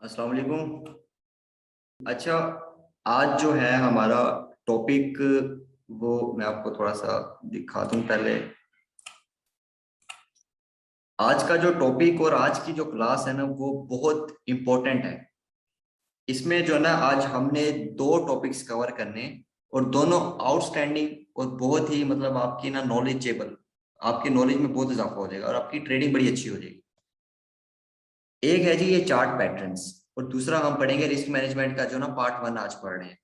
अस्सलाम वालेकुम। अच्छा, आज जो है हमारा टॉपिक, वो मैं आपको थोड़ा सा दिखा दूं पहले। आज का जो टॉपिक और आज की जो क्लास है ना, वो बहुत इम्पोर्टेंट है। इसमें जो है ना, आज हमने दो टॉपिक्स कवर करने हैं और दोनों आउटस्टैंडिंग और बहुत ही मतलब आपकी ना नॉलेजेबल, आपकी नॉलेज में बहुत इजाफा हो जाएगा और आपकी ट्रेडिंग बड़ी अच्छी हो जाएगी। एक है जी ये चार्ट पैटर्न्स, और दूसरा हम पढ़ेंगे रिस्क मैनेजमेंट का जो ना पार्ट 1 आज पढ़ रहे हैं।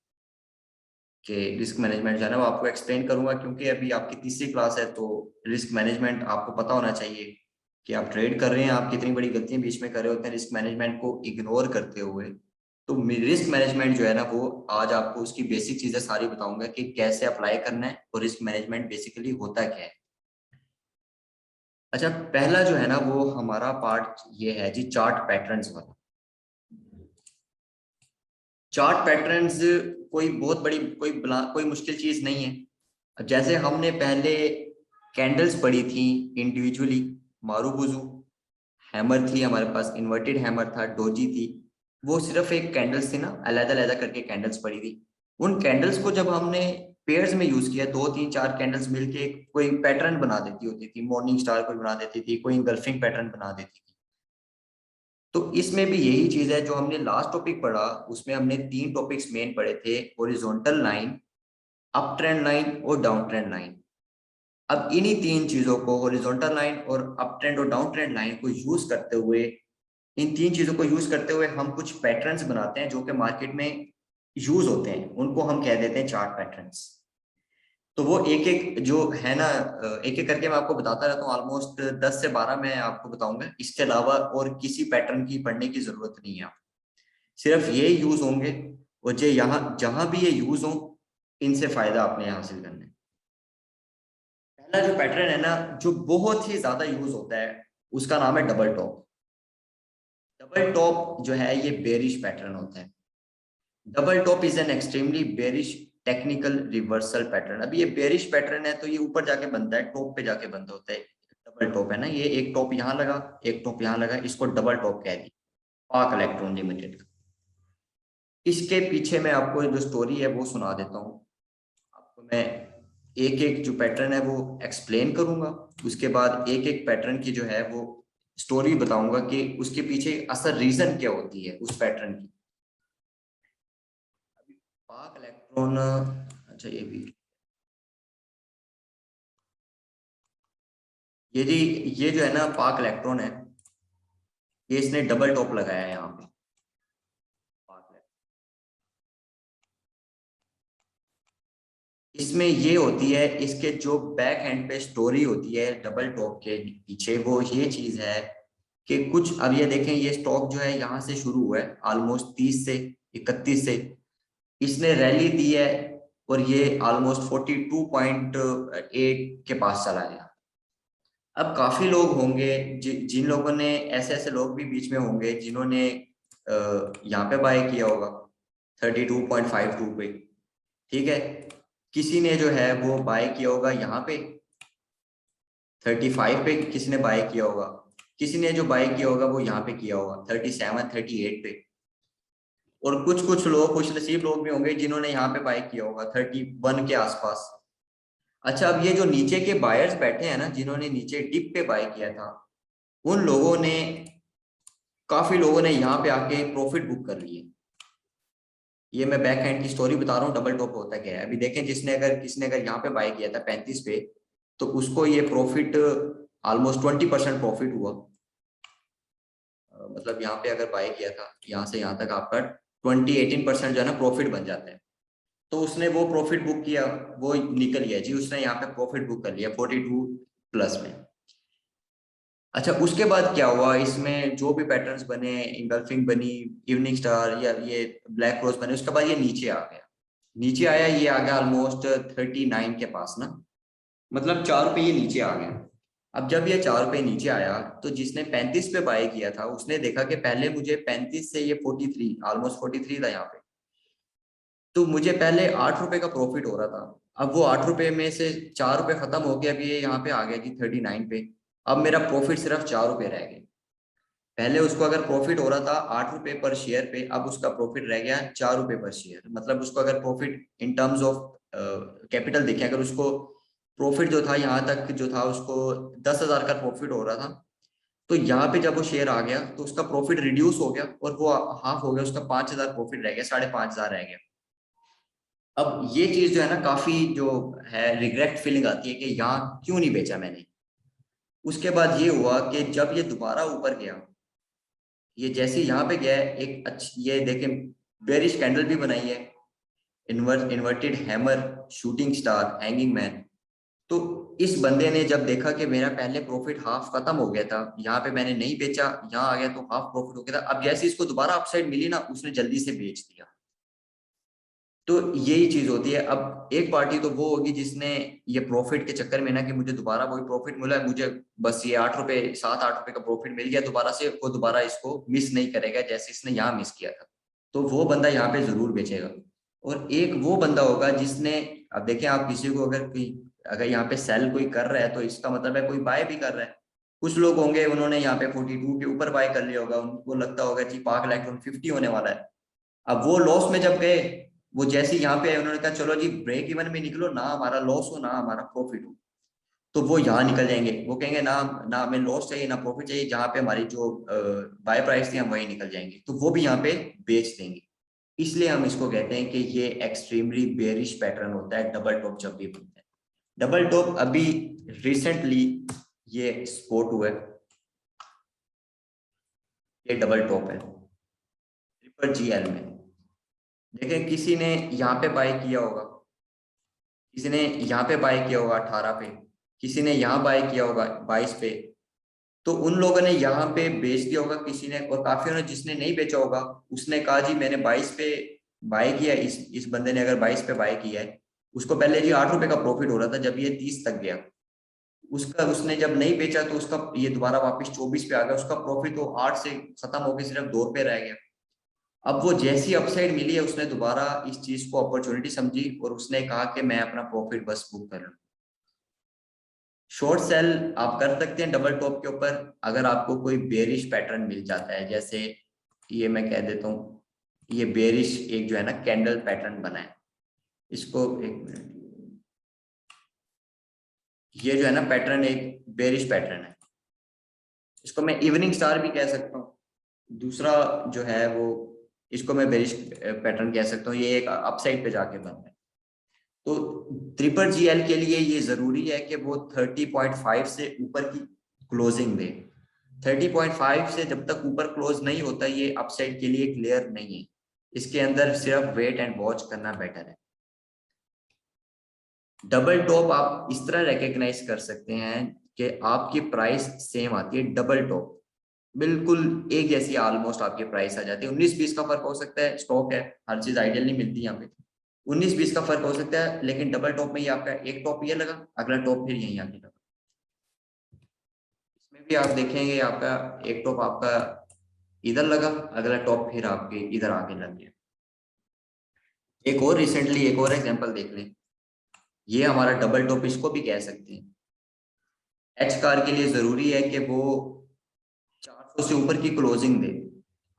कि रिस्क मैनेजमेंट जो है ना वो आपको एक्सप्लेन करूंगा, क्योंकि अभी आपकी तीसरी क्लास है तो रिस्क मैनेजमेंट आपको पता होना चाहिए कि आप ट्रेड कर रहे हैं, आप कितनी बड़ी गलतियां बीच में कर रहे होते हैं रिस्क मैनेजमेंट को इग्नोर करते हुए। तो रिस्क मैनेजमेंट जो है ना, वो आज आपको उसकी बेसिक चीजें सारी बताऊंगा कि कैसे अप्लाई करना है और रिस्क मैनेजमेंट बेसिकली होता क्या है। अच्छा, पहला जो है ना वो हमारा पार्ट ये है जी, चार्ट पैटर्न्स वाला। चार्ट पैटर्न्स कोई बहुत बड़ी कोई मुश्किल चीज नहीं है। जैसे हमने पहले कैंडल्स पढ़ी थी इंडिविजुअली, मारूबुजू, हैमर थी हमारे पास, इन्वर्टेड हैमर था, डोजी थी। वो सिर्फ एक कैंडल्स थी ना, अलग अलग करके कैंडल्स पड़ी थी। उन कैंडल्स को जब हमने पेयर्स में यूज किया, दो तीन चार कैंडल्स मिलके कोई पैटर्न बना देती होती थी, मॉर्निंग स्टार कोई बना देती थी, कोई इंगल्फिंग पैटर्न बना देती थी। तो इसमें भी यही चीज है जो हमने लास्ट टॉपिक पढ़ा। उसमें हमने तीन टॉपिक्स मेन पढ़े थे, horizontal line, up trend line और डाउन ट्रेंड लाइन। अब इन्हीं तीन चीजों को, हॉरिजॉन्टल लाइन और अप ट्रेंड और डाउन ट्रेंड लाइन को यूज करते हुए, इन तीन चीजों को यूज करते हुए हम कुछ पैटर्न्स बनाते हैं जो कि मार्केट में यूज होते हैं, उनको हम कह देते हैं चार्ट पैटर्न्स। तो वो एक एक जो है ना, एक एक करके मैं आपको बताता रहता हूँ। ऑलमोस्ट 10 से 12 मैं आपको बताऊंगा, इसके अलावा और किसी पैटर्न की पढ़ने की जरूरत नहीं है। सिर्फ ये यूज होंगे, और जो यहाँ जहां भी ये यूज हो, इनसे फायदा आपने हासिल करना है। पहला जो पैटर्न है ना, जो बहुत ही ज्यादा यूज होता है, उसका नाम है डबल टॉप। डबल टॉप जो है ये बेरिश पैटर्न होता है। Double top is an extremely bearish technical reversal pattern. अब ये बेरिश पैटर्न है तो ये ऊपर जाके बनता है, टॉप पे जाके बंद होता है। डबल टॉप है ना, ये एक टॉप यहाँ लगा, एक टॉप यहाँ लगा, इसको डबल टॉप कह दी, पाक इलेक्ट्रॉन लिमिटेड। इसके पीछे मैं आपको जो स्टोरी है वो सुना देता हूँ। आपको मैं एक एक जो पैटर्न है वो एक्सप्लेन करूंगा, उसके बाद एक एक पैटर्न की जो है वो स्टोरी बताऊंगा कि उसके पीछे असल रीजन क्या होती है उस पैटर्न की। पाक इलेक्ट्रॉन, अच्छा ये भी, ये जी, ये जो है ना पाक इलेक्ट्रॉन है, ये इसने डबल टॉप लगाया है यहाँ पे। इसमें ये होती है, इसके जो बैक एंड पे स्टोरी होती है डबल टॉप के पीछे, वो ये चीज है कि कुछ, अब ये देखें, ये स्टॉक जो है यहाँ से शुरू हुआ है ऑलमोस्ट 30 से 31 से, इसने रैली दी है और ये ऑलमोस्ट 42.8 के पास चला गया। अब काफी लोग होंगे जिन लोगों ने, ऐसे ऐसे लोग भी बीच में होंगे जिन्होंने यहाँ पे बाय किया होगा 32.52 पे, ठीक है। किसी ने जो है वो बाय किया होगा यहाँ पे 35 पे, किसी ने बाय किया होगा, किसी ने जो बाय किया होगा वो यहाँ पे किया होगा 37 38 पे। और कुछ कुछ लोग, कुछ नसीब लोग भी होंगे जिन्होंने यहाँ पे बाय किया होगा 31 के आसपास। अच्छा, अब ये जो नीचे के बायर्स बैठे हैं ना, जिन्होंने नीचे डिप पे बाय किया था, उन लोगों ने, काफी लोगों ने यहाँ पे आके प्रॉफिट बुक कर लिए। ये मैं बैक हैंड की स्टोरी बता रहा हूँ, डबल टॉप होता क्या है। अभी देखें, किसने अगर यहाँ पे बाय किया था 35 पे, तो उसको ये प्रॉफिट ऑलमोस्ट 20% प्रॉफिट हुआ। मतलब यहाँ पे अगर बाय किया था यहाँ से यहाँ तक, आपका 18% जो है ना प्रॉफिट बन जाता है। तो उसने वो प्रॉफिट बुक किया, वो निकल गया जी, उसने यहाँ पे प्रॉफिट बुक कर लिया 42 प्लस में। अच्छा, उसके बाद क्या हुआ, इसमें जो भी पैटर्न्स बने, इंगल्फिंग बनी, इवनिंग स्टार या ये ब्लैक रोज बने, उसके बाद ये नीचे आ गया। नीचे आया, ये आ गया ऑलमोस्ट 39 के पास ना, मतलब 4 रुपये ये नीचे आ गया। अब जब ये 4 रुपये नीचे आया, तो जिसने 35 पे बाय किया था उसने देखा कि पहले मुझे 35 से ये 43, ऑलमोस्ट 43 था यहाँ पे, तो मुझे पहले 8 रुपए का प्रॉफिट हो रहा था। अब वो 8 रुपए में से 4 रुपए खत्म हो गया, अब ये यहाँ पे आ गया जी 39 पे। अब मेरा प्रॉफिट सिर्फ 4 रुपए रह गए। पहले उसको अगर प्रॉफिट हो रहा था 8 रुपए पर शेयर पे, अब उसका प्रॉफिट रह गया 4 रुपए पर शेयर। मतलब उसको अगर profit in terms of capital देखें, अगर उसको प्रॉफिट जो था यहाँ तक जो था उसको 10,000 का प्रॉफिट हो रहा था, तो यहाँ पे जब वो शेयर आ गया तो उसका प्रॉफिट रिड्यूस हो गया और वो हाफ हो गया, उसका 5,000 प्रॉफिट रह गया, 5,500 रह गया। अब ये चीज जो है ना, काफी जो है रिग्रेट फीलिंग आती है कि यहाँ क्यों नहीं बेचा मैंने। उसके बाद ये हुआ कि जब ये दोबारा ऊपर गया, ये जैसे यहाँ पे गया है, एक अच्छी ये देखें बेरिश कैंडल भी बनाई है, inverted hammer, shooting star, hanging man. तो इस बंदे ने जब देखा कि मेरा पहले प्रॉफिट हाफ खत्म हो गया था, यहाँ पे मैंने नहीं बेचा, यहाँ आ गया तो हाफ प्रॉफिट हो गया था, अब जैसे इसको दोबारा अपसाइड मिली ना, उसने जल्दी से बेच दिया। तो यही चीज होती है। अब एक पार्टी तो वो होगी जिसने ये प्रॉफिट के चक्कर में ना, कि मुझे दोबारा वही प्रॉफिट मिला है, मुझे बस ये 8 रुपए 7-8 रुपए का प्रॉफिट मिल गया दोबारा से, वो दोबारा इसको मिस नहीं करेगा जैसे इसने यहाँ मिस किया था। तो वो बंदा यहाँ पे जरूर बेचेगा। और एक वो बंदा होगा जिसने, अब देखें आप किसी को अगर कोई, अगर यहाँ पे सेल कोई कर रहा है तो इसका मतलब है कोई बाय भी कर रहा है। कुछ लोग होंगे उन्होंने यहाँ पे 42 के ऊपर बाय कर लिया होगा, उनको लगता होगा कि पाक इलेक्ट्रॉन 50 होने वाला है। अब वो लॉस में जब गए, वो जैसे यहाँ पे आए उन्होंने कहा चलो जी ब्रेक इवन में निकलो, ना हमारा लॉस हो ना हमारा प्रॉफिट हो। तो वो यहाँ निकल जाएंगे, वो कहेंगे ना ना हमें लॉस चाहिए ना प्रॉफिट चाहिए, जहाँ पे हमारी जो बाय प्राइस थी हम वही निकल जाएंगे, तो वो भी यहाँ पे बेच देंगे। इसलिए हम इसको कहते हैं कि ये एक्सट्रीमली बेरिश पैटर्न होता है डबल टॉप जब भी बनता है। डबल टॉप अभी रिसेंटली ये स्पॉट हुआ है, ये डबल टॉप है ट्रिपल जीएल में। देखें किसी ने यहाँ पे बाय किया होगा, किसी ने यहाँ पे बाय किया होगा 18 पे, किसी ने यहाँ बाय किया होगा 22 पे, तो उन लोगों ने यहाँ पे बेच दिया होगा किसी ने, और काफियों ने जिसने नहीं बेचा होगा उसने कहा जी मैंने 22 पे बाय किया, इस बंदे ने अगर 22 पे बाय किया है, उसको पहले जी 8 रुपए का प्रॉफिट हो रहा था जब ये 30 तक गया, उसका उसने जब नहीं बेचा तो उसका ये दोबारा वापस 24 पे आ गया, उसका प्रॉफिट तो 8 से खत्म होकर सिर्फ 2 रुपए रह गया। अब वो जैसी अपसाइड मिली है उसने दोबारा इस चीज को अपॉर्चुनिटी समझी और उसने कहा कि मैं अपना प्रॉफिट बस बुक कर लूं। शॉर्ट सेल आप कर सकते हैं डबल टॉप के ऊपर, अगर आपको कोई बेरिश पैटर्न मिल जाता है, जैसे ये मैं कह देता हूँ, ये बेरिश एक जो है ना कैंडल पैटर्न बना है, इसको एक मिनट, ये जो है ना पैटर्न एक बेरिश पैटर्न है, इसको मैं इवनिंग स्टार भी कह सकता हूँ। दूसरा जो है वो, इसको मैं बेरिश पैटर्न कह सकता हूँ, ये एक अपसाइड पे जाके बन है। तो ट्रिपल जीएल के लिए ये जरूरी है कि वो 30.5 से ऊपर की क्लोजिंग दे। 30.5 से जब तक ऊपर क्लोज नहीं होता ये अपसाइड के लिए क्लियर नहीं है, इसके अंदर सिर्फ वेट एंड वॉच करना बेटर है। डबल टॉप आप इस तरह रिकग्नाइज कर सकते हैं कि आपकी प्राइस सेम आती है, डबल टॉप बिल्कुल एक जैसी ऑलमोस्ट आपकी प्राइस आ जाती है। 19-20 का फर्क हो सकता है, स्टॉक है, हर चीज आइडियल नहीं मिलती यहाँ पे। 19-20 का फर्क हो सकता है, लेकिन डबल टॉप में ये आपका एक टॉप ये लगा, अगला टॉप फिर यहीं आके लगा। इसमें भी आप देखेंगे आपका एक टॉप आपका इधर लगा, अगला टॉप फिर आपके इधर आके लग गया। एक और रिसेंटली एक और एग्जांपल देख लें, ये हमारा डबल टॉप इसको भी कह सकते हैं। एच कार के लिए जरूरी है कि वो 400 से ऊपर की क्लोजिंग दे।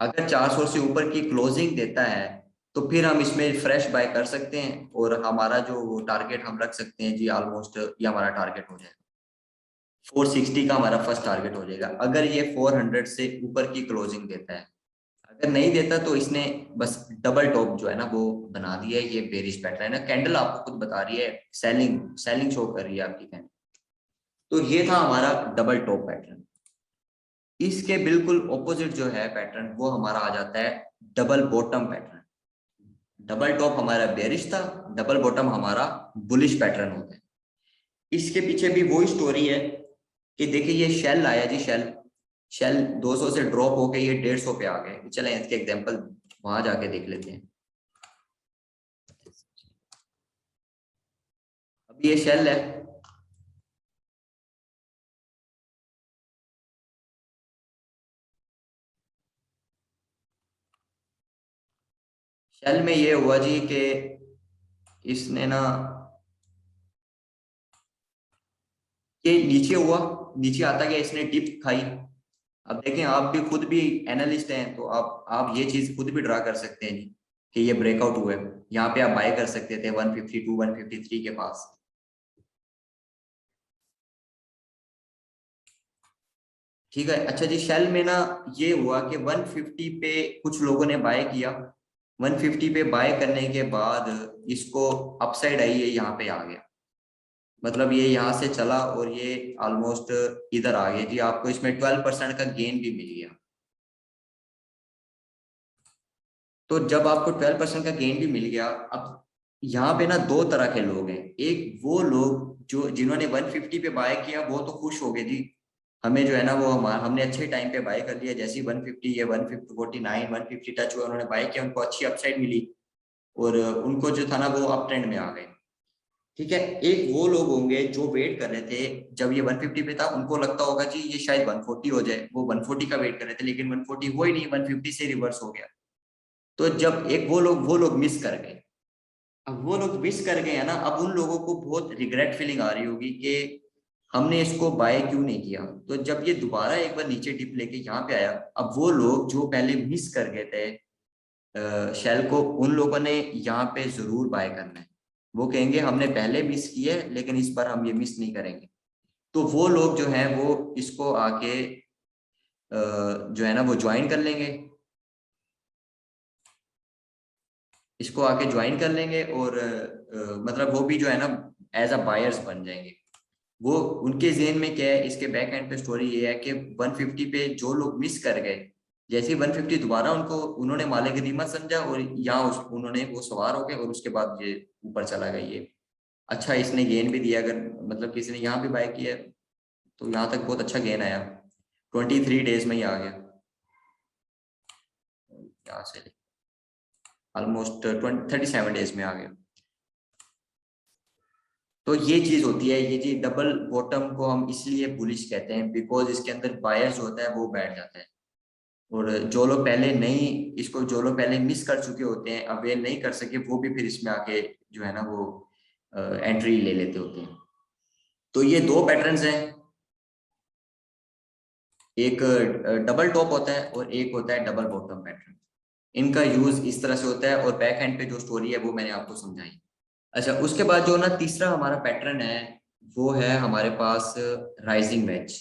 अगर 400 से ऊपर की क्लोजिंग देता है तो फिर हम इसमें फ्रेश बाय कर सकते हैं, और हमारा जो टारगेट हम रख सकते हैं जी ऑलमोस्ट ये हमारा टारगेट हो जाएगा 460 का, हमारा फर्स्ट टारगेट हो जाएगा अगर ये 400 से ऊपर की क्लोजिंग देता है। अगर नहीं देता तो इसने बस डबल टॉप जो है ना वो बना दिया है, ये बेरिश पैटर्न है ना, कैंडल आपको खुद बता रही है, सेलिंग सेलिंग शो कर रही है आपकी कैंडल। तो ये था हमारा डबल टॉप पैटर्न। इसके बिल्कुल ऑपोजिट जो है पैटर्न वो हमारा आ जाता है double bottom pattern. Double top हमारा बेरिश था, डबल बॉटम हमारा बुलिश पैटर्न होता है। इसके पीछे भी वही स्टोरी है कि देखिए ये शेल आया जी, शेल शेल 200 से ड्रॉप होके ये 150 पे आ गए। चले इसके एग्जांपल वहां जाके देख लेते हैं। अब ये शेल है, शेल में ये हुआ जी कि इसने ना ये नीचे हुआ, नीचे आता गया, इसने टिप खाई, अब देखें, आप भी खुद भी एनालिस्ट हैं, तो आप ये चीज खुद भी ड्रा कर सकते हैं जी कि ये ब्रेकआउट हुआ है। यहाँ पे आप बाय कर सकते थे 152 153 के पास। ठीक है। अच्छा जी, शेल में ना ये हुआ कि 150 पे कुछ लोगों ने बाय किया, 150 पे बाय करने के बाद इसको अपसाइड आई, ये यहाँ पे आ गया। मतलब ये यहाँ से चला और ये ऑलमोस्ट इधर आ गया जी। आपको इसमें 12% का गेन भी मिल गया। तो जब आपको 12% का गेन भी मिल गया, अब यहाँ पे ना दो तरह के लोग हैं। एक वो लोग जो जिन्होंने 150 पे बाय किया, वो तो खुश हो गए जी, हमें जो है ना वो हमने अच्छे टाइम पे बाय कर लिया। जैसे ही 150 या 149 150 टच हुआ, उन्होंने बाय किया, उनको अच्छी अपसाइड मिली और उनको जो था ना वो अप ट्रेंड में आ गए। ठीक है। एक वो लोग होंगे जो वेट कर रहे थे, जब ये 150 पे था उनको लगता होगा जी ये शायद 140 हो जाए, वो 140 का वेट कर रहे थे, लेकिन 140 हो ही नहीं, 150 से रिवर्स हो गया। तो जब एक वो लोग मिस कर गए। अब वो लोग मिस कर गए हैं ना, अब उन लोगों को बहुत रिग्रेट फीलिंग आ रही होगी कि हमने इसको बाय क्यों नहीं किया। तो जब ये दोबारा एक बार नीचे डिप लेके यहाँ पे आया, अब वो लोग जो पहले मिस कर गए थे शेल को, उन लोगों ने यहाँ पे जरूर बाय करना है। वो कहेंगे हमने पहले मिस किया है, लेकिन इस बार हम ये मिस नहीं करेंगे। तो वो लोग जो हैं वो इसको आके जो है ना वो ज्वाइन कर लेंगे, इसको आके ज्वाइन कर लेंगे और मतलब वो भी जो है ना एज अ बायर्स बन जाएंगे। वो उनके जेहन में क्या है, इसके बैक एंड पे स्टोरी ये है कि 150 पे जो लोग मिस कर गए, जैसे ही 150 दोबारा उनको उन्होंने मालिक गनीमत समझा और यहाँ उन्होंने वो सवार हो गए और उसके बाद ये ऊपर चला गया ये। अच्छा, इसने गेन भी दिया, अगर मतलब किसी ने यहाँ भी बाय किया तो यहाँ तक बहुत अच्छा गेन आया, 23 डेज में ही आ गया यहाँ से, ऑलमोस्ट 37 डेज में आ गया। तो ये चीज होती है, ये जी डबल बॉटम को हम इसलिए बुलिश कहते हैं बिकॉज इसके अंदर बायर्स जो होता है वो बैठ जाता है, और जो लोग पहले नहीं, इसको जो लोग पहले मिस कर चुके होते हैं, अवेल नहीं कर सके, वो भी फिर इसमें आके जो है ना वो एंट्री ले लेते होते हैं। तो ये दो पैटर्न्स हैं, एक डबल टॉप होता है और एक होता है डबल बॉटम पैटर्न। इनका यूज इस तरह से होता है और बैक हैंड पे जो स्टोरी है वो मैंने आपको समझाई। अच्छा, उसके बाद जो ना तीसरा हमारा पैटर्न है वो है हमारे पास राइजिंग वेज।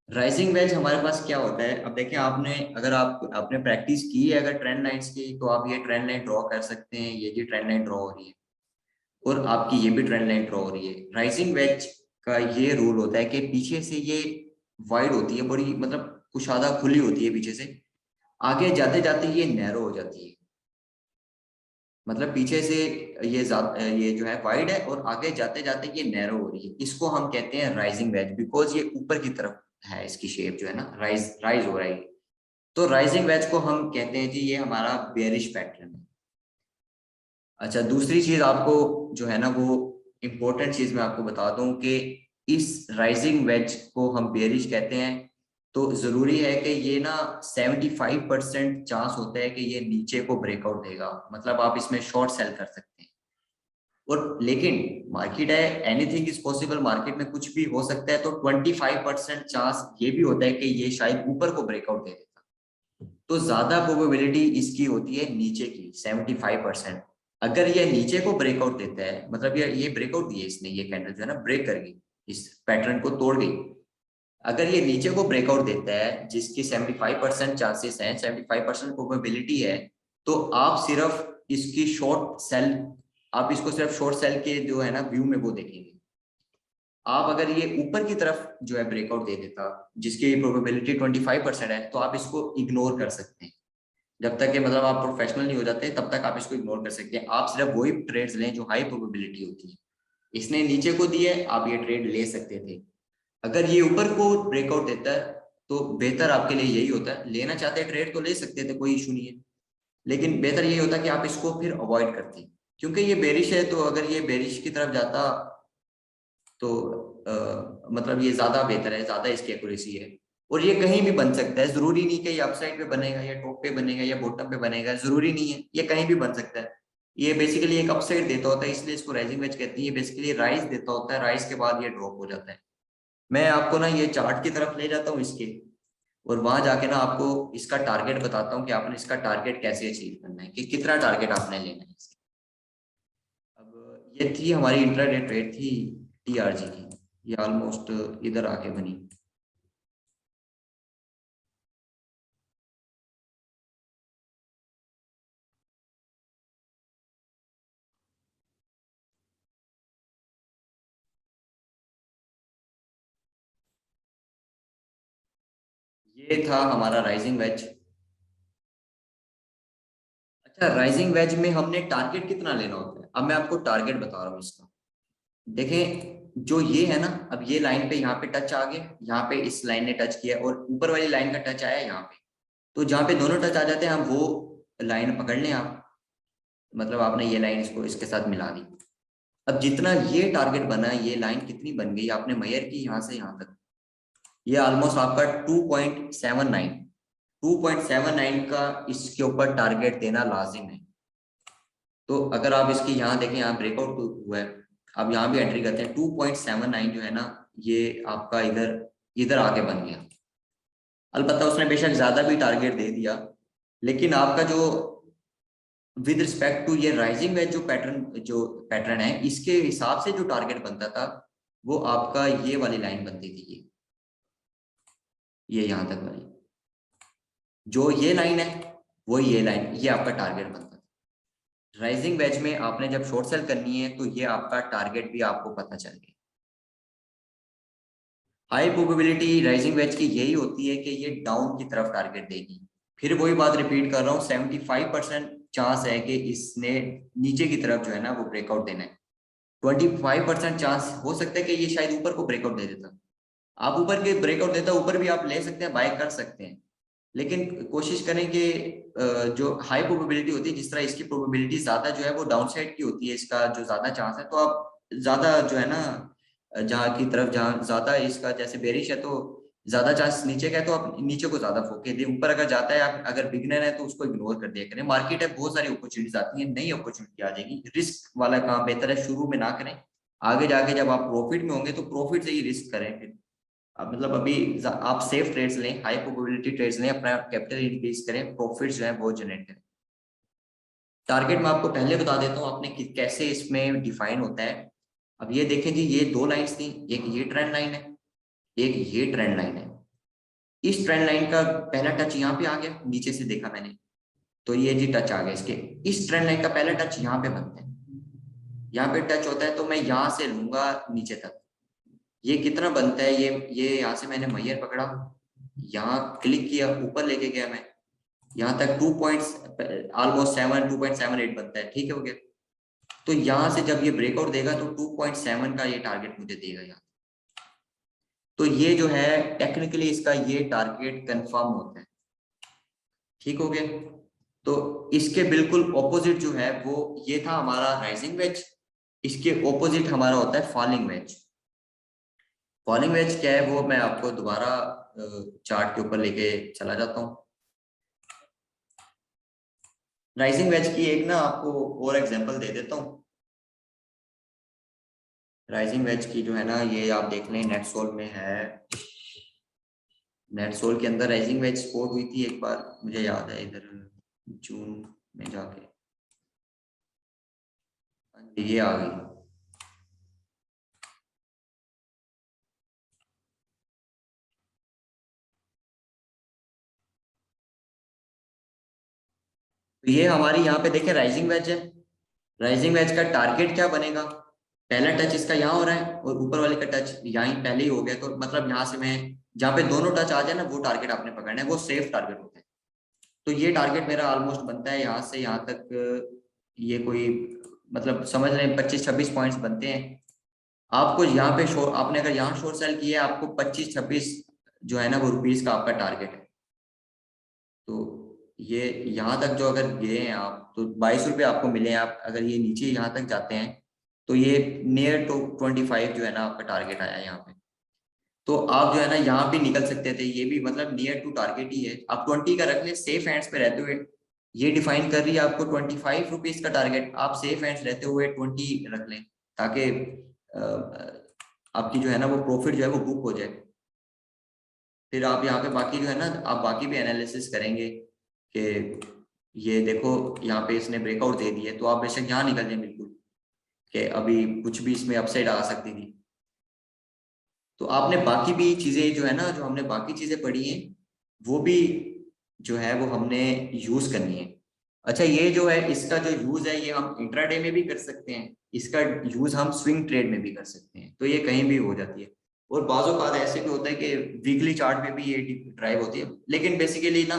राइजिंग वेज हमारे पास क्या होता है, अब देखिए आपने, अगर आपने प्रैक्टिस की है अगर ट्रेंड लाइंस की, तो आप ये ट्रेंड लाइन ड्रॉ कर सकते हैं। ये ट्रेंड लाइन ड्रॉ हो रही है और आपकी ये भी ट्रेंड लाइन ड्रॉ हो रही है। राइजिंग वेज का ये रूल होता है कि पीछे से ये वाइड होती है, बड़ी मतलब कुशादा खुली होती है पीछे से, आगे जाते जाते ये नैरो हो जाती है। मतलब पीछे से ये जो है वाइड है और आगे जाते जाते ये नैरो हो रही है। इसको हम कहते हैं राइजिंग वेज, बिकॉज ये ऊपर की तरफ है, इसकी शेप जो है ना राइज राइज हो रही है। तो राइजिंग वेज को हम कहते हैं जी ये हमारा बेयरिश पैटर्न है। अच्छा, दूसरी चीज आपको जो है ना वो इम्पोर्टेंट चीज मैं आपको बता दूं कि इस राइजिंग वेज को हम बेयरिश कहते हैं, तो जरूरी है कि ये ना 75% चांस होता है कि ये नीचे को ब्रेकआउट देगा, मतलब आप इसमें शॉर्ट सेल कर सकते हैं। और लेकिन मार्केट है, एनीथिंग इज पॉसिबल, मार्केट में कुछ भी हो सकता है, तो 25% चांस ये भी होता है कि ये शायद ऊपर को ब्रेकआउट दे देगा। तो ज्यादा प्रोबेबिलिटी इसकी होती है नीचे की, 75%। अगर ये नीचे को ब्रेकआउट देता है, मतलब ये ब्रेकआउट दिए इसने, ये कैंडल जो है ना ब्रेक कर गई, इस पैटर्न को तोड़ गई। अगर ये नीचे को ब्रेकआउट देता है जिसकी 75% चांसेस हैं, 75% प्रोबेबिलिटी है, तो आप सिर्फ इसकी शॉर्ट सेल, आप इसको सिर्फ शॉर्ट सेल के जो है ना व्यू में वो देखेंगे। आप अगर ये ऊपर की तरफ जो है ब्रेकआउट दे देता जिसकी प्रोबेबिलिटी 25% है, तो आप इसको इग्नोर कर सकते हैं। जब तक कि मतलब आप प्रोफेशनल नहीं हो जाते तब तक आप इसको इग्नोर कर सकते हैं। आप सिर्फ वही ट्रेड्स लें जो हाई प्रोबेबिलिटी होती है। इसने नीचे को दिए, आप ये ट्रेड ले सकते थे। अगर ये ऊपर को ब्रेकआउट देता है तो बेहतर आपके लिए यही होता है, लेना चाहते हैं ट्रेड तो ले सकते थे, कोई इशू नहीं है, लेकिन बेहतर यही होता कि आप इसको फिर अवॉइड करते, क्योंकि ये बेरिश है। तो अगर ये बेरिश की तरफ जाता तो मतलब ये ज्यादा बेहतर है, ज्यादा इसकी एक्यूरेसी है। और ये कहीं भी बन सकता है, जरूरी नहीं कि ये अपसाइड पे बनेगा या टॉप पे बनेगा या बॉटम पे बनेगा, जरूरी नहीं है, ये कहीं भी बन सकता है। ये बेसिकली एक अपसाइड देता होता है, इसलिए इसको राइजिंग वेज कहते हैं। ये बेसिकली राइज देता होता है, राइज के बाद ये ड्रॉप हो जाता है। मैं आपको ना ये चार्ट की तरफ ले जाता हूँ इसके, और वहां जाके ना आपको इसका टारगेट बताता हूँ कि आपने इसका टारगेट कैसे अचीव करना है, कि कितना टारगेट आपने लेना है इसका। अब ये थी हमारी इंट्राडे ट्रेड थी टीआरजी की, ये ऑलमोस्ट इधर आके बनी। ये था हमारा राइजिंग वेज। अच्छा, राइजिंग वेज में हमने टारगेट कितना लेना होता है, अब मैं आपको टारगेट बता रहा हूँ इसका। देखें जो ये है ना, अब ये लाइन पे यहाँ पे टच आ गया, यहाँ पे इस लाइन ने टच किया और ऊपर वाली लाइन का टच आया यहाँ पे। तो जहाँ पे दोनों टच आ जाते हैं हम वो लाइन पकड़ लें आप, मतलब आपने ये लाइन इसको इसके साथ मिला दी। अब जितना ये टारगेट बना, ये लाइन कितनी बन गई आपने मेजर की यहाँ से यहाँ तक, ये ऑलमोस्ट आपका 2.79, 2.79 का इसके ऊपर टारगेट देना लाजिम है। तो अगर आप इसकी यहाँ देखें, यहाँ ब्रेकआउट हुआ है, अब यहाँ भी एंट्री करते हैं, 2.79 जो है ना, ये आपका इधर इधर आके बन गया। अलबत्ता उसने बेशक ज्यादा भी टारगेट दे दिया, लेकिन आपका जो विद रिस्पेक्ट टू ये राइजिंग वेज जो पैटर्न है, इसके हिसाब से जो टारगेट बनता था वो आपका ये वाली लाइन बनती थी, ये यहाँ तक वाली, जो ये लाइन है वो ये लाइन, ये आपका टारगेट बनता था। राइजिंग वेज में आपने जब शॉर्ट सेल करनी है तो ये आपका टारगेट भी आपको पता चल गया। हाई प्रोबेबिलिटी राइजिंग वेज की यही होती है कि ये डाउन की तरफ टारगेट देगी। फिर वही बात रिपीट कर रहा हूँ, 75% चांस है कि इसने नीचे की तरफ जो है ना वो ब्रेकआउट देना है। 25% चांस हो सकता है कि ये शायद ऊपर को ब्रेकआउट दे देता। आप ऊपर के ब्रेकआउट देता, ऊपर भी आप ले सकते हैं, बाय कर सकते हैं, लेकिन कोशिश करें कि जो हाई प्रोबेबिलिटी होती है, जिस तरह इसकी प्रोबेबिलिटी ज्यादा जो है वो डाउन साइड की होती है, इसका जो ज्यादा चांस है, तो आप ज्यादा जो है ना जहाँ की तरफ, जहाँ ज्यादा इसका जैसे बेरिश है तो ज्यादा चांस नीचे का है, तो आप नीचे को ज्यादा फोकस दें। ऊपर अगर जाता है, आप अगर बिगनर है तो उसको इग्नोर कर दिया करें। मार्केट है, बहुत सारी अपॉर्चुनिटीज आती हैं, नई अपॉर्चुनिटी आ जाएगी। रिस्क वाला काम बेहतर है शुरू में ना करें, आगे जाके जब आप प्रॉफिट में होंगे तो प्रॉफिट से ही रिस्क करें। फिर अब मतलब अभी आप सेफ ट्रेड्स लें, हाई प्रोबेबिलिटी ट्रेड्स लें, अपना कैपिटल इंक्रीज करें, प्रॉफिट जो है वो जनरेट करें। टारगेट मैं आपको पहले बता देता हूँ आपने कैसे इसमें डिफाइन होता है। अब ये देखें जी, ये दो लाइंस थी, एक ये ट्रेंड लाइन है, एक ये ट्रेंड लाइन है। इस ट्रेंड लाइन का पहला टच यहाँ पे आ गया, नीचे से देखा मैंने, तो ये जी टच आ गया इसके। इस ट्रेंड लाइन का पहला टच यहाँ पे बनता है, यहाँ पे टच होता है, तो मैं यहाँ से लूंगा नीचे तक। ये कितना बनता है, ये यहाँ से मैंने मैयर पकड़ा, यहाँ क्लिक किया, ऊपर लेके गया मैं, यहाँ तक 2 पॉइंट ऑलमोस्ट 2.78 बनता है, ठीक है हो गया। तो यहाँ से जब ये ब्रेकआउट देगा तो 2.7 का ये टारगेट मुझे देगा यहाँ। तो ये जो है टेक्निकली इसका ये टारगेट कंफर्म होता है, ठीक हो गया। तो इसके बिल्कुल ऑपोजिट जो है वो ये था हमारा राइजिंग वेज, इसके ऑपोजिट हमारा होता है फॉलिंग वेज। फॉलिंग वेज क्या है वो मैं आपको दोबारा चार्ट के ऊपर लेके चला जाता हूँ। राइजिंग वेज की एक ना आपको और एग्जांपल दे देता हूँ। राइजिंग वेज की जो है ना, ये आप देख लें, नेट सोल में है। नेट सोल के अंदर राइजिंग वेज स्पॉट हुई थी एक बार, मुझे याद है, इधर जून में जाके ये आ गई। तो ये हमारी यहाँ पे देखें राइजिंग वेज है। राइजिंग वेज का टारगेट क्या बनेगा, पहला टच इसका यहाँ हो रहा है और ऊपर वाले का टच यहाँ पहले ही हो गया, तो मतलब यहाँ से मैं जहाँ पे दोनों टच आ जाए ना वो टारगेट आपने पकड़ना है, वो सेफ टारगेट होता है। तो ये टारगेट मेरा ऑलमोस्ट बनता है यहाँ से यहाँ तक, ये कोई मतलब समझ लें 25-26 पॉइंट्स बनते हैं। आपको यहाँ पे शोर, आपने अगर यहाँ शोर सेल किया है, आपको 25-26 जो है ना वो रुपीज का आपका टारगेट है। तो ये यहाँ तक जो अगर गए हैं आप तो 22 रुपये आपको मिले हैं। आप अगर ये नीचे यहाँ तक जाते हैं तो ये नियर टू 25 जो है ना आपका टारगेट आया है यहाँ पे। तो आप जो है ना यहाँ भी निकल सकते थे, ये भी मतलब नियर टू टारगेट ही है। आप 20 का रख ले सेफ हैंड्स पे रहते हुए, ये डिफाइन कर रही है आपको 25 रुपीज का टारगेट, आप सेफ हैंड्स रहते हुए 20 रख लें, ताकि आपकी जो है ना वो प्रॉफिट जो है वो बुक हो जाए। फिर आप यहाँ पे बाकी जो है ना आप बाकी भी एनालिसिस करेंगे कि ये देखो यहाँ पे इसने ब्रेकआउट दे दिए, तो आप बेशक यहाँ निकल जाए बिल्कुल कि अभी कुछ भी इसमें अपसाइड आ सकती थी। तो आपने बाकी भी चीजें जो है ना, जो हमने बाकी चीजें पढ़ी हैं वो भी जो है वो हमने यूज करनी है। अच्छा, ये जो है इसका जो यूज है ये हम इंट्राडे में भी कर सकते हैं, इसका यूज हम स्विंग ट्रेड में भी कर सकते हैं, तो ये कहीं भी हो जाती है। और बाजों का ऐसे भी होता है कि वीकली चार्ट में भी ये ड्राइव होती है, लेकिन बेसिकली ना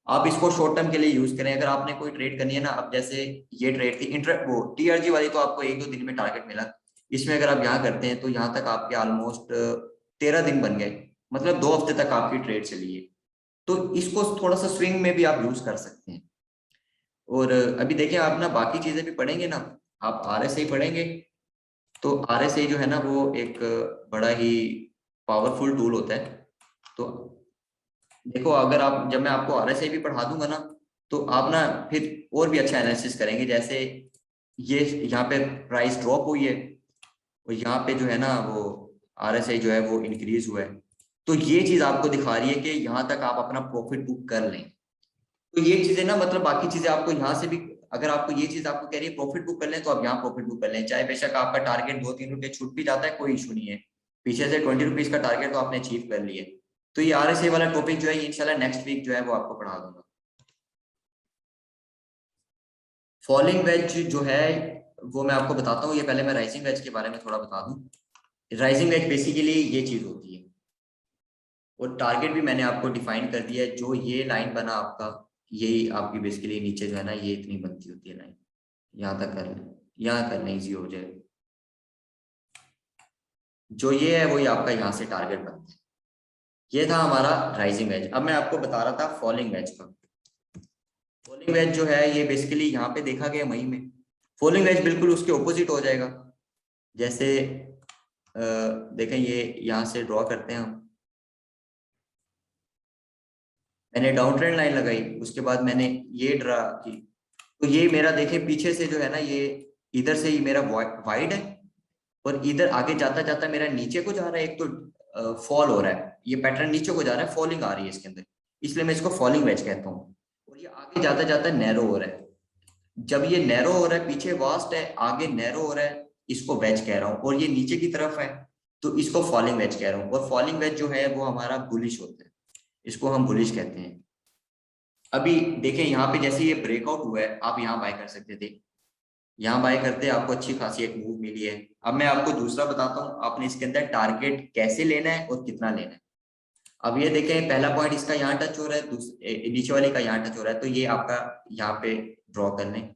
आप इसको शॉर्ट टर्म के लिए यूज करें। अगर आपने कोई ट्रेड करनी है ना, अब जैसे ये ट्रेड थी इंटर वो टीआरजी वाली, तो आपको 1-2 दिन में टारगेट मिला। इसमें अगर आप यहाँ करते हैं तो यहाँ तक आपके ऑलमोस्ट 13 दिन बन गए, मतलब 2 हफ्ते तक आपकी ट्रेड चली है। तो इसको थोड़ा सा स्विंग में भी आप यूज कर सकते हैं। और अभी देखिए आप ना बाकी चीजें भी पढ़ेंगे ना, आप आरएसआई पढ़ेंगे, तो आरएसआई जो है ना वो एक बड़ा ही पावरफुल टूल होता है। तो देखो अगर आप, जब मैं आपको आरएसआई भी पढ़ा दूंगा ना, तो आप ना फिर और भी अच्छा एनालिसिस करेंगे। जैसे ये यहाँ पे प्राइस ड्रॉप हुई है और यहाँ पे जो है ना वो आरएसआई जो है वो इंक्रीज हुआ है, तो ये चीज आपको दिखा रही है कि यहाँ तक आप अपना प्रॉफिट बुक कर लें। तो ये चीजें ना मतलब बाकी चीजें आपको यहाँ से भी, अगर आपको ये चीज आपको कह रही है प्रॉफिट बुक कर लें, तो आप यहाँ प्रॉफिट बुक कर लें, चाहे बेशक आपका टारगेट 2-3 रुपए छूट भी जाता है, कोई इशू नहीं है। पीछे से 20 रुपीज का टारगेट तो आपने अचीव कर लिया। तो ये आरएसए वाला टॉपिक जो है ये इंशाल्लाह नेक्स्ट वीक जो है वो आपको पढ़ा दूंगा। फॉलिंग वेज जो है वो मैं आपको बताता हूँ, ये पहले मैं राइजिंग वेज के बारे में थोड़ा बता दूं। राइजिंग वेज बेसिकली ये चीज होती है, और टारगेट भी मैंने आपको डिफाइन कर दिया है। जो ये लाइन बना आपका, यही आपकी बेसिकली नीचे जो है ना ये इतनी बनती होती है लाइन, यहाँ तक कर लें, यहाँ करना इजी हो जाए। जो ये है वही आपका यहाँ से टारगेट बनता है। ये था हमारा राइजिंग वेज। अब मैं आपको बता रहा था फॉलिंग वेज का। फॉलिंग वेज जो है ये बेसिकली यहाँ पे देखा गया मई में, फॉलिंग वेज बिल्कुल उसके ऑपोजिट हो जाएगा। जैसे देखें ये यहाँ से ड्रॉ करते हैं हम, मैंने डाउन ट्रेंड लाइन लगाई, उसके बाद मैंने ये ड्रा की, तो ये मेरा देखें पीछे से जो है ना ये इधर से ही मेरा वाइड है, और इधर आगे जाता जाता मेरा नीचे को जा रहा है। एक तो फॉल हो रहा है, ये पैटर्न नीचे को जा रहा है, फॉलिंग आ रही है इसके अंदर, इसलिए मैं इसको फॉलिंग वेज कहता हूँ। और ये आगे जाता जाता नैरो हो रहा है, जब ये नैरो हो रहा है, पीछे वास्ट है, आगे नैरो हो रहा है, इसको वेज कह रहा हूँ। और ये नीचे की तरफ है तो इसको फॉलिंग वेज कह रहा हूँ। और फॉलिंग वेज जो है वो हमारा बुलिश होता है, इसको हम बुलिश कहते हैं। अभी देखें यहाँ पे जैसे ये ब्रेकआउट हुआ है, आप यहाँ बाय कर सकते थे, यहाँ बाय करते आपको अच्छी खासी एक मूव मिली है। अब मैं आपको दूसरा बताता हूँ, आपने इसके अंदर टारगेट कैसे लेना है और कितना लेना है। अब ये देखें पहला पॉइंट इसका यहाँ टच हो रहा है, नीचे वाले का यहाँ टच हो रहा है, तो ये आपका यहाँ पे ड्रॉ कर लें,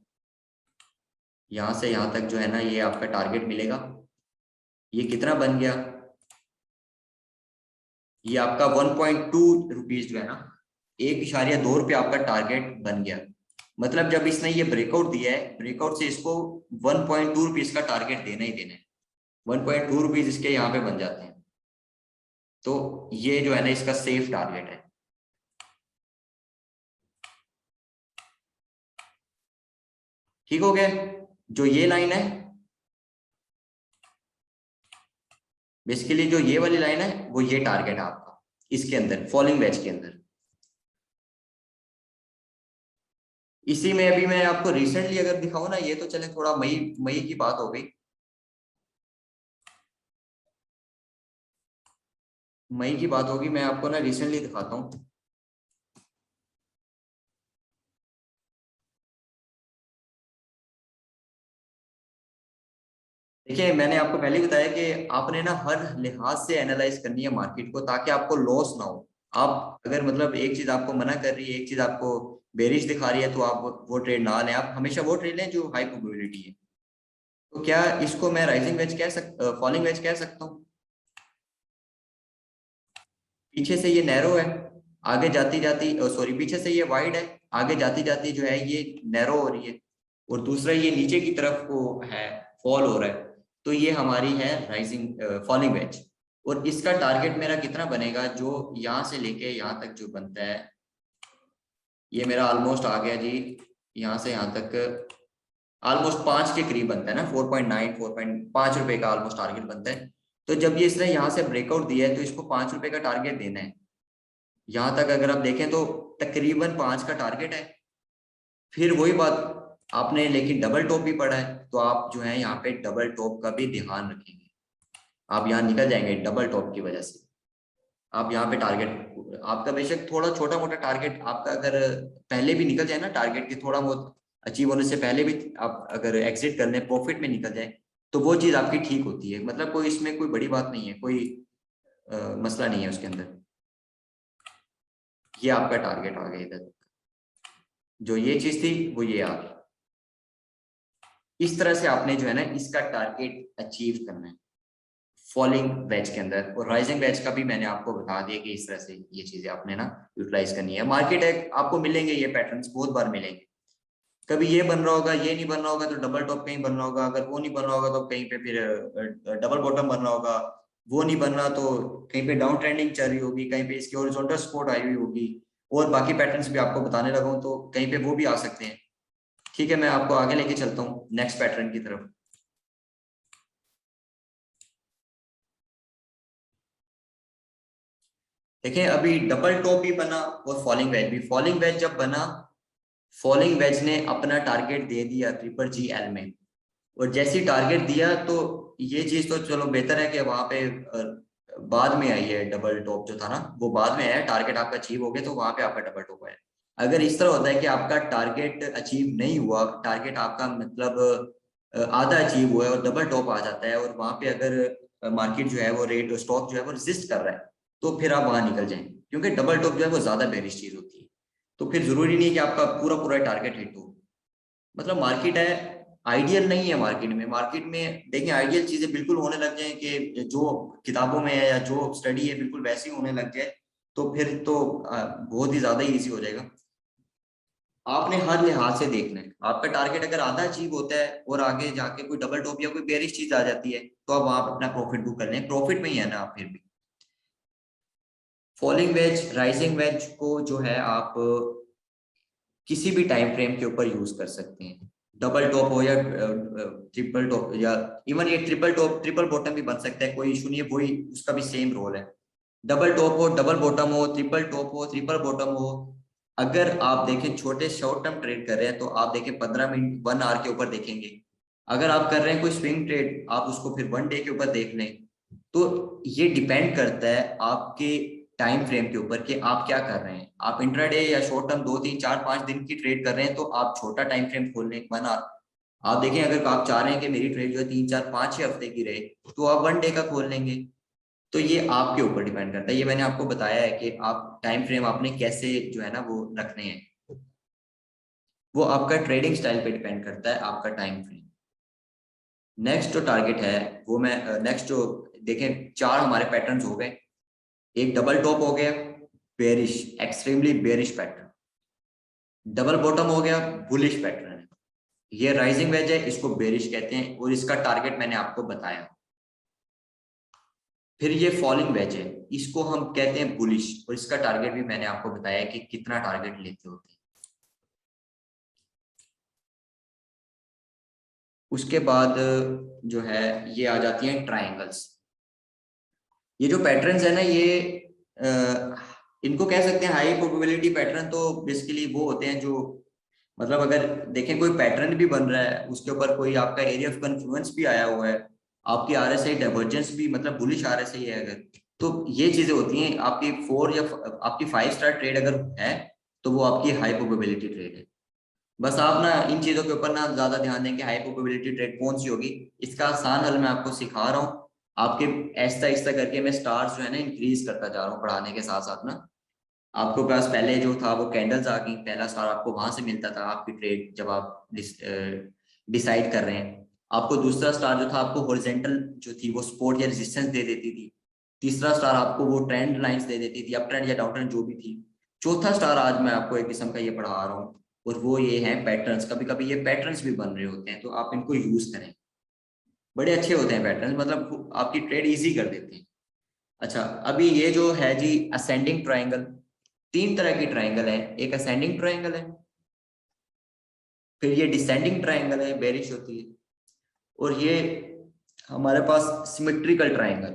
यहाँ से यहाँ तक जो है ना ये आपका टारगेट मिलेगा। ये कितना बन गया, ये आपका 1.2 रुपीज जो है ना, 1.2 रुपये आपका टारगेट बन गया। मतलब जब इसने ये ब्रेकआउट दिया है, ब्रेकआउट से इसको 1.2 रुपीज का टारगेट देना ही देना है। 1.2 रुपीज इसके यहाँ पे बन जाते हैं, तो ये जो है ना इसका सेफ टारगेट है। ठीक हो गया। जो ये लाइन है बेसिकली, जो ये वाली लाइन है वो ये टारगेट है आपका इसके अंदर फॉलिंग वेज के अंदर। इसी में अभी मैं आपको रिसेंटली अगर दिखाऊं ना, ये तो चले थोड़ा मई मई की बात हो गई, मई की बात होगी, मैं आपको ना रिसेंटली दिखाता हूँ। देखिए मैंने आपको पहले ही बताया कि आपने ना हर लिहाज से एनालाइज करनी है मार्केट को, ताकि आपको लॉस ना हो। आप अगर मतलब एक चीज आपको मना कर रही है, एक चीज आपको बेरिश दिखा रही है, तो आप वो ट्रेड ना लें, आप हमेशा वो ट्रेड लें जो हाई प्रोबेबिलिटी है। तो क्या इसको मैं राइजिंग वेज कह सकता, फॉलिंग वेज कह सकता हूँ। पीछे से ये नैरो है, आगे जाती जाती सॉरी पीछे से ये वाइड है, आगे जाती जाती जो है ये नैरो हो रही है, और दूसरा ये नीचे की तरफ को है, फॉल हो रहा है। तो ये हमारी है राइजिंग फॉलिंग वेज। और इसका टारगेट मेरा कितना बनेगा, जो यहाँ से लेके यहाँ तक जो बनता है, ये मेरा ऑलमोस्ट आ गया जी, यहाँ से यहाँ तक ऑलमोस्ट 5 के करीब बनता है ना, 4.9 4.5 रुपए का ऑलमोस्ट टारगेट बनता है। तो जब ये इसने यहाँ से ब्रेकआउट दिया है तो इसको 5 रुपए का टारगेट देना है। यहाँ तक अगर आप देखें तो तकरीबन 5 का टारगेट है। फिर वही बात, आपने लेकिन डबल टॉप भी पढ़ा है, तो आप जो है यहाँ पे डबल टॉप का भी ध्यान रखेंगे। आप यहाँ निकल जाएंगे डबल टॉप की वजह से। आप यहाँ पे टारगेट आपका बेशक थोड़ा छोटा मोटा टारगेट आपका अगर पहले भी निकल जाए ना, टारगेट के थोड़ा बहुत अचीव होने से पहले भी आप अगर एग्जिट कर लें, प्रॉफिट में निकल जाए, तो वो चीज आपकी ठीक होती है। मतलब कोई इसमें कोई बड़ी बात नहीं है, कोई मसला नहीं है उसके अंदर। ये आपका टारगेट आ गया इधर, जो ये चीज थी वो ये आ गई। इस तरह से आपने जो है ना इसका टारगेट अचीव करना है फॉलिंग वेज के अंदर। और राइजिंग वेज का भी मैंने आपको बता दिया कि इस तरह से ये चीजें आपने ना यूटिलाइज करनी है। मार्केट है, आपको मिलेंगे ये पैटर्न्स, बहुत बार मिलेंगे। कभी ये बन रहा होगा, ये नहीं बन रहा होगा तो डबल टॉप कहीं बन रहा होगा, अगर वो नहीं बन रहा होगा तो कहीं पे फिर डबल बॉटम बन रहा होगा, वो नहीं बन रहा तो कहीं पे डाउन ट्रेंडिंग चल रही होगी, कहीं पे इसकी हॉरिजॉन्टल सपोर्ट आई हुई होगी। और बाकी पैटर्न्स भी आपको बताने लगा हूं तो कहीं पे वो भी आ सकते हैं। ठीक है, मैं आपको आगे लेके चलता हूँ नेक्स्ट पैटर्न की तरफ। देखिए अभी डबल टॉप भी बना और फॉलिंग वेज भी। फॉलिंग वेज जब बना, फॉलिंग वेज ने अपना टारगेट दे दिया ट्रिपल जी एल में। और जैसे ही टारगेट दिया तो ये चीज तो चलो बेहतर है कि वहां पे बाद में आई है। डबल टॉप जो था ना वो बाद में आया, टारगेट आपका अचीव हो गया तो वहां पे आपका डबल टॉप आया। अगर इस तरह होता है कि आपका टारगेट अचीव नहीं हुआ, टारगेट आपका मतलब आधा अचीव हुआ है और डबल टॉप आ जाता है, और वहां पे अगर मार्केट जो है वो रेट स्टॉक जो है वो रेजिस्ट कर रहा है, तो फिर आप वहां निकल जाएंगे, क्योंकि डबल टॉप जो है वो ज्यादा बेरिश चीज होती है। तो फिर जरूरी नहीं है कि आपका पूरा पूरा टारगेट हिट हो। मतलब मार्केट है, आइडियल नहीं है मार्केट में। मार्केट में देखिए आइडियल चीजें बिल्कुल होने लग जाए कि जो किताबों में है या जो स्टडी है बिल्कुल वैसी होने लग जाए, तो फिर तो बहुत ही ज्यादा ही ईजी हो जाएगा। आपने हर लिहाज से देखना है। आपका टारगेट अगर आधा अचीव होता है और आगे जाके कोई डबल टॉप या कोई बेरिश चीज आ जाती है, तो आप वहां पर अपना प्रॉफिट बुक कर लें, प्रॉफिट में ही है ना आप फिर भी। फॉलिंग वेज राइजिंग वेज को जो है आप किसी भी टाइम फ्रेम के ऊपर यूज कर सकते हैं। डबल टॉप हो या ट्रिपल टॉप, या इवन ये ट्रिपल टॉप ट्रिपल बॉटम भी बन सकता है, कोई इशू नहीं है, वही उसका भी सेम रोल है। डबल टॉप हो, डबल बॉटम हो, ट्रिपल टॉप हो, ट्रिपल बॉटम हो, अगर आप देखें छोटे शॉर्ट टर्म ट्रेड कर रहे हैं तो आप देखें 15 मिनट 1 आवर के ऊपर देखेंगे। अगर आप कर रहे हैं कोई स्विंग ट्रेड, आप उसको फिर 1 डे के ऊपर देख लें। तो ये डिपेंड करता है आपके टाइम फ्रेम के ऊपर कि आप क्या कर रहे हैं। आप इंट्राडे या शॉर्ट टर्म 2 3 4 5 दिन की ट्रेड कर रहे हैं तो आप छोटा टाइम फ्रेम खोल लें 1 आवर। आप देखें अगर आप चाह रहे हैं कि मेरी ट्रेड जो है 3 4 5 6 हफ्ते की रहे, तो आप 1 डे का खोल लेंगे। तो ये आपके ऊपर डिपेंड करता है। ये मैंने आपको बताया है कि आप टाइम फ्रेम आपने कैसे जो है ना वो रखने हैं, वो आपका ट्रेडिंग स्टाइल पे डिपेंड करता है, आपका टाइम फ्रेम। नेक्स्ट जो टारगेट है वो मैं नेक्स्ट जो देखें, 4 हमारे पैटर्न्स हो गए। एक डबल टॉप हो गया, bearish, extremely bearish pattern. Double bottom हो गया, बुलिश पैटर्न है। ये राइजिंग वेज है, इसको बेरिश कहते हैं और इसका टारगेट मैंने आपको बताया। फिर ये फॉलिंग वेज है, इसको हम कहते हैं बुलिश, और इसका टारगेट भी मैंने आपको बताया कि कितना टारगेट लेते होते हैं। उसके बाद जो है ये आ जाती हैं ट्रायंगल्स। ये जो पैटर्न्स है ना ये इनको कह सकते हैं हाई प्रोबेबिलिटी पैटर्न। तो बेसिकली वो होते हैं जो मतलब अगर देखें कोई पैटर्न भी बन रहा है उसके ऊपर कोई आपका एरिया ऑफ कन्फ्लुएंस भी आया हुआ है, आपकी आरएसआई डाइवर्जेंस भी मतलब बुलिश आरएसआई है अगर, तो ये चीजें होती हैं। आपकी 4 या आपकी 5 स्टार ट्रेड अगर है तो वो आपकी हाई प्रोबेबिलिटी ट्रेड है। बस आप ना इन चीजों के ऊपर ना ज्यादा ध्यान दें कि हाई प्रोबेबिलिटी ट्रेड कौन सी होगी। इसका आसान हल मैं आपको सिखा रहा हूँ। आपके ऐसा ऐसा करके मैं स्टार्स जो है ना इंक्रीज करता जा रहा हूँ पढ़ाने के साथ साथ ना। आपको पास पहले जो था वो कैंडल्स आ गई, पहला स्टार आपको वहां से मिलता था आपकी ट्रेड जब आप डिसाइड कर रहे हैं। आपको दूसरा स्टार जो था आपको हॉरिजॉन्टल जो थी वो सपोर्ट या रेजिस्टेंस दे देती थी। तीसरा स्टार आपको वो ट्रेंड लाइंस दे देती थी, अप ट्रेंड या डाउन ट्रेंड जो भी थी। चौथा स्टार आज मैं आपको एक किस्म का ये पढ़ा रहा हूँ, और वो ये है पैटर्न्स। कभी कभी ये पैटर्न्स भी बन रहे होते हैं तो आप इनको यूज करें, बड़े अच्छे होते हैं पैटर्न्स, मतलब आपकी ट्रेड इजी कर देते हैं। अच्छा, अभी ये जो है जी असेंडिंग ट्राइंगल, 3 तरह की ट्राइंगल है। एक असेंडिंग ट्राइंगल है, फिर ये डिसेंडिंग ट्राइंगल है, बेरिश होती है, और ये हमारे पास सिमेट्रिकल ट्राइंगल।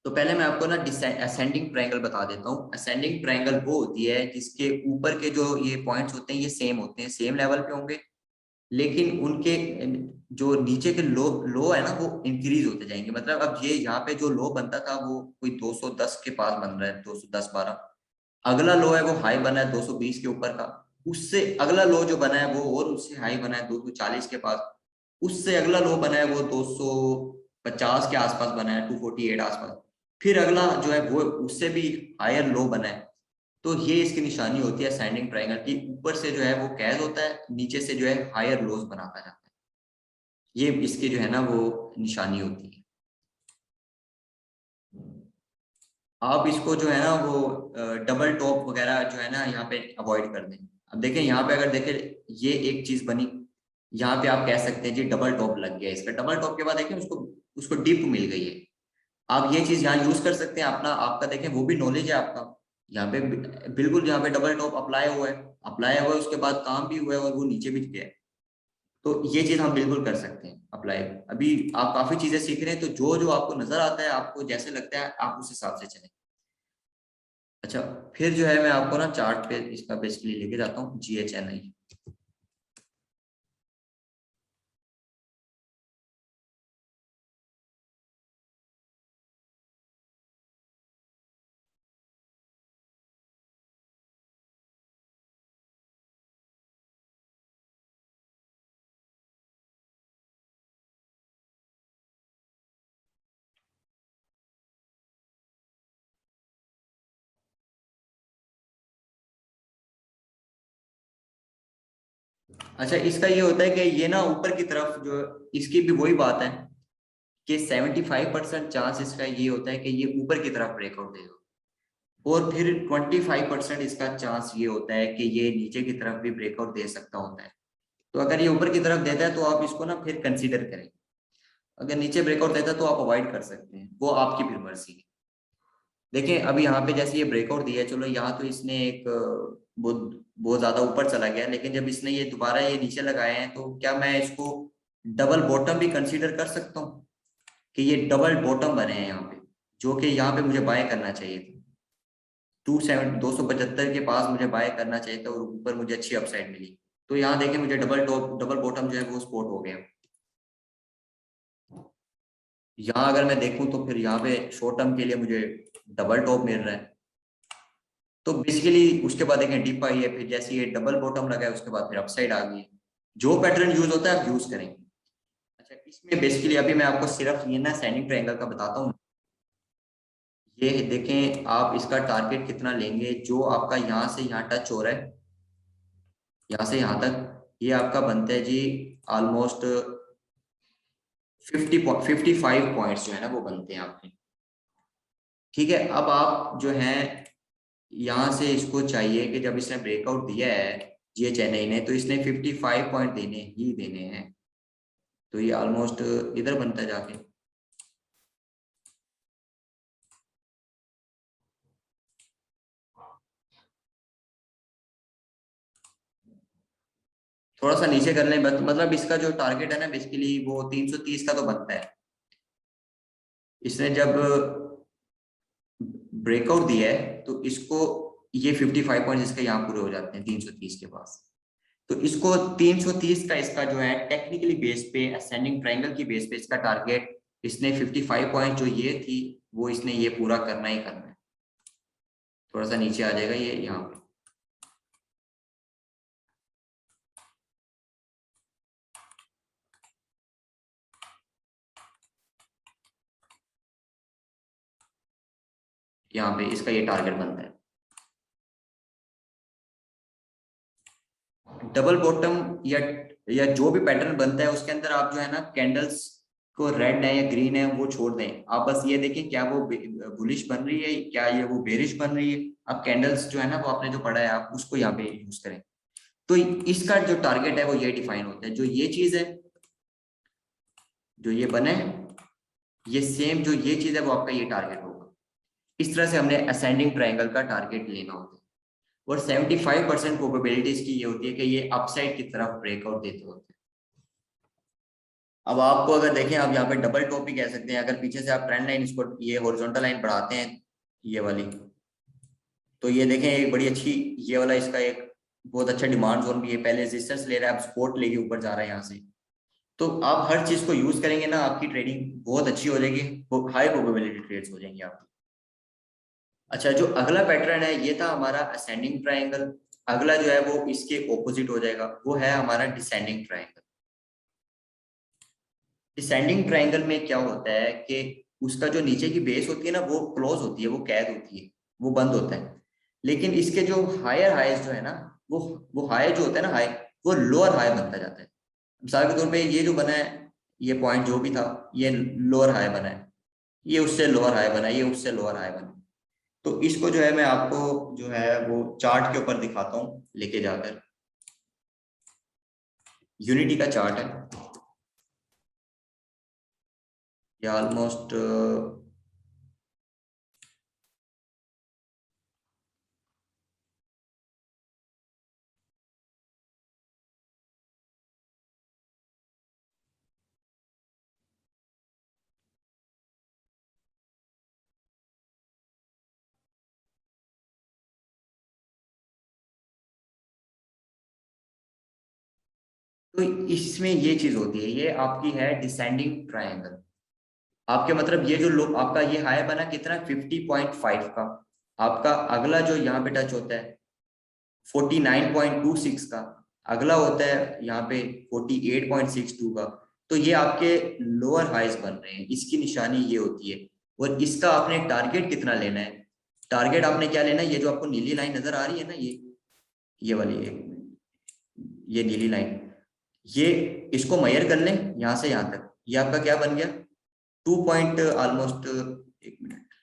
तो पहले मैं आपको ना असेंडिंग ट्रायंगल बता देता हूँ। असेंडिंग ट्रायंगल वो होती है जिसके ऊपर के जो ये पॉइंट्स होते हैं ये सेम होते हैं, सेम लेवल पे होंगे, लेकिन उनके जो नीचे के लो लो है ना वो इंक्रीज होते जाएंगे। मतलब अब ये यहाँ पे जो लो बनता था वो कोई 210 के पास बन रहा है, 210-12। अगला लो है वो हाई बना है 220 के ऊपर का। उससे अगला लो जो बना है वो और उससे हाई बना है 240 के पास। उससे अगला लो बना है वो 250 के आसपास बना है, 248 आसपास। फिर अगला जो है वो उससे भी हायर लो बना है। तो ये इसकी निशानी होती है असेंडिंग ट्रायंगल की। ऊपर से जो है वो कैज होता है, नीचे से जो है हायर लोज बनाता जाता है। ये इसकी जो है ना वो निशानी होती है। आप इसको जो है ना वो डबल टॉप वगैरह जो है ना यहाँ पे अवॉइड कर दें। अब देखें यहाँ पे, अगर देखें ये एक चीज बनी, यहाँ पे आप कह सकते हैं जी डबल टॉप लग गया इसका। डबल टॉप के बाद देखें उसको उसको डिप मिल गई है। आप ये चीज यहाँ यूज कर सकते हैं अपना, आपका देखें वो भी नॉलेज है आपका। यहाँ पे बिल्कुल यहाँ पे डबल टॉप अप्लाई हुआ है, उसके बाद काम भी हुआ है और वो नीचे भी गया है। तो ये चीज हम बिल्कुल कर सकते हैं अप्लाई। अभी आप काफी चीजें सीख रहे हैं, तो जो जो आपको नजर आता है, आपको जैसे लगता है आप उस हिसाब से चलें। अच्छा, फिर जो है मैं आपको ना चार्ट पे इसका बेसिकली लेके जाता हूँ, GHNI। अच्छा, इसका ये होता है कि ये ना ऊपर की तरफ जो, इसकी भी वही बात है कि 75% चांस इसका ये होता है कि ये ऊपर की तरफ ब्रेकआउट देगा, और फिर 25% इसका चांस ये होता है कि ये नीचे की तरफ भी ब्रेकआउट दे सकता होता है। तो अगर ये ऊपर की तरफ देता है तो आप इसको ना फिर कंसीडर करें। अगर नीचे ब्रेकआउट देता है तो आप अवॉइड कर सकते हैं, वो आपकी फिर मर्जी है। देखिए अभी यहाँ पे जैसे ये ब्रेकआउट दिया है, चलो यहाँ तो इसने एक बहुत बहुत ज्यादा ऊपर चला गया, लेकिन जब इसने ये दोबारा ये नीचे लगाए हैं तो क्या मैं इसको डबल बॉटम भी कंसीडर कर सकता हूँ कि ये डबल बॉटम बने हैं यहाँ पे, जो कि यहाँ पे मुझे बाय करना चाहिए था। 275 के पास मुझे बाय करना चाहिए था और ऊपर मुझे अच्छी अपसाइड मिली। तो यहाँ देखें मुझे डबल बॉटम जो है वो स्पॉट हो गया। यहाँ अगर मैं देखूं तो फिर यहाँ पे शॉर्ट टर्म के लिए मुझे डबल टॉप मिल रहा है। तो बेसिकली उसके बाद देखें डिप आई है, फिर जैसे ये डबल बॉटम लगा है उसके बाद फिर अपसाइड आ गई है। जो पैटर्न यूज होता है आप यूज करेंगे। अच्छा, इसमें बेसिकली अभी मैं आपको सिर्फ ये ना सैनिक ट्रायंगल का बताता हूँ। ये देखें आप इसका टारगेट कितना लेंगे, जो आपका यहाँ से यहाँ टच हो रहा है, यहाँ से यहाँ तक ये आपका बनता है जी ऑलमोस्ट 55 पॉइंट्स जो है ना वो बनते हैं आपके। ठीक है, अब आप जो है यहाँ से इसको चाहिए कि जब इसने ब्रेकआउट दिया है ये चेन्नई ने, तो इसने 55 पॉइंट देने ही देने हैं। तो ये ऑलमोस्ट इधर बनता है जाके। थोड़ा सा नीचे कर लें बस, मतलब इसका जो टारगेट है ना बेसिकली वो 330 का तो बनता है। इसने जब ब्रेकआउट दिया है तो इसको ये 55 पॉइंट इसके यहाँ पूरे हो जाते हैं 330 के पास। तो इसको 330 का इसका जो है टेक्निकली बेस पे असेंडिंग ट्रायंगल की बेस पे इसका टारगेट, इसने 55 पॉइंट जो ये थी वो इसने ये पूरा करना ही करना है। थोड़ा सा नीचे आ जाएगा ये यहाँ पे। यहाँ पे इसका ये टारगेट बनता है। डबल बॉटम या जो भी पैटर्न बनता है उसके अंदर आप जो है ना कैंडल्स को रेड है या ग्रीन है वो छोड़ दें। आप बस ये देखें क्या वो बुलिश बन रही है, क्या ये वो बेरिश बन रही है। अब कैंडल्स जो है ना वो आपने जो पढ़ा है आप उसको यहाँ पे यूज करें। तो इसका जो टारगेट है वो ये डिफाइन होता है, जो ये चीज है जो ये बने, ये सेम जो ये चीज है वो आपका ये टारगेट होगा। इस तरह से हमने असेंडिंग ट्रायंगल का टारगेट लेना होता है। और 75% प्रोबेबिलिटीज की ये होती है कि ये अपसाइड की तरफ ब्रेकआउट देते होते हैं। अब आपको अगर देखें, आप यहाँ पे डबल टॉप भी कह सकते हैं, अगर पीछे से आप ट्रेंड लाइन इसको ये हॉरिजॉन्टल लाइन बढ़ाते हैं ये वाली, तो ये देखें एक बड़ी अच्छी, ये वाला इसका एक बहुत अच्छा डिमांड जोन भी है, पहले रेजिस्टेंस ले रहा है, अब सपोर्ट लेके ऊपर जा रहा है यहाँ से। तो आप हर चीज को यूज करेंगे ना, आपकी ट्रेडिंग बहुत अच्छी हो जाएगी, हाई प्रोबेबिलिटी ट्रेड्स हो जाएंगी आपकी। अच्छा, जो अगला पैटर्न है ये था हमारा असेंडिंग ट्रायंगल। अगला जो है वो इसके ऑपोजिट हो जाएगा, वो है हमारा डिसेंडिंग ट्रायंगल। डिसेंडिंग ट्रायंगल में क्या होता है कि उसका जो नीचे की बेस होती है ना वो क्लोज होती है, वो कैद होती है, वो बंद होता है। लेकिन इसके जो हायर हाईज जो है ना, वो हाई जो होता है ना हाई, वो लोअर हाई बनता जाता है। मिसाल के तौर पे ये जो बना है, ये पॉइंट जो भी था, ये लोअर हाई बना है, ये उससे लोअर हाई बना है, ये उससे लोअर हाई बना है। तो इसको जो है मैं आपको जो है वो चार्ट के ऊपर दिखाता हूँ लेके जाकर। यूनिटी का चार्ट है ये ऑलमोस्ट, तो इसमें ये चीज होती है, ये आपकी है डिसेंडिंग ट्रायंगल। आपके मतलब ये जो लो आपका ये हाई बना कितना 50.5 का, आपका अगला जो यहाँ पे टच होता है 49.26 का, अगला होता है यहाँ पे 48.62 का। तो ये आपके लोअर हाइज बन रहे हैं, इसकी निशानी ये होती है। और इसका आपने टारगेट कितना लेना है, टारगेट आपने क्या लेना है, ये जो आपको नीली लाइन नजर आ रही है ना, ये वाली ये नीली लाइन, ये इसको मेजर कर लें यहाँ से यहाँ तक, ये आपका क्या बन गया 2 पॉइंट ऑलमोस्ट, एक मिनट,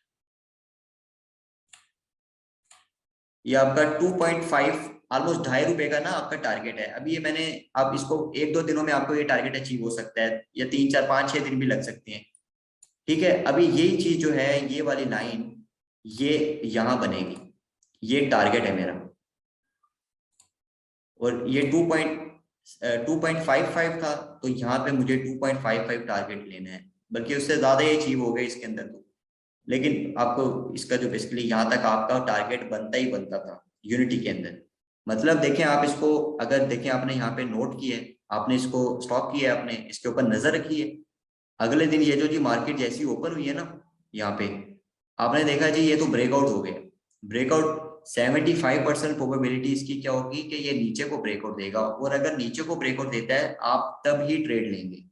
ये आपका 2.5 ऑलमोस्ट ₹2.5 का ना आपका टारगेट है। अभी ये मैंने, आप इसको एक दो दिनों में आपको ये टारगेट अचीव हो सकता है, या 3 4 5 6 दिन भी लग सकते हैं। ठीक है, अभी यही चीज जो है ये वाली लाइन, ये यहाँ बनेगी, ये टारगेट है मेरा। और ये 2.55 था, तो यहाँ पे मुझे 2.55 टारगेट लेना है, बल्कि उससे ज्यादा ही अचीव हो गए इसके अंदर तो। लेकिन आपको इसका जो बेसिकली यहाँ तक आपका टारगेट बनता ही बनता था यूनिटी के अंदर। मतलब देखें आप इसको, अगर देखें आपने यहाँ पे नोट किया है, आपने इसको स्टॉप किया है, आपने इसके ऊपर नजर रखी है, अगले दिन ये जो जी मार्केट जैसी ओपन हुई है ना यहाँ पे, आपने देखा जी ये तो ब्रेकआउट हो गया। ब्रेकआउट 75% प्रोबेबिलिटी इसकी क्या होगी कि ये नीचे को ब्रेकआउट देगा, और अगर नीचे को ब्रेकआउट देता है आप तब ही ट्रेड लेंगे।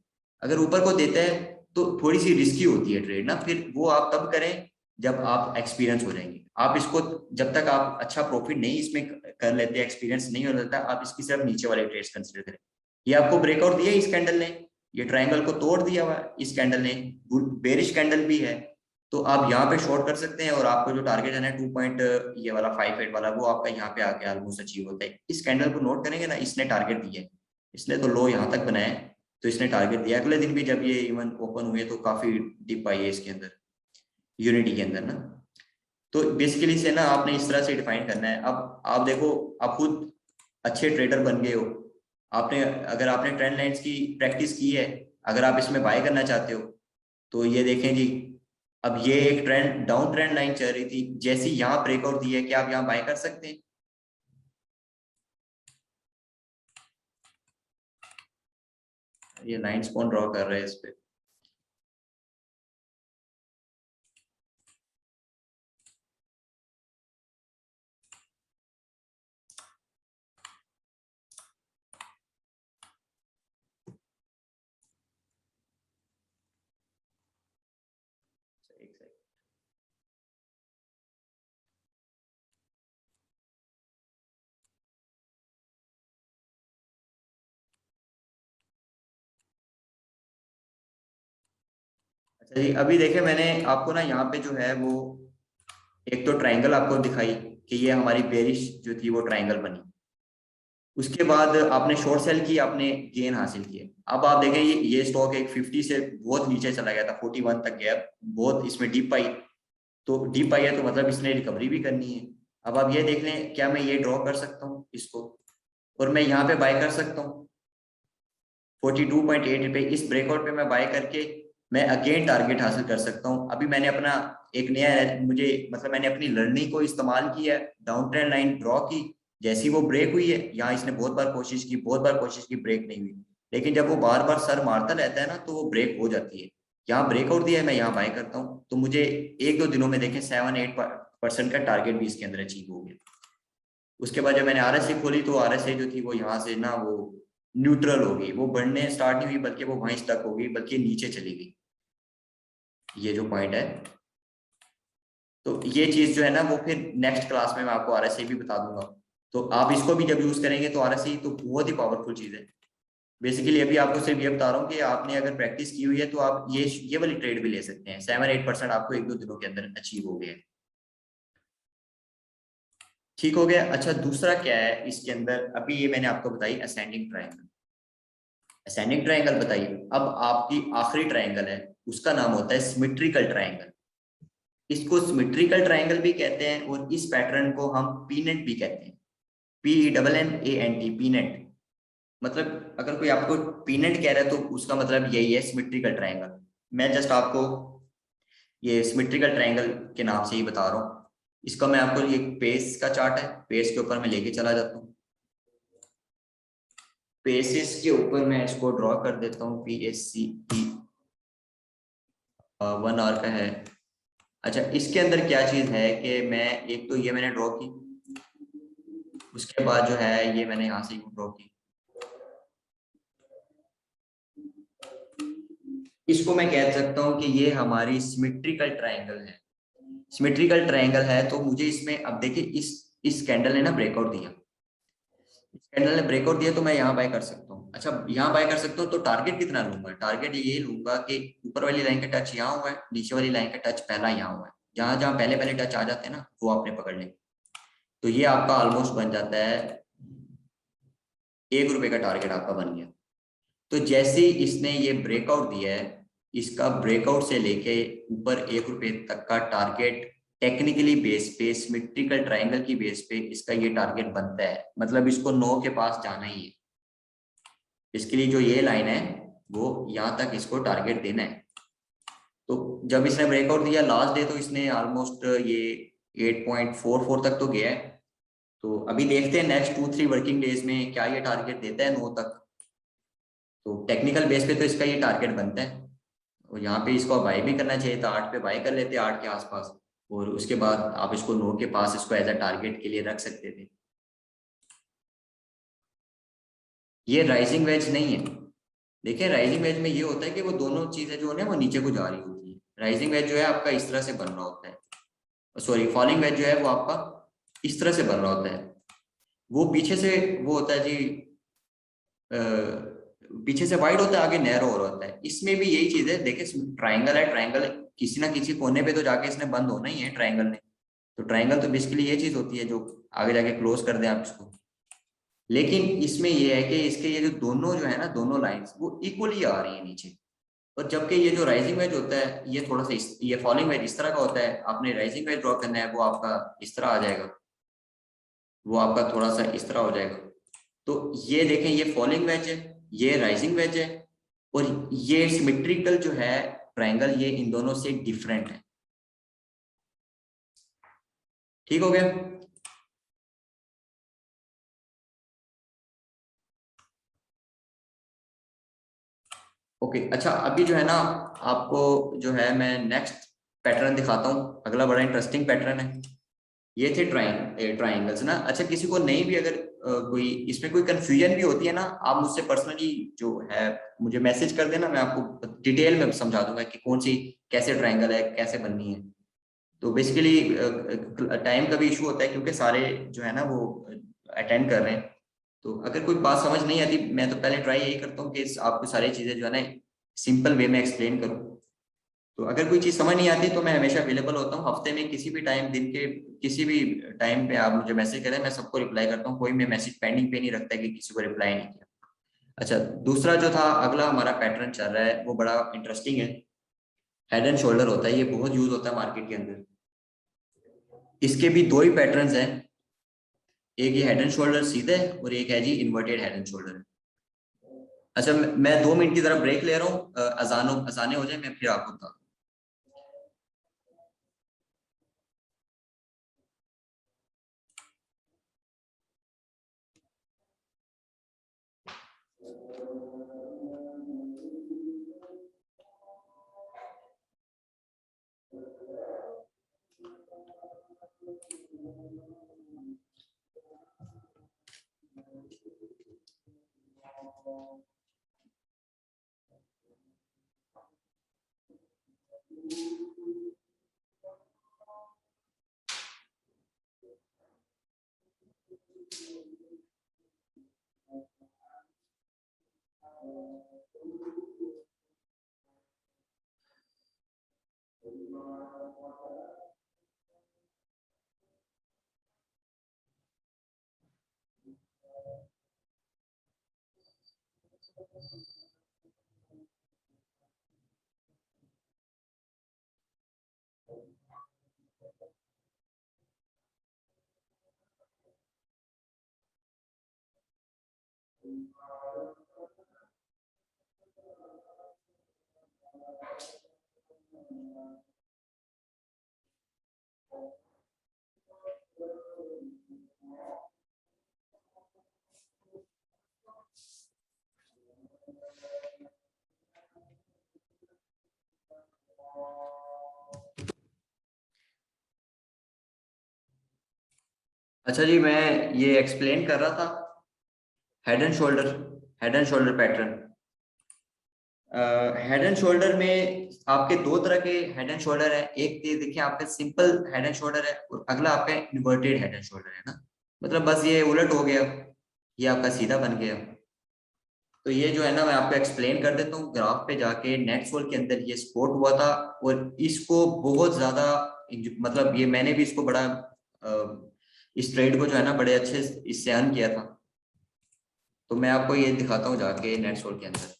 अगर ऊपर को देता है तो थोड़ी सी रिस्की होती है ट्रेड ना, फिर वो आप तब करें जब आप एक्सपीरियंस हो जाएंगे। आप इसको जब तक आप अच्छा प्रॉफिट नहीं इसमें कर लेते, एक्सपीरियंस नहीं हो जाता, आप इसकी सिर्फ नीचे वाले ट्रेड्स कंसिडर करें। ये आपको ब्रेकआउट दिया इस कैंडल ने, ये ट्रायंगल को तोड़ दिया हुआ इस कैंडल ने, बेरिश कैंडल भी है, तो आप यहाँ पे शॉर्ट कर सकते हैं, और आपको जो टारगेट है ना 2 पॉइंट ये वाला 58 वाला, वो आपका यहाँ पे आके ऑलमोस्ट अचीव होता है। इस कैंडल को नोट करेंगे ना, इसने टारगेट दिया है, इसने तो लो यहाँ तक बनाया है, तो इसने टारगेट दिया। अगले दिन भी जब ये इवन ओपन हुए तो काफी डिप आई है इसके अंदर, यूनिटी के अंदर ना। तो बेसिकली से ना आपने इस तरह से डिफाइन करना है। अब आप देखो, आप खुद अच्छे ट्रेडर बन गए हो, आपने अगर आपने ट्रेंड लाइंस की प्रैक्टिस की है, अगर आप इसमें बाय करना चाहते हो, तो ये देखें जी, अब ये एक ट्रेंड डाउन ट्रेंड लाइन चल रही थी, जैसी यहाँ ब्रेकआउट दी है, क्या आप यहाँ बाय कर सकते हैं? ये लाइन कौन ड्रॉ कर रहे हैं इस पे? एक सेकंड। अच्छा जी, अभी देखें मैंने आपको ना यहाँ पे जो है वो एक तो ट्रायंगल आपको दिखाई कि ये हमारी बेरिश जो थी वो ट्रायंगल बनी। उसके बाद आपने शॉर्ट सेल की, आपने गेन हासिल किए। अब आप देखें ये स्टॉक एक 50 से बहुत नीचे चला गया था, 41 तक गया, बहुत इसमें डीप आई। तो डीप आई है तो मतलब इसने रिकवरी भी करनी है। अब आप ये देख लें, क्या मैं ये ड्रॉ कर सकता हूँ इसको, और मैं यहाँ पे बाय कर सकता हूँ? 42.8 पे इस ब्रेकआउट पे मैं बाय करके मैं अगेन टारगेट हासिल कर सकता हूँ। अभी मैंने अपना एक नया मुझे मतलब मैंने अपनी लर्निंग को इस्तेमाल किया, डाउन ट्रेंड लाइन ड्रॉ की, जैसी वो ब्रेक हुई है, यहाँ इसने बहुत बार कोशिश की, बहुत बार कोशिश की, ब्रेक नहीं हुई, लेकिन जब वो बार बार सर मारता रहता है ना तो वो ब्रेक हो जाती है। यहाँ ब्रेकआउट दिया है, मैं यहाँ बाय करता हूँ, तो मुझे 1-2 दिनों में देखें 7-8% का टारगेट भी इसके अंदर अचीव हो गया। उसके बाद जब मैंने आरएसए खोली तो आरएसए जो थी वो यहाँ से ना वो न्यूट्रल हो गई, वो बढ़ने स्टार्ट नहीं हुई बल्कि वो वहीं स्टक हो गई, बल्कि नीचे चली गई, ये जो पॉइंट है। तो ये चीज जो है ना वो फिर नेक्स्ट क्लास में मैं आपको आरएसए भी बता दूंगा। तो आप इसको भी जब यूज करेंगे तो आरएसए तो बहुत ही पावरफुल चीज है। बेसिकली अभी आपको सिर्फ ये बता रहा हूँ कि आपने अगर प्रैक्टिस की हुई है तो आप ये वाली ट्रेड भी ले सकते हैं। 7-8% आपको 1-2 दिनों के अंदर अचीव हो गया है। ठीक हो गया। अच्छा, दूसरा क्या है इसके अंदर, अभी ये मैंने आपको बताई असेंडिंग ट्रायंगल। असेंडिंग ट्रायंगल बताइए, अब आपकी आखिरी ट्रायंगल है उसका नाम होता है सिमेट्रिकल ट्रायंगल। इसको सिमेट्रिकल ट्रायंगल भी कहते हैं और इस पैटर्न को हम पीनेट भी कहते हैं। PENNANT, pennant. मतलब अगर कोई आपको पीनेट कह रहा है तो उसका मतलब यही है, सिमेट्रिकल ट्रायंगल। मैं जस्ट आपको ये सिमेट्रिकल ट्रायंगल के नाम से ही बता रहा हूँ। इसका मैं आपको, ये पेस का चार्ट है, पेस के ऊपर मैं लेके चला जाता हूँ। पेसिस के ऊपर मैं इसको ड्रॉ कर देता हूँ, PSCE 1 आवर का है। अच्छा, इसके अंदर क्या चीज है कि मैं एक तो ये मैंने ड्रॉ की, उसके बाद जो है ये मैंने यहाँ से ड्रॉ की, इसको मैं कह सकता हूँ कि ये हमारी सिमेट्रिकल ट्रायंगल है। सिमेट्रिकल ट्रायंगल है तो मुझे इसमें अब देखिए इस कैंडल ने ना ब्रेकआउट दिया, इस कैंडल ने ब्रेकआउट दिया तो मैं यहाँ बाय कर सकता हूँ। अच्छा, यहाँ बाय कर सकता हूँ तो टारगेट कितना लूंगा? टारगेट ये लूंगा कि ऊपर वाली लाइन का टच यहाँ हुआ है, नीचे वाली लाइन का टच पहला यहाँ हुआ है, जहां जहां पहले पहले टच आ जाते हैं ना वो आपने पकड़ लें। तो ये आपका ऑलमोस्ट बन जाता है ₹1 का टारगेट आपका बन गया। तो जैसे ही इसने ये ब्रेकआउट दिया है, इसका ब्रेकआउट से लेके ऊपर ₹1 तक का टारगेट टेक्निकली बेस पे, सिमेट्रिकल ट्रायंगल की बेस पे इसका ये टारगेट बनता है। मतलब इसको 9 के पास जाना ही है, इसके लिए जो ये लाइन है वो यहाँ तक इसको टारगेट देना है। तो जब इसने ब्रेकआउट दिया लास्ट डे तो इसने ऑलमोस्ट ये 8.44 तक तो गया है। तो अभी देखते हैं नेक्स्ट 2-3 वर्किंग डेज में क्या ये टारगेट देता है 9 तक। तो टेक्निकल बेस पे तो इसका ये टारगेट बनता है और यहाँ पे इसको बाय भी करना चाहिए था, 8 पे बाय कर लेते 8 के आसपास, और उसके बाद आप इसको 9 के पास इसको एज अ टारगेट के लिए रख सकते थे। ये राइजिंग वेज नहीं है। देखिए राइजिंग वेज में ये होता है कि वो दोनों चीजें जो है वो नीचे को जा रही होती है। राइजिंग वेज जो है आपका इस तरह से बन रहा होता है, सॉरी फॉलिंग वेज जो है वो आपका इस तरह से बन रहा होता है। वो पीछे से वो होता है जी, पीछे से वाइड होता है, आगे नैरो हो रहा होता है। इसमें भी यही चीज है। देखिए ट्राइंगल है, ट्राइंगल किसी ना किसी कोने पे तो जाके इसने बंद होना ही है ट्राइंगल ने। तो ट्राइंगल तो बेसिकली ये चीज होती है जो आगे जाके क्लोज कर दें आप इसको। लेकिन इसमें ये है कि इसके ये जो दोनों जो है ना दोनों लाइंस वो इक्वली आ रही है नीचे। और जबकि ये जो राइजिंग वेज होता है ये थोड़ा सा ये फॉलिंग वेज इस तरह का होता है। आपने राइजिंग वेज ड्रॉ करना है वो आपका इस तरह आ जाएगा, वो आपका थोड़ा सा इस तरह हो जाएगा। तो ये देखें ये फॉलिंग वेज है, ये राइजिंग वेज है, और ये सिमेट्रिकल जो है ट्रायंगल ये इन दोनों से डिफरेंट है। ठीक हो गया। ओके, अच्छा अभी जो है ना आपको जो है मैं नेक्स्ट पैटर्न दिखाता हूँ। अगला बड़ा इंटरेस्टिंग पैटर्न है। ये थे ट्राइंगल्स ना। अच्छा, किसी को नहीं भी अगर कोई इसमें कोई कंफ्यूजन भी होती है ना, आप मुझसे पर्सनली जो है मुझे मैसेज कर देना, मैं आपको डिटेल में समझा दूंगा कि कौन सी कैसे ट्राइंगल है, कैसे बननी है। तो बेसिकली टाइम का भी इशू होता है क्योंकि सारे जो है ना वो अटेंड कर रहे हैं। तो अगर कोई बात समझ नहीं आती, मैं तो पहले ट्राई यही करता हूँ कि आपको सारी चीजें जो है ना सिंपल वे में एक्सप्लेन करूँ। तो अगर कोई चीज समझ नहीं आती तो मैं हमेशा अवेलेबल होता हूँ, हफ्ते में किसी भी टाइम, दिन के किसी भी टाइम पे आप मुझे मैसेज करें, मैं सबको रिप्लाई करता हूँ। कोई मैं मैसेज पेंडिंग पे नहीं रखता कि किसी को रिप्लाई नहीं किया। अच्छा, दूसरा जो था अगला हमारा पैटर्न चल रहा है वो बड़ा इंटरेस्टिंग है। हेड एंड शोल्डर होता है, ये बहुत यूज होता है मार्केट के अंदर। इसके भी दो ही पैटर्न्स हैं, एक ये हेड एंड शोल्डर सीधा है और एक है जी इन्वर्टेड हेड एंड शोल्डर। अच्छा, मैं 2 मिनट की तरफ ब्रेक ले रहा हूँ, अजाने हो जाए मैं फिर आपको बता। अच्छा जी, मैं ये एक्सप्लेन कर रहा था head and shoulder, head and shoulder pattern. Head and shoulder में आपके दो तरह के हेड एंड शोल्डर है। एक ये देखिए आपका सिंपल हेड एंड शोल्डर है, और अगला आपका इन्वर्टेड हेड एंड शोल्डर है ना। मतलब बस ये उलट हो गया, ये आपका सीधा बन गया। तो ये जो है ना, मैं आपको एक्सप्लेन कर देता हूँ। ग्राफ पे जाके नेट सोल के अंदर ये स्पॉट हुआ था, और इसको बहुत ज्यादा मतलब ये मैंने भी इसको बड़ा इस ट्रेड को जो है ना बड़े अच्छे इससे अर्न किया था। तो मैं आपको ये दिखाता हूँ जाके नेट सोल के अंदर।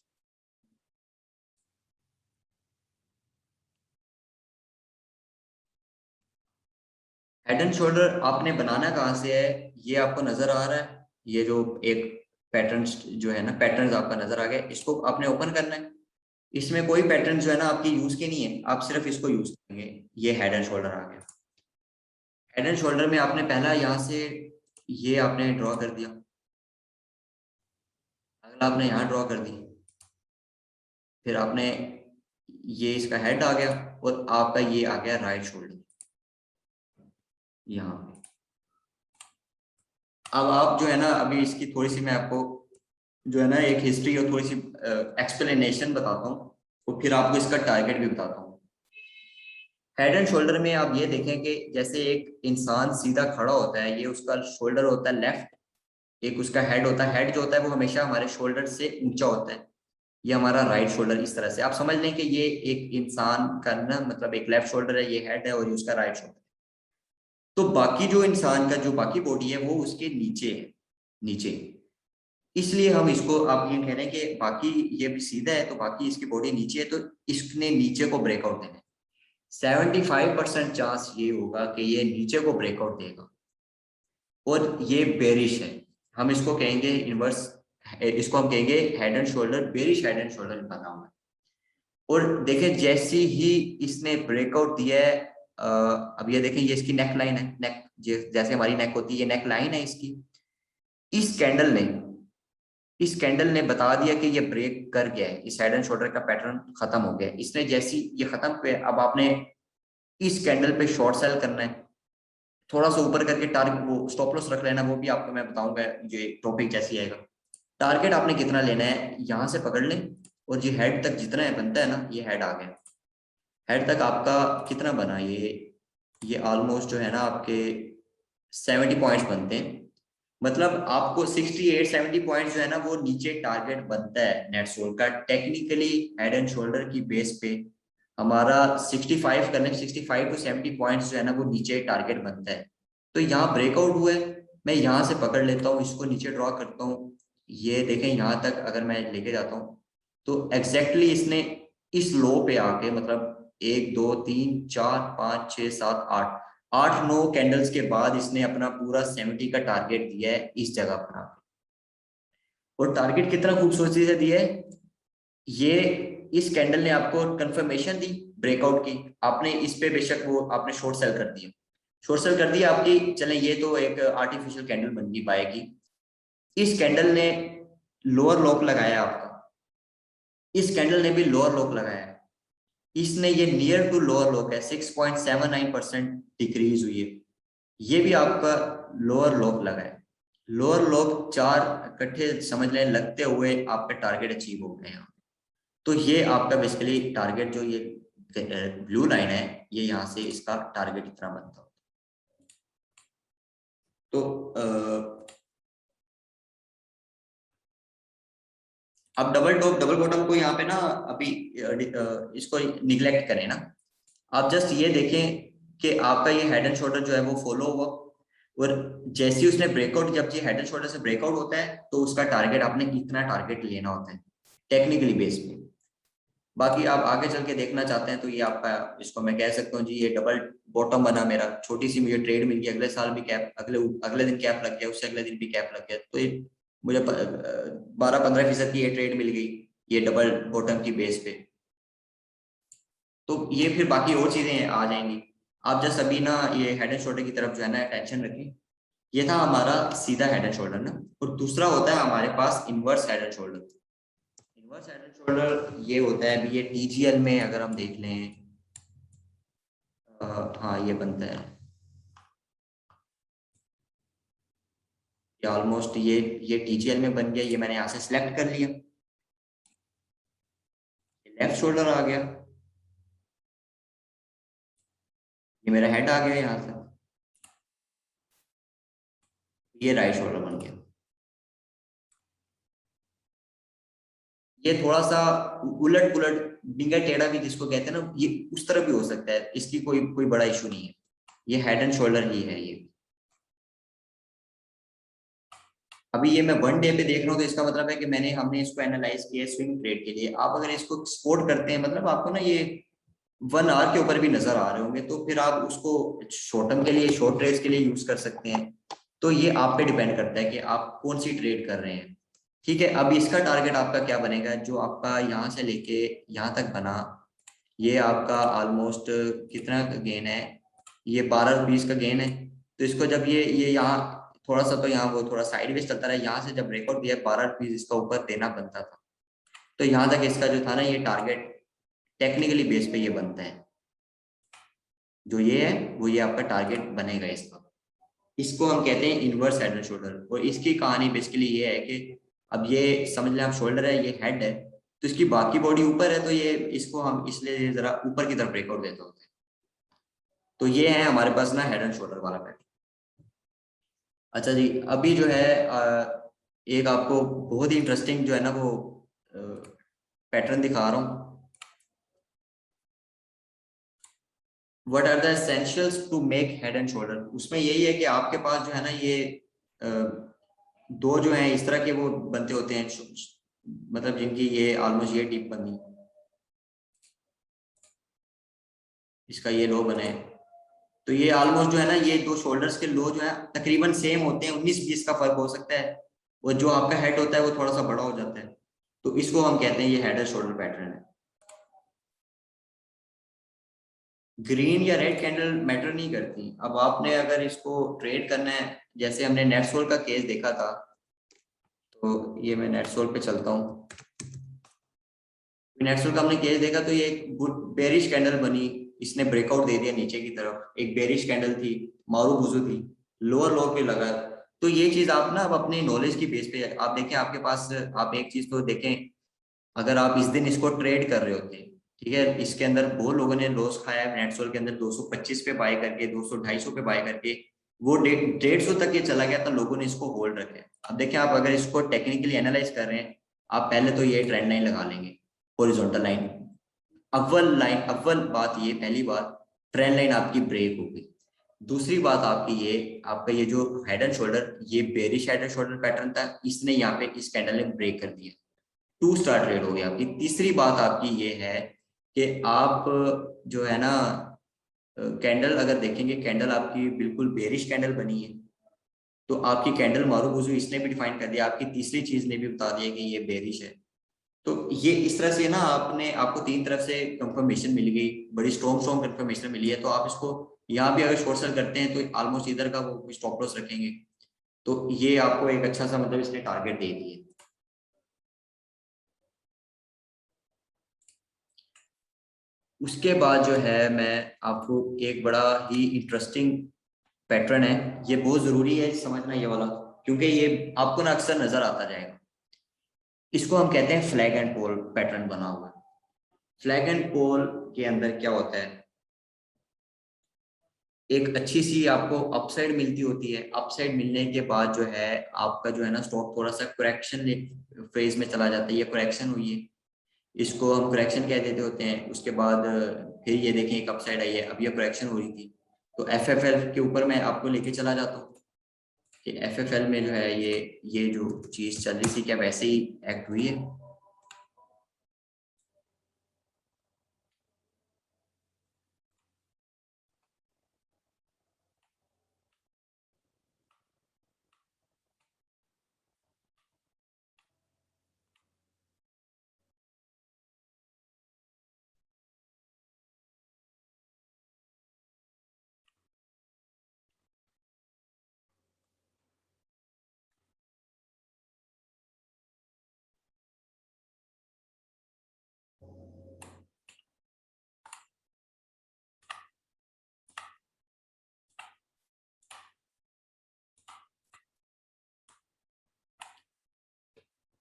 हेड एंड शोल्डर आपने बनाना कहाँ से है, ये आपको नजर आ रहा है। ये जो एक पैटर्न जो है ना, पैटर्न आपका नजर आ गया, इसको आपने ओपन करना है। इसमें कोई पैटर्न जो है ना आपकी यूज के नहीं है, आप सिर्फ इसको यूज करेंगे। ये हेड एंड शोल्डर आ गया। हेड एंड शोल्डर में आपने पहला यहाँ से ये आपने ड्रॉ कर दिया, अगला आपने यहाँ ड्रॉ कर दी, फिर आपने ये इसका हेड आ गया, और आपका ये आ गया राइट शोल्डर यहाँ पे। अब आप जो है ना, अभी इसकी थोड़ी सी मैं आपको जो है ना एक हिस्ट्री और थोड़ी सी एक्सप्लेनेशन बताता हूँ, और फिर आपको इसका टारगेट भी बताता हूँ। हेड एंड शोल्डर में आप ये देखें कि जैसे एक इंसान सीधा खड़ा होता है, ये उसका शोल्डर होता है लेफ्ट, एक उसका हेड होता है। हेड जो होता है वो हमेशा हमारे शोल्डर से ऊंचा होता है। ये हमारा राइट शोल्डर, इस तरह से आप समझ लें कि ये एक इंसान का ना, मतलब एक लेफ्ट शोल्डर है, ये हेड है, और ये उसका राइट शोल्डर। तो बाकी जो इंसान का जो बाकी बॉडी है वो उसके नीचे है, नीचे। इसलिए हम इसको, आप ये कह रहे हैं कि बाकी ये भी सीधा है तो बाकी इसकी बॉडी नीचे है, तो इसने नीचे को ब्रेकआउट देना है। 75% चांस ये होगा कि ये नीचे को ब्रेकआउट देगा, और ये बेरिश है। हम इसको कहेंगे इनवर्स, इसको हम कहेंगे head and shoulder, bearish head and shoulder बना हुआ है। और देखें जैसी ही इसने ब्रेकआउट दिया है, अब ये देखें, ये इसकी नेक लाइन है, नेक जैसे हमारी नेक होती है, ये नेक लाइन है इसकी। इस कैंडल ने इस कैंडल ने बता दिया कि ये ब्रेक कर गया है, इस हेड एंड शोल्डर का पैटर्न खत्म हो गया है। इसने जैसी ये खत्म पे, अब आपने इस कैंडल पे शॉर्ट सेल करना है। थोड़ा सा ऊपर करके टारगेट, वो स्टॉप लॉस रख लेना, वो भी आपको मैं बताऊंगा ये टॉपिक जैसी आएगा। टारगेट आपने कितना लेना है, यहाँ से पकड़ लें, और ये हेड तक जितना है बनता है ना, ये हेड आ गया। हेड तक आपका कितना बना, ये ऑलमोस्ट जो है ना आपके 70 पॉइंट्स बनते हैं। मतलब आपको 68-70 पॉइंट्स जो है ना वो नीचे टारगेट बनता है नेट सोल का। टेक्निकली हेड एंड शोल्डर की बेस पे हमारा 65 करने, 65 to 70 पॉइंट्स जो है ना वो नीचे टारगेट बनता है। तो यहाँ ब्रेकआउट हुआ है, मैं यहाँ से पकड़ लेता हूँ, इसको नीचे ड्रॉ करता हूँ। ये देखें, यहाँ तक अगर मैं लेके जाता हूँ तो एग्जैक्टली इसने इस लो पे आके, मतलब 1 2 3 4 5 6 7 8, 8 9 कैंडल्स के बाद इसने अपना पूरा 70 का टारगेट दिया है इस जगह पर आके। और टारगेट कितना खूबसूरती से दिया है ये, इस कैंडल ने आपको कंफर्मेशन दी ब्रेकआउट की, आपने इस पे बेशक वो आपने शॉर्ट सेल कर दिया, शॉर्ट सेल कर दिया आपकी, चले ये तो एक आर्टिफिशियल कैंडल बन गई बाय की। इस कैंडल ने लोअर लॉक लगाया आपका, इस कैंडल ने भी लोअर लॉक लगाया है, इसने ये नियर टू लोअर लॉक है, 6.79% डिक्रीज हुई है, ये भी आपका लोअर लॉक लगा है। लोअर लॉक चार इकट्ठे समझ लें लगते हुए आपका टारगेट अचीव हो गए यहाँ। तो ये आपका बेसिकली टारगेट जो ये ब्लू लाइन है, ये यहाँ से इसका टारगेट इतना बनता है। तो अब डबल टॉप डबल बॉटम को यहाँ पे ना अभी इसको निग्लेक्ट करें ना, आप जस्ट ये देखें कि आपका ये हेड एंड शोल्डर जो है वो फॉलो हुआ, और जैसे ही उसने ब्रेकआउट, जब ये हेड एंड शोल्डर से ब्रेकआउट होता है तो उसका टारगेट आपने कितना टारगेट लेना होता है टेक्निकली बेस पे। बाकी आप आगे चल के देखना चाहते हैं तो ये आपका, इसको मैं कह सकता हूँ जी ये डबल बॉटम बना मेरा, छोटी सी मुझे ट्रेड मिल गई, अगले साल भी कैप, अगले अगले दिन कैप लग गया, उससे अगले दिन भी कैप लग गया, तो ये मुझे 12-15% की ये ट्रेड मिल गई ये डबल बॉटम की बेस पे। तो ये फिर बाकी और चीजें आ जाएंगी, आप जस्ट अभी ना ये हेड एंड शोल्डर की तरफ जो है ना टेंशन रखें। ये था हमारा सीधा हेड एंड शोल्डर ना, और दूसरा होता है हमारे पास inverse head and shoulder. Inverse head and shoulder ये होता है, अभी ये टीजीएल में अगर हम देख लें, हाँ ये बनता है, ये ऑलमोस्ट ये टीजीएल में बन गया, ये मैंने यहाँ से सिलेक्ट कर लिया, लेफ्ट शोल्डर आ गया, ये मेरा हेड आ गया यहाँ से, ये राइट शोल्डर बन गया। ये थोड़ा सा उलट पुलट डिंगा टेढ़ा भी जिसको कहते हैं ना, ये उस तरह भी हो सकता है, इसकी कोई कोई बड़ा इशू नहीं है, ये हेड एंड शोल्डर ही है ये। अभी ये मैं वन डे पे देख रहा हूँ, तो इसका मतलब है कि हमने इसको एनालाइज किया स्विंग ट्रेड के लिए। आप अगर इसको एक्सपोर्ट करते हैं, मतलब आपको ना ये 1 आवर के ऊपर भी नजर आ रहे होंगे, तो फिर आप उसको शॉर्ट टर्म के लिए, शॉर्ट ट्रेड्स के लिए यूज कर सकते हैं। तो ये आप पे डिपेंड करता है कि आप कौन सी ट्रेड कर रहे हैं। ठीक है, अब इसका टारगेट आपका क्या बनेगा, जो आपका यहाँ से लेके यहाँ तक बना, ये आपका ऑलमोस्ट कितना गेन है, ये 12 रुपीज का गेन है। तो इसको जब ये यहाँ थोड़ा सा, तो यहाँ वो थोड़ा साइडवेज चलता रहा, यहाँ से जब ब्रेकआउट दिया 12 रुपीज इसका ऊपर देना बनता था, तो यहाँ तक इसका जो था ना ये टारगेट टेक्निकली बेस पे ये बनता है, जो ये है वो ये आपका टारगेट बनेगा इसका। इसको हम कहते हैं इनवर्स हेड एंड शोल्डर, और इसकी कहानी बेसिकली ये है कि अब ये समझ लें आप शोल्डर है, ये हेड है, तो इसकी बाकी बॉडी ऊपर है, तो ये इसको हम इसलिए जरा ऊपर की तरफ ब्रेकआउट देते होते हैं। तो ये है हमारे पास ना हेड एंड शोल्डर वाला पैटर्न। अच्छा जी, अभी जो है एक आपको बहुत ही इंटरेस्टिंग जो है ना वो पैटर्न दिखा रहा हूँ। What are the essentials to make head and shoulder, उसमें यही है कि आपके पास जो है ना ये दो जो है इस तरह के वो बनते होते हैं, मतलब जिनकी ये ऑलमोस्ट ये टिप बनी, इसका ये लो बने, तो ये ऑलमोस्ट जो है ना ये दो शोल्डर्स के लो जो है तकरीबन सेम होते हैं, 19-20 का फर्क हो सकता है, और जो आपका हेड होता है वो थोड़ा सा बड़ा हो जाता है, तो इसको हम कहते हैं ये हेड एंड शोल्डर पैटर्न है। ग्रीन या रेड कैंडल मैटर नहीं करती, अब आपने अगर इसको ट्रेड करना है, जैसे हमने नेटसोल का केस देखा था, तो ये मैं नेटसोल पे चलता हूँ, नेटसोल का हमने केस देखा, तो ये एक बेरिश कैंडल बनी, इसने ब्रेकआउट दे दिया नीचे की तरफ, एक बेरिश कैंडल थी, मारूबुजू थी, लोअर लो पे लगा। तो ये चीज आप ना अब अपनी नॉलेज की बेस पे आप देखें, आपके पास आप एक चीज तो देखें, अगर आप इस दिन इसको ट्रेड कर रहे होते, ठीक है, इसके अंदर बहुत लोगों ने लॉस खाया है, नेटसोल के अंदर 225 पे बाय करके, 200-250 पे बाय करके, वो 150 तक ये चला गया, तो लोगों ने इसको होल्ड रखे। अब देखिए, आप अगर इसको टेक्निकली एनालाइज कर रहे हैं, आप पहले तो ये ट्रेंड लाइन लगा लेंगे, हॉरिजॉन्टल लाइन, अव्वल बात ये, पहली बात, ट्रेंड लाइन आपकी ब्रेक हो गई। दूसरी बात आपकी ये, आपका ये जो हेड एंड शोल्डर, ये bearish head and shoulder pattern था, इसने यहाँ पे इस कैंडल ने ब्रेक कर दिया, 2 स्टार ट्रेड हो गया आपकी। तीसरी बात आपकी ये है कि आप जो है ना कैंडल अगर देखेंगे, कैंडल आपकी बिल्कुल बेरिश कैंडल बनी है, तो आपकी कैंडल मारूबुजू इसने भी डिफाइन कर दिया, आपकी तीसरी चीज ने भी बता दिया कि ये बेरिश है। तो ये इस तरह से ना आपको तीन तरफ से कंफर्मेशन मिल गई, बड़ी स्ट्रॉन्ग स्ट्रॉन्ग कंफर्मेशन मिली है। तो आप इसको यहाँ भी अगर शॉर्ट सेल करते हैं तो ऑलमोस्ट इधर का वो स्टॉप लॉस रखेंगे, तो ये आपको एक अच्छा सा मतलब इसने टारगेट दे दिए। उसके बाद जो है मैं आपको एक बड़ा ही इंटरेस्टिंग पैटर्न है, ये बहुत जरूरी है समझना ये वाला, क्योंकि ये आपको ना अक्सर नजर आता जाएगा। इसको हम कहते हैं फ्लैग एंड पोल पैटर्न बना हुआ है। फ्लैग एंड पोल के अंदर क्या होता है, एक अच्छी सी आपको अपसाइड मिलती होती है, अपसाइड मिलने के बाद जो है आपका जो है ना स्टॉक थोड़ा सा करेक्शन फेज में चला जाता है। ये करेक्शन हुई है, इसको हम करेक्शन कह देते होते हैं। उसके बाद फिर ये देखें एक अपसाइड आई है, अब ये करेक्शन हो रही थी। तो एफएफएल के ऊपर मैं आपको लेके चला जाता हूँ कि एफएफएल में जो है ये जो चीज चल रही थी क्या वैसे ही एक्ट हुई है।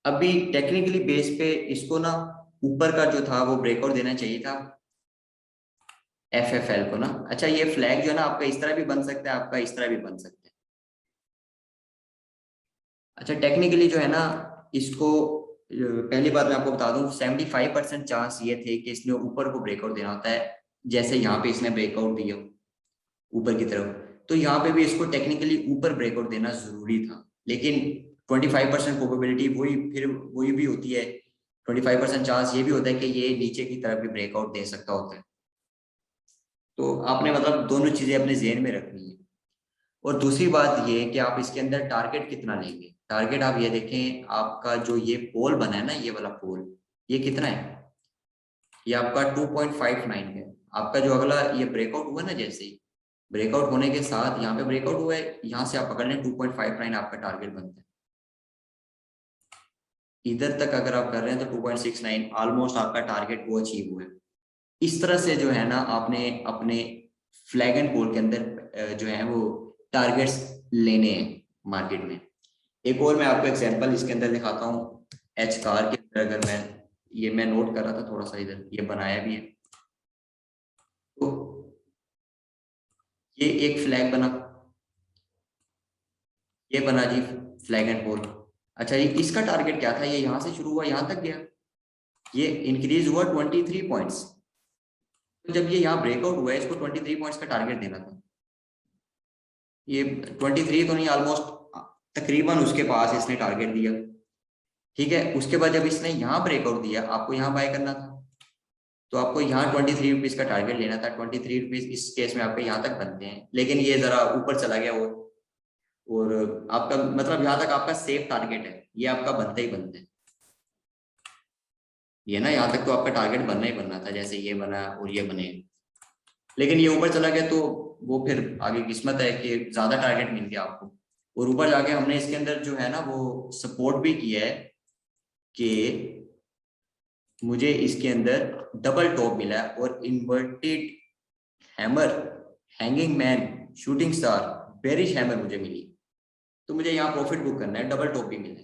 अभी टेक्निकली बेस पे इसको ना ऊपर का जो था वो ब्रेकआउट देना चाहिए था एफएफएल को ना। अच्छा ये फ्लैग जो है ना आपका इस तरह भी बन सकता है, आपका इस तरह भी बन सकता है। अच्छा टेक्निकली जो है ना इसको पहली बात मैं आपको बता दूं 75% चांस ये थे कि इसने ऊपर को ब्रेकआउट देना होता है, जैसे यहाँ पे इसने ब्रेकआउट दिया ऊपर की तरफ, तो यहाँ पे भी इसको टेक्निकली ऊपर ब्रेकआउट देना जरूरी था। लेकिन 25% प्रोबेबिलिटी वही भी होती है, 25% चांस ये भी होता है कि ये नीचे की तरफ भी ब्रेकआउट दे सकता होता है। तो आपने मतलब दोनों चीजें अपने जेहन में रखनी है। और दूसरी बात ये कि आप इसके अंदर टारगेट कितना लेंगे। टारगेट आप ये देखें, आपका जो ये पोल बना है ना, ये वाला पोल ये कितना है, ये आपका 2.59 है। आपका जो अगला ये ब्रेकआउट हुआ ना, जैसे ही ब्रेकआउट होने के साथ यहाँ पे ब्रेकआउट हुआ है, यहाँ से आप पकड़ लें 2.59 आपका टारगेट बनता है। इधर तक अगर आप कर रहे हैं तो 2.69 ऑलमोस्ट आपका टारगेट वो अचीव हुआ है। इस तरह से जो है ना आपने अपने फ्लैग एंड पोल के अंदर जो है वो टारगेट्स लेने हैं मार्केट में। एक और मैं आपको एग्जांपल इसके अंदर दिखाता हूँ। एच कार के अंदर अगर मैं नोट कर रहा था थोड़ा सा, इधर ये बनाया भी है। तो ये एक फ्लैग बना, ये बना जी फ्लैग एंड पोल। अच्छा ये इसका टारगेट क्या था, ये यहाँ से शुरू हुआ यहाँ तक गया, ये इंक्रीज हुआ 23 पॉइंट्स। तो जब ये यहाँ ब्रेकआउट हुआ है, इसको 23 पॉइंट्स का टारगेट देना था। ये 23 तो नहीं, ऑलमोस्ट तकरीबन उसके पास इसने टारगेट दिया। ठीक है, उसके बाद जब इसने यहाँ ब्रेकआउट दिया, आपको यहाँ बाय करना था, तो आपको यहाँ 23 रुपीज का टारगेट लेना था। 23 रुपीज इस केस में आपके यहाँ तक बनते हैं, लेकिन ये जरा ऊपर चला गया और आपका मतलब यहाँ तक आपका सेफ टारगेट है, ये आपका बनता ही बनता है। ये ना यहाँ तक तो आपका टारगेट बनना ही बनना था, जैसे ये बना और ये बने, लेकिन ये ऊपर चला गया तो वो फिर आगे किस्मत है कि ज्यादा टारगेट मिल गया आपको। और ऊपर जाके हमने इसके अंदर जो है ना वो सपोर्ट भी किया है कि मुझे इसके अंदर डबल टॉप मिला है और inverted hammer, hanging man, shooting star, bearish hammer मुझे मिली। तो मुझे यहाँ प्रॉफिट बुक करना है, डबल टॉप भी मिले।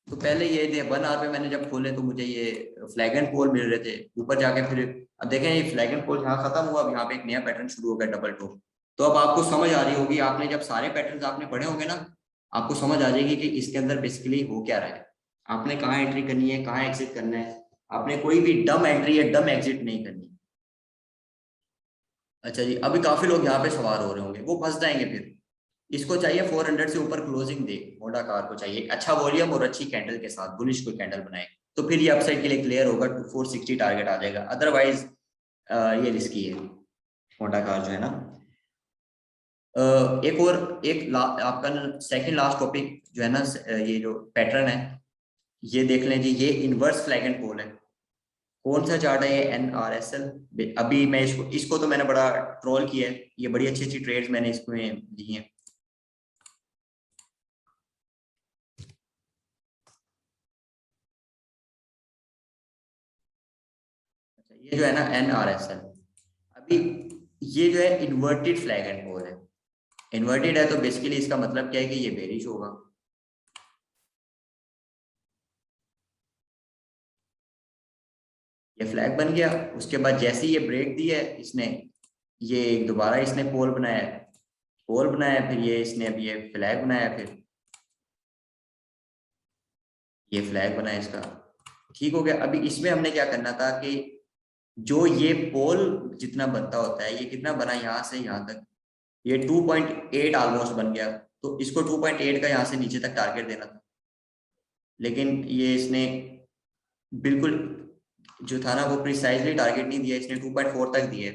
तो पहले ये थे 1 आवर पे मैंने जब खोले तो मुझे ये फ्लैग एंड पोल मिल रहे थे। ऊपर जाके फिर अब देखें ये फ्लैग एंड पोल यहाँ खत्म हुआ, अब यहाँ पे एक नया पैटर्न शुरू हो गया डबल टॉप। तो अब आपको समझ आ रही होगी, आपने जब सारे पैटर्न आपने पढ़े होंगे ना, आपको समझ आ जाएगी कि इसके अंदर बेसिकली हो क्या रहा है, आपने कहाँ एंट्री करनी है, कहाँ एग्जिट करना है। आपने कोई भी डम एंट्री या डम एग्जिट नहीं करनी। अच्छा जी, अभी काफी लोग यहाँ पे सवार हो रहे होंगे, वो फंस जाएंगे फिर। इसको चाहिए 400 से ऊपर क्लोजिंग दे, होंडा कार को चाहिए अच्छा वॉल्यूम और अच्छी कैंडल के साथ बुलिश कोई कैंडल बनाए, तो फिर ये अपसाइड के लिए क्लियर होगा, 460 टारगेट आ जाएगा। अदरवाइज ये रिस्की है होंडा कार जो है ना। एक और आपका सेकंड लास्ट टॉपिक जो है ना, ये जो पैटर्न है ये देख लें जी, ये इनवर्स फ्लैग एंड पोल है। कौन सा चार्ट है ये? NRSL। अभी मैं इसको तो मैंने बड़ा ट्रोल किया है, ये बड़ी अच्छी अच्छी ट्रेड्स मैंने इसमें ली हैं। अच्छा, ये जो है ना NRSL, अभी ये जो है इन्वर्टेड फ्लैग एंड पोल है। इन्वर्टेड है तो बेसिकली इसका मतलब क्या है कि ये बेरिश होगा। ये फ्लैग बन गया, उसके बाद जैसे ही ये ब्रेक दिया है इसने, ये दोबारा इसने पोल बनाया, पोल बनाया, फिर ये इसने अब ये फ्लैग बनाया, फिर ये फ्लैग बनाया इसका। ठीक हो गया। अभी इसमें हमने क्या करना था कि जो ये पोल जितना बनता होता है, ये कितना बना यहाँ से यहाँ तक, ये 2.8 ऑलमोस्ट बन गया। तो इसको 2.8 का यहाँ से नीचे तक टारगेट देना था, लेकिन ये इसने बिल्कुल जो था ना वो प्रिसाइजली टारगेट नहीं दिया, इसने 2.4 तक दिए।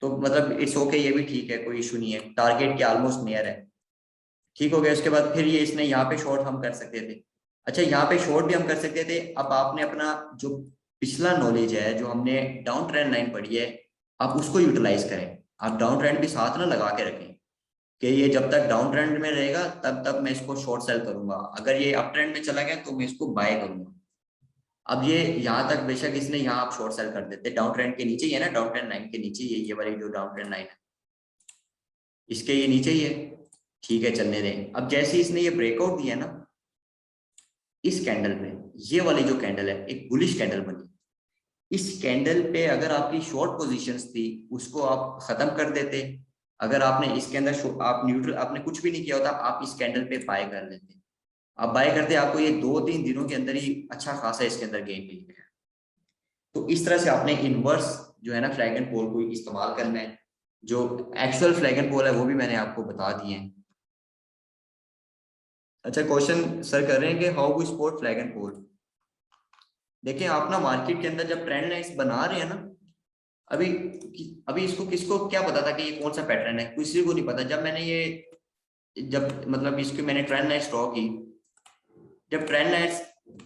तो मतलब इट्स ओके, ये भी ठीक है, कोई इशू नहीं है, टारगेट के ऑलमोस्ट नियर है। ठीक हो गया। उसके बाद फिर ये इसने यहाँ पे शॉर्ट हम कर सकते थे। अच्छा, यहाँ पे शॉर्ट भी हम कर सकते थे। अब आपने अपना जो पिछला नॉलेज है, जो हमने डाउन ट्रेंड लाइन पढ़ी है, आप उसको यूटिलाइज करें। आप डाउन ट्रेंड भी साथ ना लगा के रखें कि ये जब तक डाउन ट्रेंड में रहेगा तब तक मैं इसको शॉर्ट सेल करूंगा, अगर ये अप ट्रेंड में चला गया तो मैं इसको बाय करूंगा। अब ये यहाँ तक बेशक इसने यहाँ आप शॉर्ट सेल कर देते, डाउन ट्रेंड के नीचे ही है ना, डाउन ट्रेंड लाइन के नीचे ये वाली जो डाउन ट्रेंड लाइन है, इसके ये नीचे ही है। ठीक है, चलने दें। अब जैसे ही इसने ये ब्रेकआउट दिया ना इस कैंडल पे, ये वाली जो कैंडल है एक बुलिश कैंडल बनी, इस कैंडल पे अगर आपकी शॉर्ट पोजीशंस थी उसको आप खत्म कर देते। अगर आपने इसके अंदर आप न्यूट्रल, आपने कुछ भी नहीं किया होता, आप इस कैंडल पे बाय कर लेते। आप बाय करते, आपको ये 2-3 दिनों के अंदर ही अच्छा खासा इसके अंदर गेन मिल गया। तो इस तरह से आपने इनवर्स जो है ना फ्लैग एंड पोल को इस्तेमाल करना है। जो एक्चुअल फ्लैग एंड पोल है वो भी मैंने आपको बता दिए हैं। अच्छा, क्वेश्चन सर कर रहे हैं कि how we spot flag and pole. देखिए, आप ना मार्केट के अंदर जब ट्रेंड लाइंस बना रहे हैं ना, अभी अभी इसको किसको क्या पता था कि ये कौन सा पैटर्न है? किसी को नहीं पता। जब मैंने ये जब मतलब इसकी मैंने ट्रेंड लाइन ड्रॉ की, जब ट्रेंड लाइंस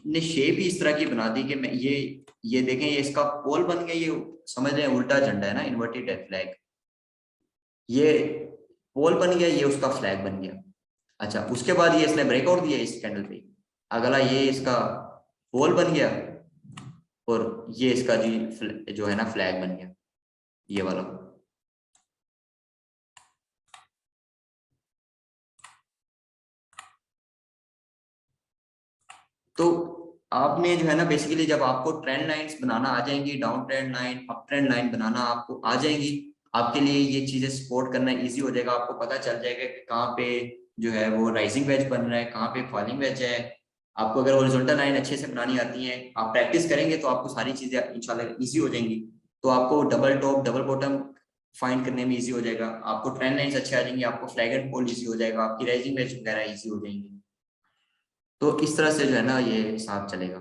ने शेप ही इस तरह की बना दी कि मैं ये देखें, ये इसका पोल बन गया, ये समझ रहे हैं उल्टा झंडा है ना, इन्वर्टेड है फ्लैग, ये पोल बन गया, ये उसका फ्लैग बन गया। अच्छा, उसके बाद ये इसने ब्रेकआउट दिया इस कैंडल पे, अगला ये इसका पोल बन गया, और ये इसका जी जो है ना फ्लैग बन गया, ये वाला। तो आपने जो है ना बेसिकली जब आपको ट्रेंड लाइंस बनाना आ जाएंगी, down trend line up trend line बनाना आपको आ जाएंगी, आपके लिए ये चीजें सपोर्ट करना इजी हो जाएगा। आपको पता चल जाएगा कि कहाँ पे जो है वो राइजिंग वेज बन रहा है, कहाँ पे फॉलिंग वेज है। आपको अगर हॉरिजॉन्टल लाइन अच्छे से बनानी आती है, आप प्रैक्टिस करेंगे तो आपको सारी चीजें इंशाल्लाह इजी हो जाएंगी। तो आपको double top double bottom find करने में इजी हो जाएगा, आपको ट्रेंड लाइंस अच्छे आ जाएंगी, आपको फ्लैग एंड पोल इजी हो जाएगा, आपकी राइजिंग वेज वगैरह इजी हो जाएंगी। तो इस तरह से जो है ना ये हिसाब चलेगा।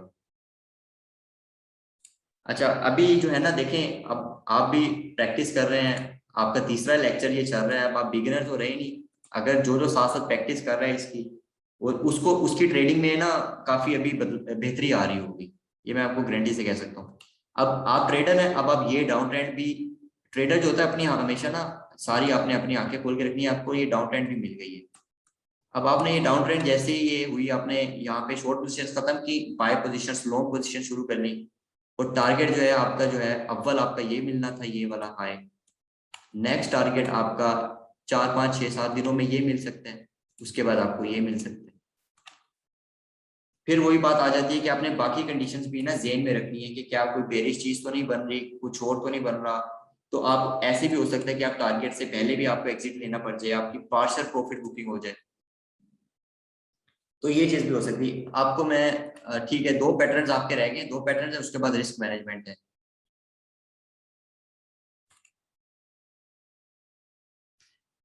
अच्छा, अभी जो है ना देखें, अब आप भी प्रैक्टिस कर रहे हैं, आपका तीसरा लेक्चर ये चल रहा है, अब आप बिगिनर तो रहे नहीं। अगर जो जो साथ साथ प्रैक्टिस कर रहे हैं इसकी, और उसको उसकी ट्रेडिंग में ना काफी अभी बेहतरी आ रही होगी, ये मैं आपको गारंटी से कह सकता हूँ। अब आप ट्रेडर हैं, अब आप ये डाउन ट्रेंड भी, ट्रेडर जो होता है अपनी हमेशा ना सारी आपने अपनी आंखें खोल के रखनी है, आपको ये डाउन ट्रेंड भी मिल गई है। अब आपने ये डाउन ट्रेंड जैसे ही ये हुई, आपने यहाँ पे शॉर्ट पोजीशन खत्म की, बाय पोजीशन लॉन्ग पोजीशन शुरू कर ली, और टारगेट जो है आपका जो है अव्वल आपका ये मिलना था, ये वाला हाई। नेक्स्ट टारगेट आपका 4-5-6-7 दिनों में ये मिल सकते हैं, उसके बाद आपको ये मिल सकते हैं। फिर वही बात आ जाती है कि आपने बाकी कंडीशंस भी ना जेन में रखनी है कि क्या कोई बेरिश चीज तो नहीं बन रही, कुछ और तो नहीं बन रहा। तो आप ऐसे भी हो सकता है कि आप टारगेट से पहले भी आपको एग्जिट लेना पड़ जाए, आपकी पार्शियल प्रॉफिट बुकिंग हो जाए। तो ये चीज भी हो सकती है। आपको मैं ठीक है, 2 पैटर्न्स आपके रह गए, 2 पैटर्न्स है, उसके बाद रिस्क मैनेजमेंट है।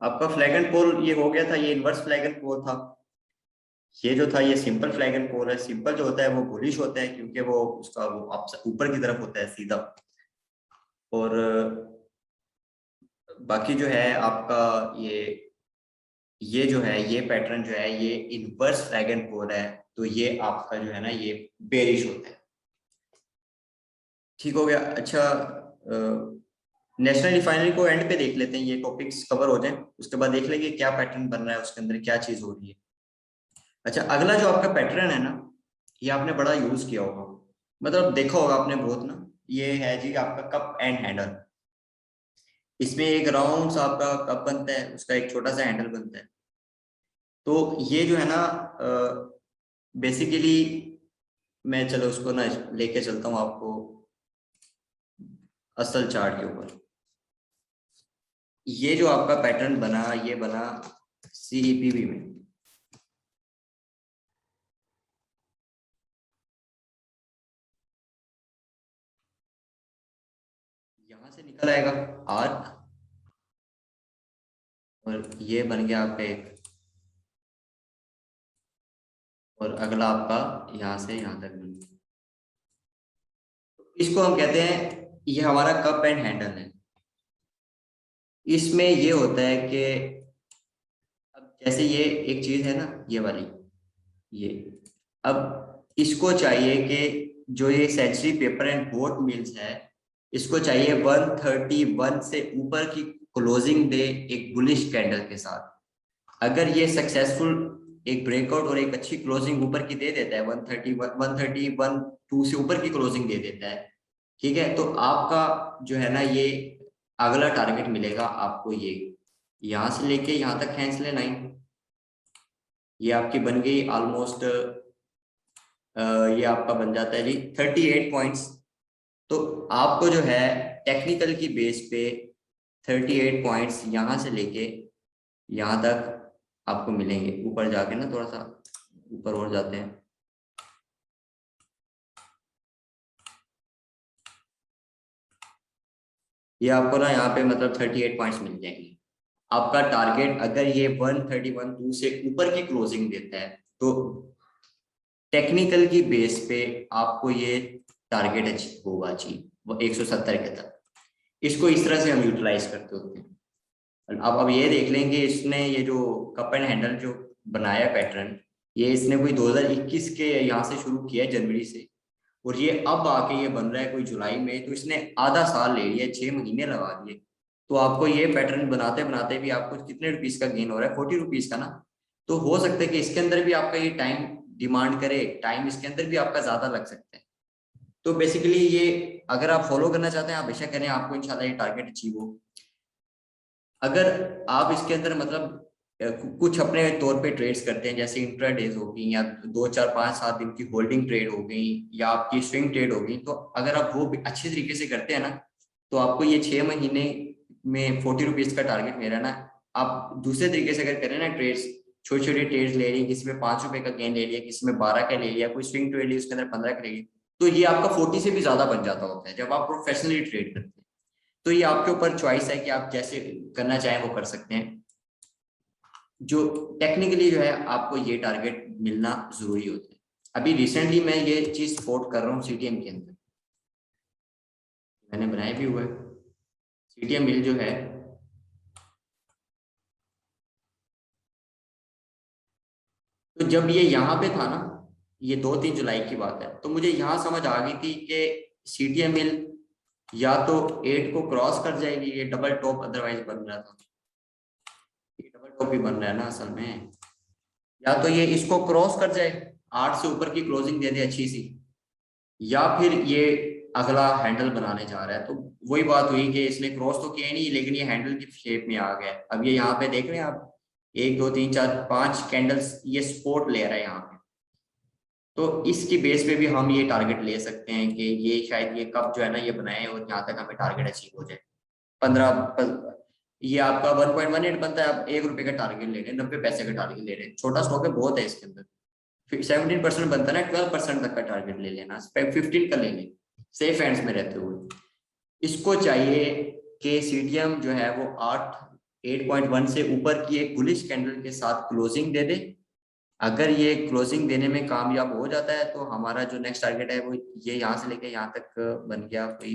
आपका फ्लैग एंड पोल ये हो गया था, ये इनवर्स फ्लैग एंड पोल था। ये जो था ये सिंपल फ्लैग एंड पोल है। सिंपल जो होता है वो बुलिश होता है, क्योंकि वो उसका वो ऊपर की तरफ होता है सीधा। और बाकी जो है आपका ये जो है ये पैटर्न जो है ये इनवर्स ड्रैगन कोर है, तो ये आपका जो है ना ये बेरिश होता है। ठीक हो गया। अच्छा, नेशनल रिफाइनरी को एंड पे देख लेते हैं, ये टॉपिक्स कवर हो जाए, उसके बाद देख लेंगे क्या पैटर्न बन रहा है, उसके अंदर क्या चीज हो रही है। अच्छा, अगला जो आपका पैटर्न है ना, ये आपने बड़ा यूज किया होगा, मतलब देखा होगा आपने बहुत ना। ये है जी आपका कप एंड हैंडल। इसमें एक राउंड सा आपका कप बनता है, उसका एक छोटा सा हैंडल बनता है। तो ये जो है ना बेसिकली मैं चलो उसको ना लेके चलता हूँ आपको असल चार्ट के ऊपर। ये जो आपका पैटर्न बना, ये बना सीईपीवी में। यहां से निकल आएगा आर्क, और ये बन गया आपका एक, और अगला आपका यहाँ से यहाँ तक बन गया। इसको हम कहते हैं ये हमारा कप एंड हैंडल है। इसमें ये होता है कि अब जैसे ये एक चीज है ना ये वाली, ये अब इसको चाहिए कि जो ये Century Paper and Board Mills है, इसको चाहिए 131 से ऊपर की क्लोजिंग दे एक बुलिश कैंडल के साथ। अगर ये सक्सेसफुल एक ब्रेकआउट और एक अच्छी क्लोजिंग ऊपर की दे देता है, 130 131 2 से ऊपर की क्लोजिंग दे देता है, ठीक है, तो आपका जो है ना ये अगला टारगेट मिलेगा आपको, ये यहां से लेके यहां तक खींच ले लाइन। ये आपकी बन गई ऑलमोस्ट, ये आपका बन जाता है जी 38 पॉइंट्स। तो आपको जो है टेक्निकल की बेस पे 38 पॉइंट्स यहां से लेके यहाँ तक आपको मिलेंगे। ऊपर जाके ना थोड़ा सा ऊपर और जाते हैं, ये आपको ना यहाँ पे मतलब 38 पॉइंट्स मिल जाएंगे। आपका टारगेट अगर ये 131 से ऊपर की क्लोजिंग देता है तो टेक्निकल की बेस पे आपको ये टारगेट होगा अचीव वो 170 के तक। इसको इस तरह से हम यूटिलाइज करते होते हैं। अब ये देख लेंगे, इसने ये जो कप एंड हैंडल जो बनाया पैटर्न, ये इसने कोई 2021 के यहाँ से शुरू किया है जनवरी से, और ये अब आके ये बन रहा है कोई जुलाई में, तो इसने आधा साल ले लिया, 6 महीने लगा दिए। तो आपको ये पैटर्न बनाते बनाते भी आपको कितने रुपीस का गेन हो रहा है, 40 रुपीज का ना। तो हो सकता है कि इसके अंदर भी आपका ये टाइम डिमांड करे, टाइम इसके अंदर भी आपका ज्यादा लग सकता है। तो बेसिकली ये अगर आप फॉलो करना चाहते हैं आप बेशक करें, आपको इंशाल्लाह ये टारगेट अचीव हो। अगर आप इसके अंदर मतलब कुछ अपने तौर पे ट्रेड्स करते हैं, जैसे इंट्राडेज हो गई, या 2 4 5 7 दिन की होल्डिंग ट्रेड हो गई, या आपकी स्विंग ट्रेड हो गई, तो अगर आप वो भी अच्छी तरीके से करते हैं ना, तो आपको ये 6 महीने में 40 रुपीज का टारगेट मेरा ना। आप दूसरे तरीके से अगर करें ना ट्रेड्स, छोटे छोटे ट्रेड्स ले रही, किसी में 5 रुपए का गेन ले लिया, किसी में 12 का ले लिया, कोई स्विंग ट्रेड ली उसके अंदर 15 का ले लिया, तो ये आपका 40 से भी ज्यादा बन जाता होता है जब आप प्रोफेशनली ट्रेड करते हैं। तो ये आपके ऊपर चॉइस है कि आप जैसे करना चाहें वो कर सकते हैं। जो टेक्निकली जो है आपको ये टारगेट मिलना जरूरी होता है। अभी रिसेंटली मैं ये चीज स्पॉट कर रहा हूँ सीटीएम के अंदर, मैंने बनाया भी हुआ है। सीटीएम मिल जो है, तो जब ये यहाँ पे था ना, ये 2 3 जुलाई की बात है, तो मुझे यहाँ समझ आ गई थी कि सीटीएम मिल या तो 8 को क्रॉस कर जाएगी, ये डबल टॉप अदरवाइज बन रहा था, ये डबल टॉप ही बन रहा है ना असल में, या तो ये इसको क्रॉस कर जाए, 8 से ऊपर की क्लोजिंग दे दे अच्छी सी, या फिर ये अगला हैंडल बनाने जा रहा है। तो वही बात हुई कि इसने क्रॉस तो किया नहीं, लेकिन ये हैंडल की शेप में आ गया। अब ये यहाँ पे देख रहे हैं आप, 1 2 3 4 5 कैंडल्स ये सपोर्ट ले रहा है यहाँ पे। तो इसकी बेस पे भी हम ये टारगेट ले सकते हैं कि ये शायद ये कब जो है ना ये बनाए और यहाँ तक हमें टारगेट अचीव हो जाए। 15 ये आपका 1.18 बनता है, आप 1 रुपए का टारगेट ले रहे हैं, 90 पैसे का टारगेट ले रहे हैं, छोटा स्टॉक है बहुत है इसके अंदर। 17% बनता है ना, 12% तक का टारगेट ले लेना, 15 का ले लें, सेफ हैंड्स में रहते हुए। इसको चाहिए कि सीटीएम जो है वो 8.1 से ऊपर की एक बुलिश कैंडल के साथ क्लोजिंग दे दे। अगर ये क्लोजिंग देने में कामयाब हो जाता है तो हमारा जो नेक्स्ट टारगेट है वो ये यहाँ से लेके यहाँ तक बन गया कोई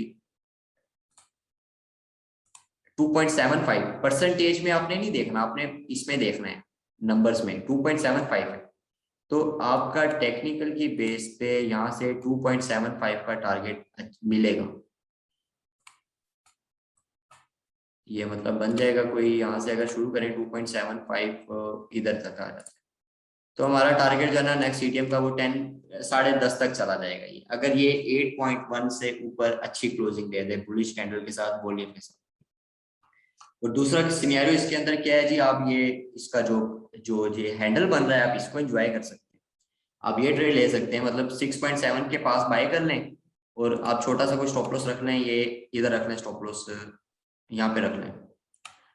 2.75 % में आपने नहीं देखना, आपने इसमें देखना है नंबर्स में 2.75 है। तो आपका टेक्निकल की बेस पे यहाँ से 2.75 का टारगेट मिलेगा। ये मतलब बन जाएगा कोई, यहाँ से अगर शुरू करें 2.75 इधर तक आ जाता है तो हमारा टारगेट जो है ना नेक्स्ट सीटीएम का वो 10 तक चला जाएगा। ये अगर ये 8.1 से ऊपर अच्छी क्लोजिंग दे दे बुलिश कैंडल के साथ, वॉल्यूम के साथ। और दूसरा सिनेरियो इसके अंदर क्या है जी, आप ये इसका जो जो ये हैंडल बन रहा है आप इसको एंजॉय कर सकते हैं। आप ये ट्रेड ले सकते हैं, मतलब 6.7 के पास बाय कर लें और आप छोटा सा कोई स्टॉप लॉस रख लें, ये इधर रख लें स्टॉप लॉस, यहाँ पे रख लें,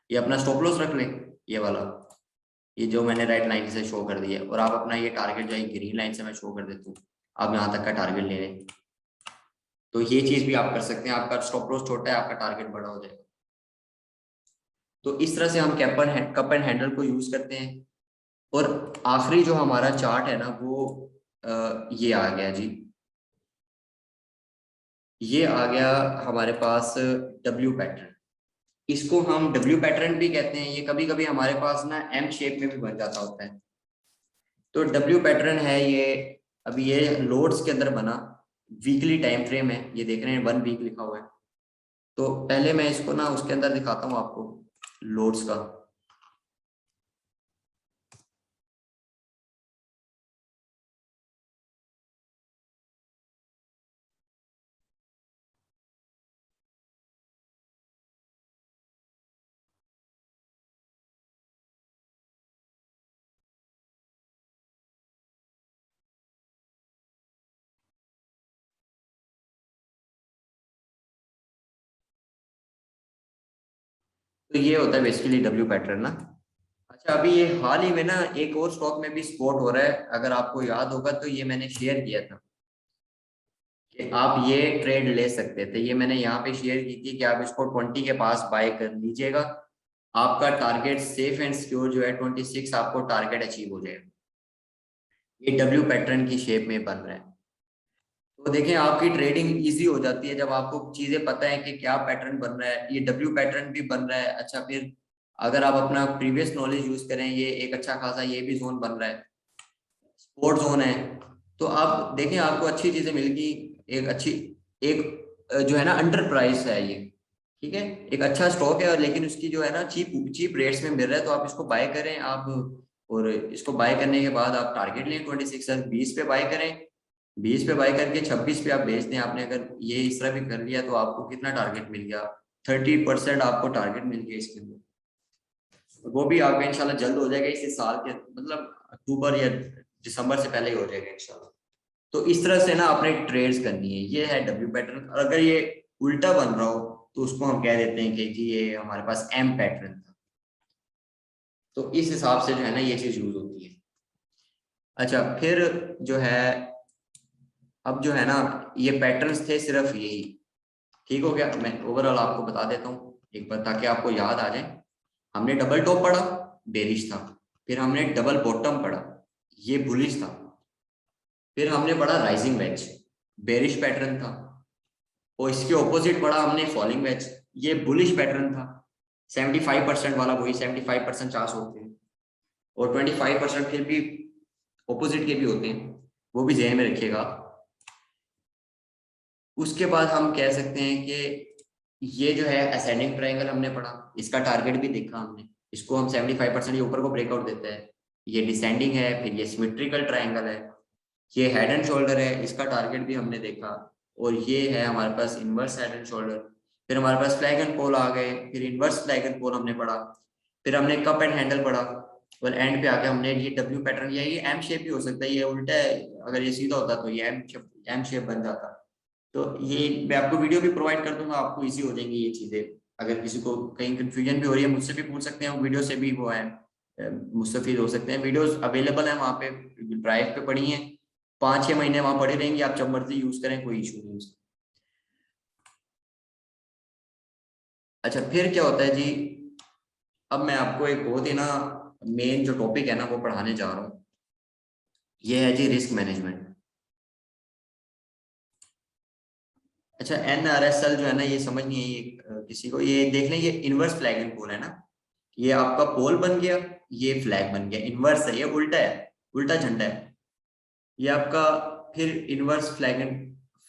ये अपना स्टॉप लॉस रख लें, ये वाला, ये जो मैंने रेड लाइन से शो कर दिया, और आप अपना ये टारगेट जो है ग्रीन लाइन से मैं शो कर देता हूँ, आप यहाँ तक का टारगेट ले लें। तो ये चीज भी आप कर सकते हैं, आपका स्टॉप लॉस छोटा है, आपका टारगेट बड़ा हो जाएगा। तो इस तरह से हम कप एंड हैंडल को यूज करते हैं। और आखिरी जो हमारा चार्ट है ना वो ये आ गया जी, ये आ गया हमारे पास डब्ल्यू पैटर्न। इसको हम डब्ल्यू पैटर्न भी कहते हैं। ये कभी कभी हमारे पास ना एम शेप में भी बन जाता होता है। तो डब्ल्यू पैटर्न है ये, अभी ये लोड्स के अंदर बना, वीकली टाइम फ्रेम है, ये देख रहे हैं 1 वीक लिखा हुआ है। तो पहले मैं इसको ना उसके अंदर दिखाता हूँ आपको लोड्स का। तो ये होता है बेसिकली डब्ल्यू पैटर्न ना। अच्छा, अभी ये हाल ही में ना एक और स्टॉक में भी स्पॉट हो रहा है, अगर आपको याद होगा तो ये मैंने शेयर किया था कि आप ये ट्रेड ले सकते थे। ये मैंने यहाँ पे शेयर की थी कि आप इसको 20 के पास बाय कर लीजिएगा, आपका टारगेट सेफ एंड सिक्योर जो है 26 आपको टारगेट अचीव हो जाएगा। ये डब्ल्यू पैटर्न की शेप में बन रहा है। तो देखें आपकी ट्रेडिंग इजी हो जाती है जब आपको चीजें पता है कि क्या पैटर्न बन रहा है। ये डब्ल्यू पैटर्न भी बन रहा है। अच्छा, फिर अगर आप अपना प्रीवियस नॉलेज यूज करें, ये एक अच्छा खासा ये भी जोन बन रहा है, स्पोर्ट जोन है। तो आप देखें आपको अच्छी चीजें मिलेगी। एक अच्छी, एक जो है ना अंडर प्राइस है ये, ठीक है, एक अच्छा स्टॉक है, और लेकिन उसकी जो है ना चीप चीप रेट्स में मिल रहा है, तो आप इसको बाय करें आप। और इसको बाय करने के बाद आप टारगेट लें 26, 20 पे बाय करें, 20 पे बाय करके 26 पे आप बेच दें। आपने अगर ये इस तरह भी कर लिया तो आपको कितना टारगेट मिल गया, 30% आपको टारगेट मिल गया इसके अंदर। वो भी आपका इंशाल्लाह जल्द हो जाएगा, इसी साल के मतलब अक्टूबर या दिसंबर से पहले ही हो जाएगा इंशाल्लाह। तो इस तरह से ना आपने ट्रेड्स करनी है। ये है डब्ल्यू पैटर्न। और अगर ये उल्टा बन रहा हो तो उसको हम कह देते हैं कि जी ये हमारे पास एम पैटर्न था। तो इस हिसाब से जो है ना ये चीज यूज होती है। अच्छा, फिर जो है अब जो है ना ये पैटर्न्स थे सिर्फ यही, ठीक हो गया। मैं ओवरऑल आपको बता देता हूँ एक बार ताकि आपको याद आ जाए। हमने डबल टॉप पढ़ा, बेरिश था। फिर हमने डबल बॉटम पढ़ा, ये बुलिश था। फिर हमने पढ़ा राइजिंग वेज, बेरिश पैटर्न था। और इसके ऑपोजिट पढ़ा हमने फॉलिंग वेज, ये बुलिश पैटर्न था। 75% वाला वही 75% चांस होते हैं, और 25% फिर भी ऑपोजिट के भी होते हैं, वो भी ध्यान में रखिएगा। उसके बाद हम कह सकते हैं कि ये जो है असेंडिंग ट्रायंगल हमने पढ़ा, इसका टारगेट भी देखा हमने। इसको हम 75% ये ऊपर को ब्रेकआउट देता है। ये डिसेंडिंग है, फिर ये सिमेट्रिकल ट्रायंगल है, ये हेड एंड शोल्डर है, इसका टारगेट भी हमने देखा। और ये है हमारे पास इनवर्स हेड एंड शोल्डर। फिर हमारे पास फ्लैग एंड पोल आ गए, फिर इनवर्स फ्लैग एंड पोल हमने पढ़ा। फिर हमने कप एंड हैंडल पढ़ा, और एंड पे आके हमने ये डब्ल्यू पैटर्न, या ये एम शेप भी हो सकता है, ये उल्टा है, अगर ये सीधा होता तो ये एम शेप बन जाता। तो ये मैं आपको वीडियो भी प्रोवाइड कर दूंगा, आपको इजी हो जाएंगी ये चीजें। अगर किसी को कहीं कंफ्यूजन भी हो रही है मुझसे भी पूछ सकते हैं, वीडियो से भी वो है मुस्तफीद हो सकते हैं। वीडियोस अवेलेबल है वहाँ पे, ड्राइव पे पड़ी हैं, 5-6 महीने वहां पड़ी रहेंगी, आप जब मर्जी यूज करें, कोई इशू नहीं उसका। अच्छा, फिर क्या होता है जी, अब मैं आपको एक बहुत ही ना मेन जो टॉपिक है ना वो पढ़ाने जा रहा हूँ। ये है जी रिस्क मैनेजमेंट। अच्छा, NRSL जो है ना, ये समझ नहीं है ये किसी को, ये देख लें, ये इनवर्स फ्लैग पोल है ना। ये आपका पोल बन गया, ये फ्लैग बन गया, इनवर्स है, ये उल्टा है, उल्टा झंडा है ये आपका। फिर इनवर्स फ्लैग,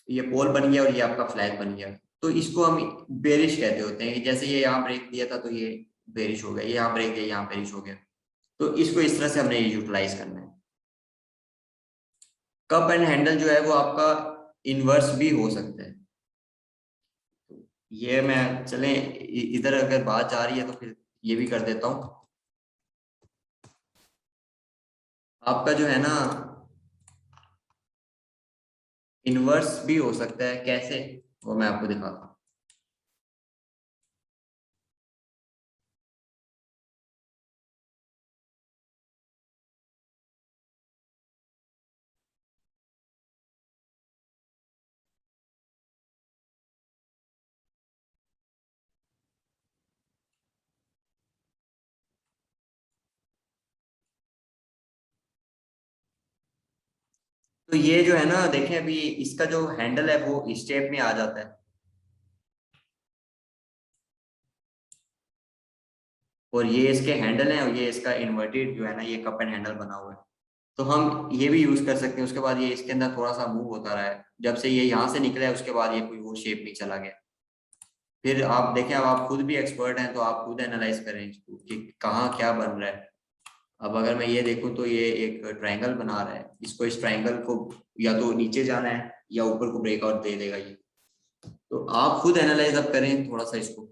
ये पोल बन गया और ये आपका फ्लैग बन गया। तो इसको हम बेरिश कहते होते हैं कि जैसे ये यहाँ ब्रेक दिया था तो ये बेरिश हो गया, ये यहाँ ब्रेक दिया, यहाँ बेरिश हो गया। तो इसको इस तरह से हमने यूटिलाइज करना है। कप एंड हैंडल जो है वो आपका इनवर्स भी हो सकता है। ये मैं चले इधर अगर बात जा रही है तो फिर ये भी कर देता हूं। आपका जो है ना इनवर्स भी हो सकता है, कैसे, वो मैं आपको दिखाता हूँ। तो ये जो है ना, देखें अभी इसका जो हैंडल है वो इस शेप में आ जाता है, और ये इसके हैंडल है, और ये इसका इन्वर्टेड जो है ना, ये कप एंड हैंडल बना हुआ है। तो हम ये भी यूज कर सकते हैं। उसके बाद ये इसके अंदर थोड़ा सा मूव होता रहा है, जब से ये यहाँ से निकला है उसके बाद ये कोई वो शेप नहीं चला गया। फिर आप देखें, अब आप खुद भी एक्सपर्ट हैं तो आप खुद एनालाइज करें इसको कि कहाँ क्या बन रहा है। अब अगर मैं ये देखूं तो ये एक ट्रायंगल बना रहा है, इसको इस ट्रायंगल को या तो नीचे जाना है या ऊपर को ब्रेकआउट दे देगा ये। तो आप खुद एनालाइज अब करें थोड़ा सा इसको।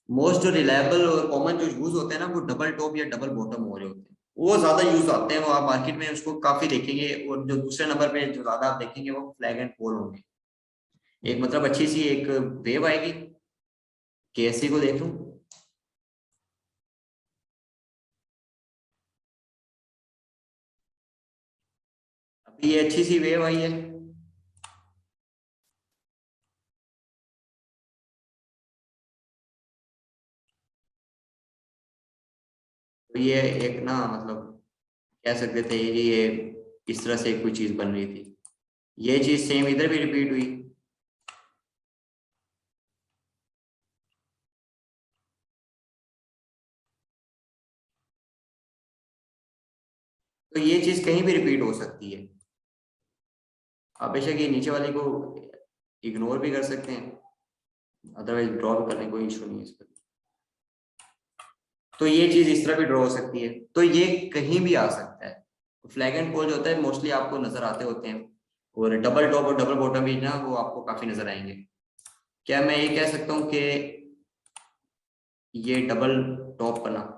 मोस्ट जो रिलायबल और कॉमन जो यूज होते हैं ना, वो डबल टॉप या डबल बॉटम हो रहे होते हैं, वो ज्यादा यूज आते हैं, वो आप मार्केट में उसको काफी देखेंगे। और जो दूसरे नंबर पे जो ज्यादा आप देखेंगे वो फ्लैग एंड पोल होंगे। एक मतलब अच्छी सी एक वेव आएगी, KSC को देख लूं। अभी ये अच्छी सी वेव आई है, तो ये एक ना मतलब कह सकते थे कि ये इस तरह से कोई चीज बन रही थी। ये चीज सेम इधर भी रिपीट हुई। तो ये चीज कहीं भी रिपीट हो सकती है। आप बेशक ये नीचे वाली को इग्नोर भी कर सकते हैं, अदरवाइज ड्रॉ करने कोई इशू नहीं है इस पर। तो ये चीज इस तरह भी ड्रॉ हो सकती है, तो ये कहीं भी आ सकता है। फ्लैग एंड पोल जो होता है मोस्टली आपको नजर आते होते हैं, और डबल टॉप और डबल बॉटम भी ना वो आपको काफी नजर आएंगे। क्या मैं ये कह सकता हूँ कि ये डबल टॉप बना,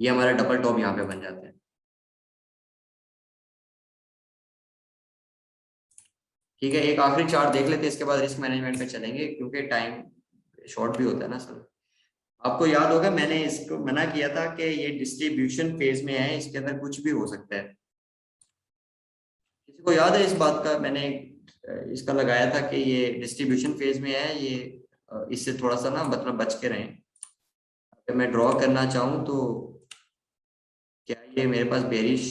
ये हमारा डबल टॉप यहाँ पे बन जाता है। ठीक है, एक आखिरी चार्ट देख लेते हैं, इसके बाद रिस्क मैनेजमेंट पे चलेंगे क्योंकि टाइम शॉर्ट भी होता है ना सर। आपको याद होगा मैंने इसको मना किया था कि ये डिस्ट्रीब्यूशन फेज में है, इसके अंदर कुछ भी हो सकता है। किसी को याद है इस बात का? मैंने इसका लगाया था कि ये डिस्ट्रीब्यूशन फेज में है, ये इससे थोड़ा सा ना मतलब बच के रहें। अगर मैं ड्रॉ करना चाहूँ तो क्या ये मेरे पास बेरिश,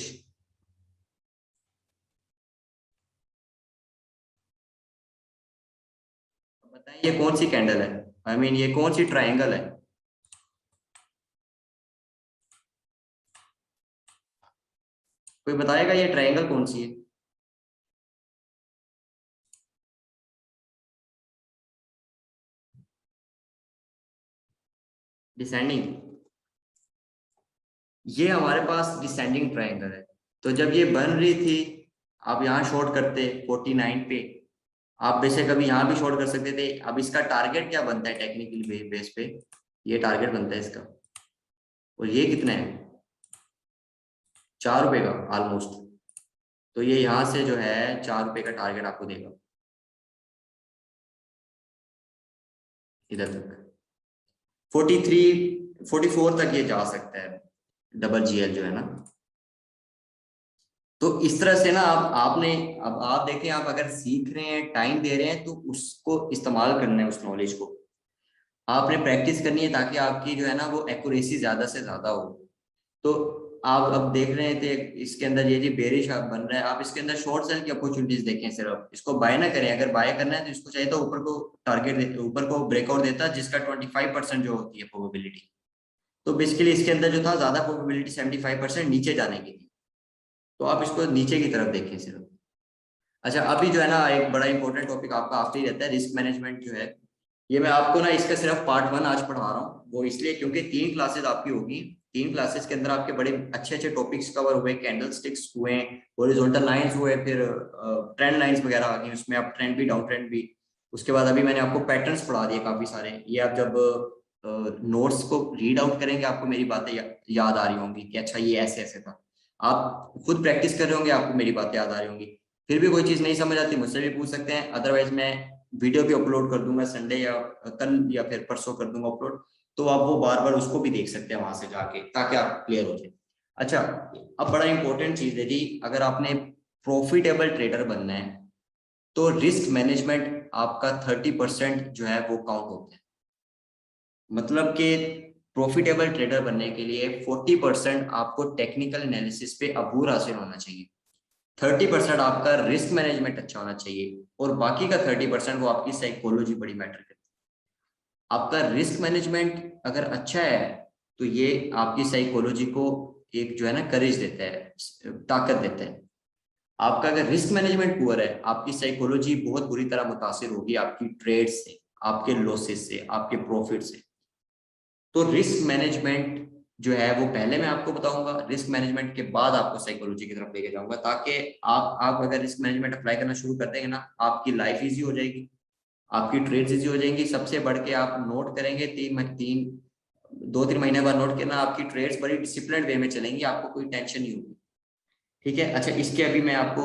बताएं ये कौन सी कैंडल है, आई मीन ये कौन सी ट्राइंगल है? कोई बताएगा ये ट्राइंगल कौन सी है? डिसेंडिंग, ये हमारे पास डिसेंडिंग ट्राइंगल है। तो जब ये बन रही थी, आप यहाँ शॉर्ट करते 49 पे, आप बेशक अभी यहाँ भी शॉर्ट कर सकते थे। अब इसका टारगेट क्या बनता है टेक्निकली बेस पे? ये टारगेट बनता है इसका, और ये कितना है, 4 रुपए का ऑलमोस्ट। तो ये यहाँ से जो है 4 रुपए का टारगेट आपको देगा इधर तक। 43 44 तक ये जा सकता है डबल GL जो है ना। तो इस तरह से ना आपने, अब आप देखें, आप अगर सीख रहे हैं, टाइम दे रहे हैं, तो उसको इस्तेमाल करना है उस नॉलेज को। आपने प्रैक्टिस करनी है ताकि आपकी जो है ना वो एक्यूरेसी ज्यादा से ज्यादा हो। तो आप अब देख रहे थे इसके अंदर ये जी बेरिश आप बन रहा है, आप इसके अंदर शॉर्ट सेल की अपॉर्चुनिटीज देखें, सिर्फ इसको बाय ना करें। अगर बाय करना है तो इसको चाहिए तो ऊपर को टारगेट ऊपर को ब्रेकआउट देता है जिसका 25% जो होती है प्रोबेबिलिटी। तो बेसिकली इसके अंदर जो था ज्यादा प्रोबेबिलिटी 75% नीचे जाने की थी। तो आप इसको नीचे की तरफ देखें सिर्फ। अच्छा, अभी जो है ना एक बड़ा इंपॉर्टेंट टॉपिक आपका आफ्टर ही रहता है, रिस्क मैनेजमेंट जो है। ये मैं आपको ना इसका सिर्फ पार्ट 1 आज पढ़ा रहा हूँ, वो इसलिए क्योंकि 3 क्लासेस आपकी होगी। 3 क्लासेस के अंदर आपके बड़े अच्छे अच्छे टॉपिक्स कवर हुए, कैंडल स्टिक्स हुए, हॉरिजॉन्टल लाइंस हुए, फिर ट्रेंड लाइंस वगैरह आ गई, उसमें आप ट्रेंड भी डाउन ट्रेंड भी। उसके बाद अभी मैंने आपको पैटर्न्स पढ़ा दिए काफी सारे, ये आप जब नोट्स को रीड आउट करेंगे आपको मेरी बातें याद आ रही होंगी कि अच्छा ये ऐसे ऐसे था। आप खुद प्रैक्टिस कर रहे होंगे, आपको मेरी बातें याद आ रही होंगी। फिर भी कोई चीज नहीं समझ आती मुझसे भी पूछ सकते हैं, अदरवाइज मैं वीडियो भी अपलोड कर दूंगा संडे या कल या फिर परसों कर दूंगा अपलोड। तो आप वो बार बार उसको भी देख सकते हैं वहां से जाके, ताकि आप क्लियर हो जाए। अच्छा, अब बड़ा इंपॉर्टेंट चीज है जी, अगर आपने प्रॉफिटेबल ट्रेडर बनना है तो रिस्क मैनेजमेंट आपका 30% जो है वो काउंट होता है। मतलब कि प्रॉफिटेबल ट्रेडर बनने के लिए 40% आपको टेक्निकल एनालिसिस पे अबूर हासिल होना चाहिए, 30% आपका रिस्क मैनेजमेंट अच्छा होना चाहिए, और बाकी का 30% वो आपकी साइकोलॉजी बड़ी मैटर करती है। आपका रिस्क मैनेजमेंट अगर अच्छा है तो ये आपकी साइकोलॉजी को एक जो है ना करेज देता है, ताकत देता है। आपका अगर रिस्क मैनेजमेंट पुअर है, आपकी साइकोलॉजी बहुत बुरी तरह मुतासिर होगी आपकी ट्रेड से, आपके लॉसेस से, आपके प्रॉफिट से। तो रिस्क मैनेजमेंट जो है वो पहले मैं आपको बताऊंगा, रिस्क मैनेजमेंट के बाद आपको साइकोलॉजी की तरफ लेके जाऊंगा, ताकि आप अगर रिस्क मैनेजमेंट अप्लाई करना शुरू कर देंगे ना, आपकी लाइफ इजी हो जाएगी, आपकी ट्रेड्स इजी हो जाएंगी। सबसे बढ़ के आप नोट करेंगे, 2-3 महीने बाद नोट करना, आपकी ट्रेड्स बड़ी डिसिप्लिन वे में चलेंगी, आपको कोई टेंशन नहीं होगी। ठीक है, अच्छा इसके अभी मैं आपको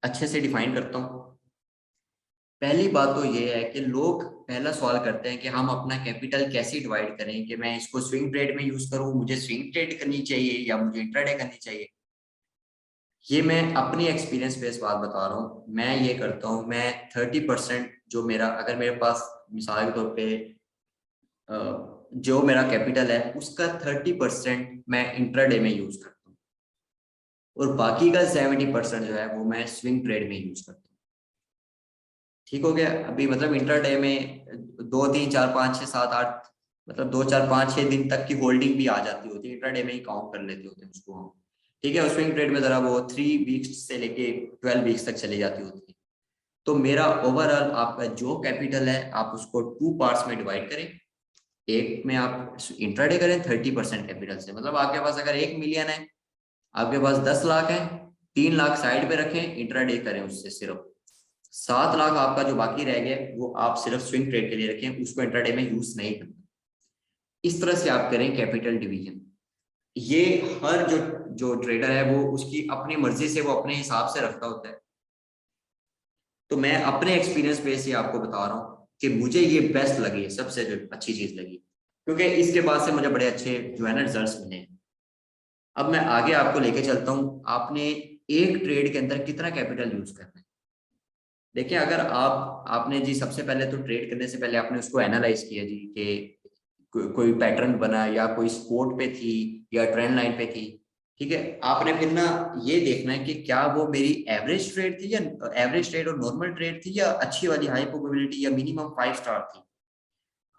अच्छे से डिफाइन करता हूँ। पहली बात तो ये है कि लोग पहला सवाल करते हैं कि हम अपना कैपिटल कैसे डिवाइड करें, कि मैं इसको स्विंग ट्रेड में यूज करूं, मुझे स्विंग ट्रेड करनी चाहिए या मुझे इंट्राडे करनी चाहिए। ये मैं अपनी एक्सपीरियंस बेस्ड बात बता रहा हूँ, मैं ये करता हूँ। मैं 30% जो मेरा, अगर मेरे पास मिसाल के तौर पे जो मेरा कैपिटल है उसका 30% मैं इंट्राडे में यूज करता हूँ, और बाकी का 70% जो है वो मैं स्विंग ट्रेड में यूज करता हूँ। ठीक हो गया। अभी मतलब इंटरडे में 2 3 4 5 6 7 8, मतलब 2 4 5 6 दिन तक की होल्डिंग भी आ जाती होती है, इंटरडे में ही काउंट कर लेते होते हैं उसको हम। ठीक है, स्विंग ट्रेड में जरा वो 3 वीक्स से लेके 12 वीक्स तक चली जाती होती है। तो मेरा ओवरऑल आपका जो कैपिटल है आप उसको 2 पार्ट्स में डिवाइड करें। एक में आप इंट्राडे करें 30% कैपिटल से, मतलब आपके पास अगर 1 मिलियन है, आपके पास 10 लाख है, 3 लाख साइड पे रखें, इंट्राडे करें उससे सिर्फ। 7 लाख आपका जो बाकी रह गया वो आप सिर्फ स्विंग ट्रेड के लिए रखें, उसको इंट्राडे में यूज नहीं करना। इस तरह से आप करें कैपिटल डिवीजन। ये हर जो जो ट्रेडर है वो उसकी अपनी मर्जी से वो अपने हिसाब से रखता होता है। तो मैं अपने एक्सपीरियंस बेस से आपको बता रहा हूँ कि मुझे ये बेस्ट लगी है, सबसे जो अच्छी चीज लगी, क्योंकि इसके बाद से मुझे बड़े अच्छे जो है ना रिजल्ट मिले हैं। अब मैं आगे आपको लेके चलता हूँ, आपने एक ट्रेड के अंदर कितना कैपिटल यूज करना है। देखिए, अगर आपने जी सबसे पहले तो ट्रेड करने से पहले आपने उसको एनालाइज किया जी कि कोई पैटर्न बना या कोई सपोर्ट पे थी या ट्रेंड लाइन पे थी। ठीक है, आपने फिर ना ये देखना है कि क्या वो मेरी एवरेज ट्रेड थी, या एवरेज ट्रेड और नॉर्मल ट्रेड थी, या अच्छी वाली हाई प्रोबेबिलिटी या मिनिमम 5 स्टार थी।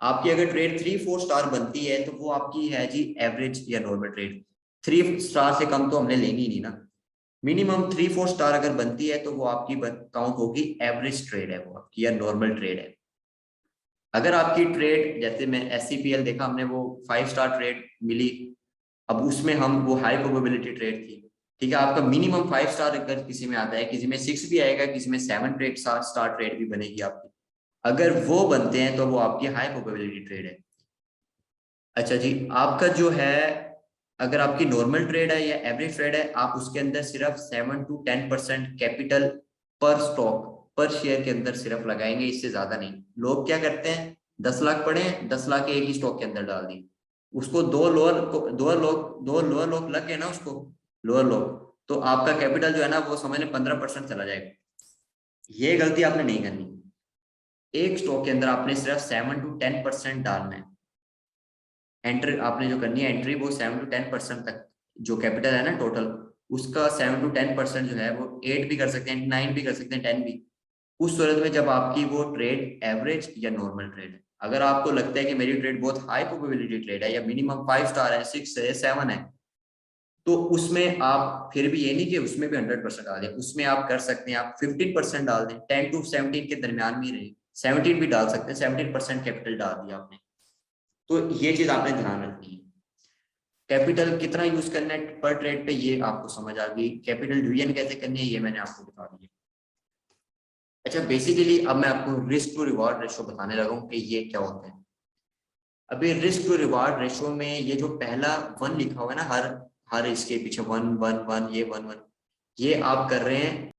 आपकी अगर ट्रेड 3-4 स्टार बनती है तो वो आपकी है जी एवरेज या नॉर्मल ट्रेड। 3 स्टार से कम तो हमने लेनी ही नहीं ना। मिनिमम 3-4 स्टार अगर बनती है तो वो आपकी काउंट होगी एवरेज ट्रेड है, वो आपकी या नॉर्मल ट्रेड है। अगर आपकी ट्रेड, जैसे मैं SCPL देखा हमने, वो 5 स्टार ट्रेड मिली, अब उसमें हम वो हाई प्रोबेबिलिटी ट्रेड थी। ठीक है, आपका मिनिमम 5 स्टार अगर किसी में आता है, किसी में 6 भी आएगा, किसी में 7 स्टार ट्रेड भी बनेगी आपकी। अगर वो बनते हैं तो वो आपकी हाई प्रोबेबिलिटी ट्रेड है। अच्छा जी, आपका जो है, अगर आपकी नॉर्मल ट्रेड है या एवरेज ट्रेड है, आप उसके अंदर सिर्फ 7 to 10% कैपिटल पर स्टॉक पर शेयर के अंदर सिर्फ लगाएंगे, इससे ज्यादा नहीं। लोग क्या करते हैं, 10 लाख पड़े, 10 लाख एक ही स्टॉक के अंदर डाल दिए, उसको दो लोअर लग गए ना उसको, लोअर लोग, तो आपका कैपिटल जो है ना वो समझ लें 15% चला जाएगा। ये गलती आपने नहीं करनी। एक स्टॉक के अंदर आपने सिर्फ 7 to 10% डालना है। एंट्री आपने जो करनी है एंट्री, वो 7 to 10% तक जो कैपिटल है ना टोटल, उसका 7 to 10% जो है वो 8 भी कर सकते हैं, 9 भी कर सकते हैं, 10 भी। उस सूरत में जब आपकी वो ट्रेड एवरेज या नॉर्मल ट्रेड है, अगर आपको लगता है कि मेरी ट्रेड बहुत हाई प्रोबेबिलिटी ट्रेड है या मिनिमम 5 स्टार है, 6 है, 7 है, तो उसमें आप फिर भी ये नहीं कि उसमें भी 100% डाल दें, उसमें आप कर सकते हैं, आप 15% डाल दें, 10 to 17 के दरमियान में रहे, 17 भी डाल सकते हैं, 17% कैपिटल डाल दिया आपने। तो ये चीज आपने ध्यान रखनी है। कैपिटल कितना यूज करना है पर ट्रेड पे, ये आपको समझ आ गई। कैपिटल डिवीजन कैसे करनी है, ये मैंने आपको बता दिया। अच्छा, बेसिकली अब मैं आपको रिस्क टू रिवॉर्ड रेशो बताने लगा हूँ कि ये क्या होता है। अभी रिस्क टू रिवॉर्ड रेशो में ये जो पहला 1 लिखा हुआ है ना, हर हर इसके पीछे 1 1 1, ये 1 1, ये आप कर रहे हैं।